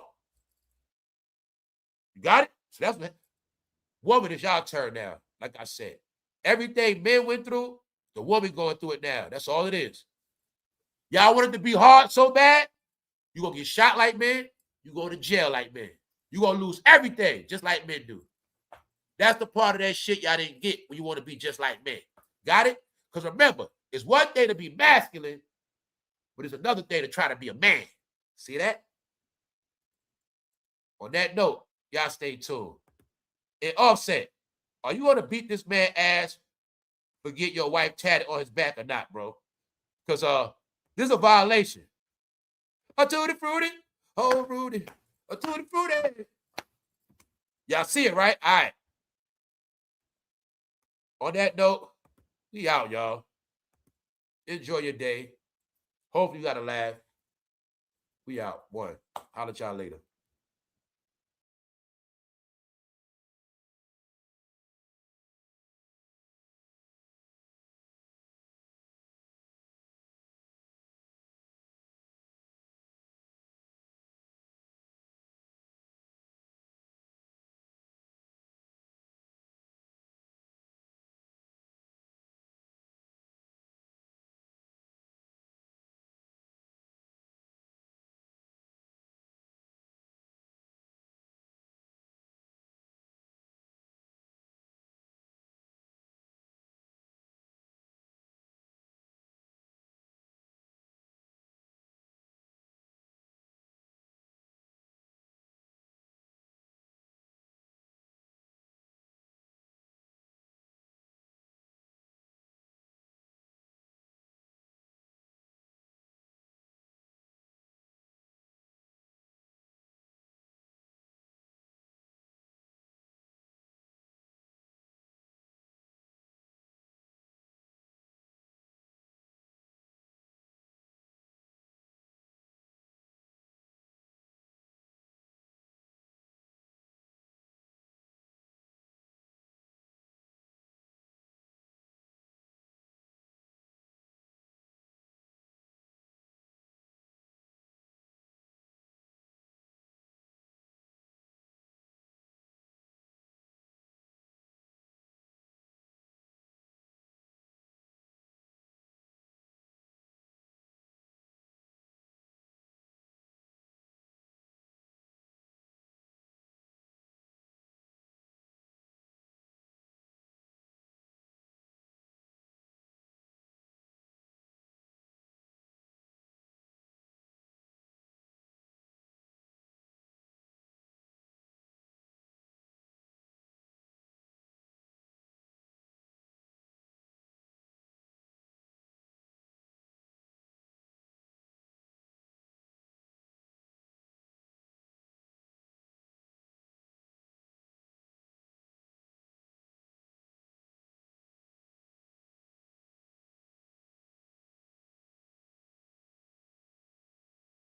Speaker 2: You got it? So that's what, woman, it's y'all turn now. Like I said, everything men went through, the woman going through it now. That's all it is. Y'all want it to be hard so bad, you're going to get shot like men, you go to jail like men. You're going to lose everything just like men do. That's the part of that shit y'all didn't get when you want to be just like men. Got it? Because remember, it's one thing to be masculine, but it's another thing to try to be a man. See that? On that note, y'all stay tuned. And Offset, are you going to beat this man ass for getting your wife tatted on his back or not, bro? Because this is a violation. A tutti fruity, oh Rudy, a tutti fruity. Y'all see it, right? All right. On that note, we out, y'all. Enjoy your day. Hopefully you got a laugh. We out. One. Holla at y'all later.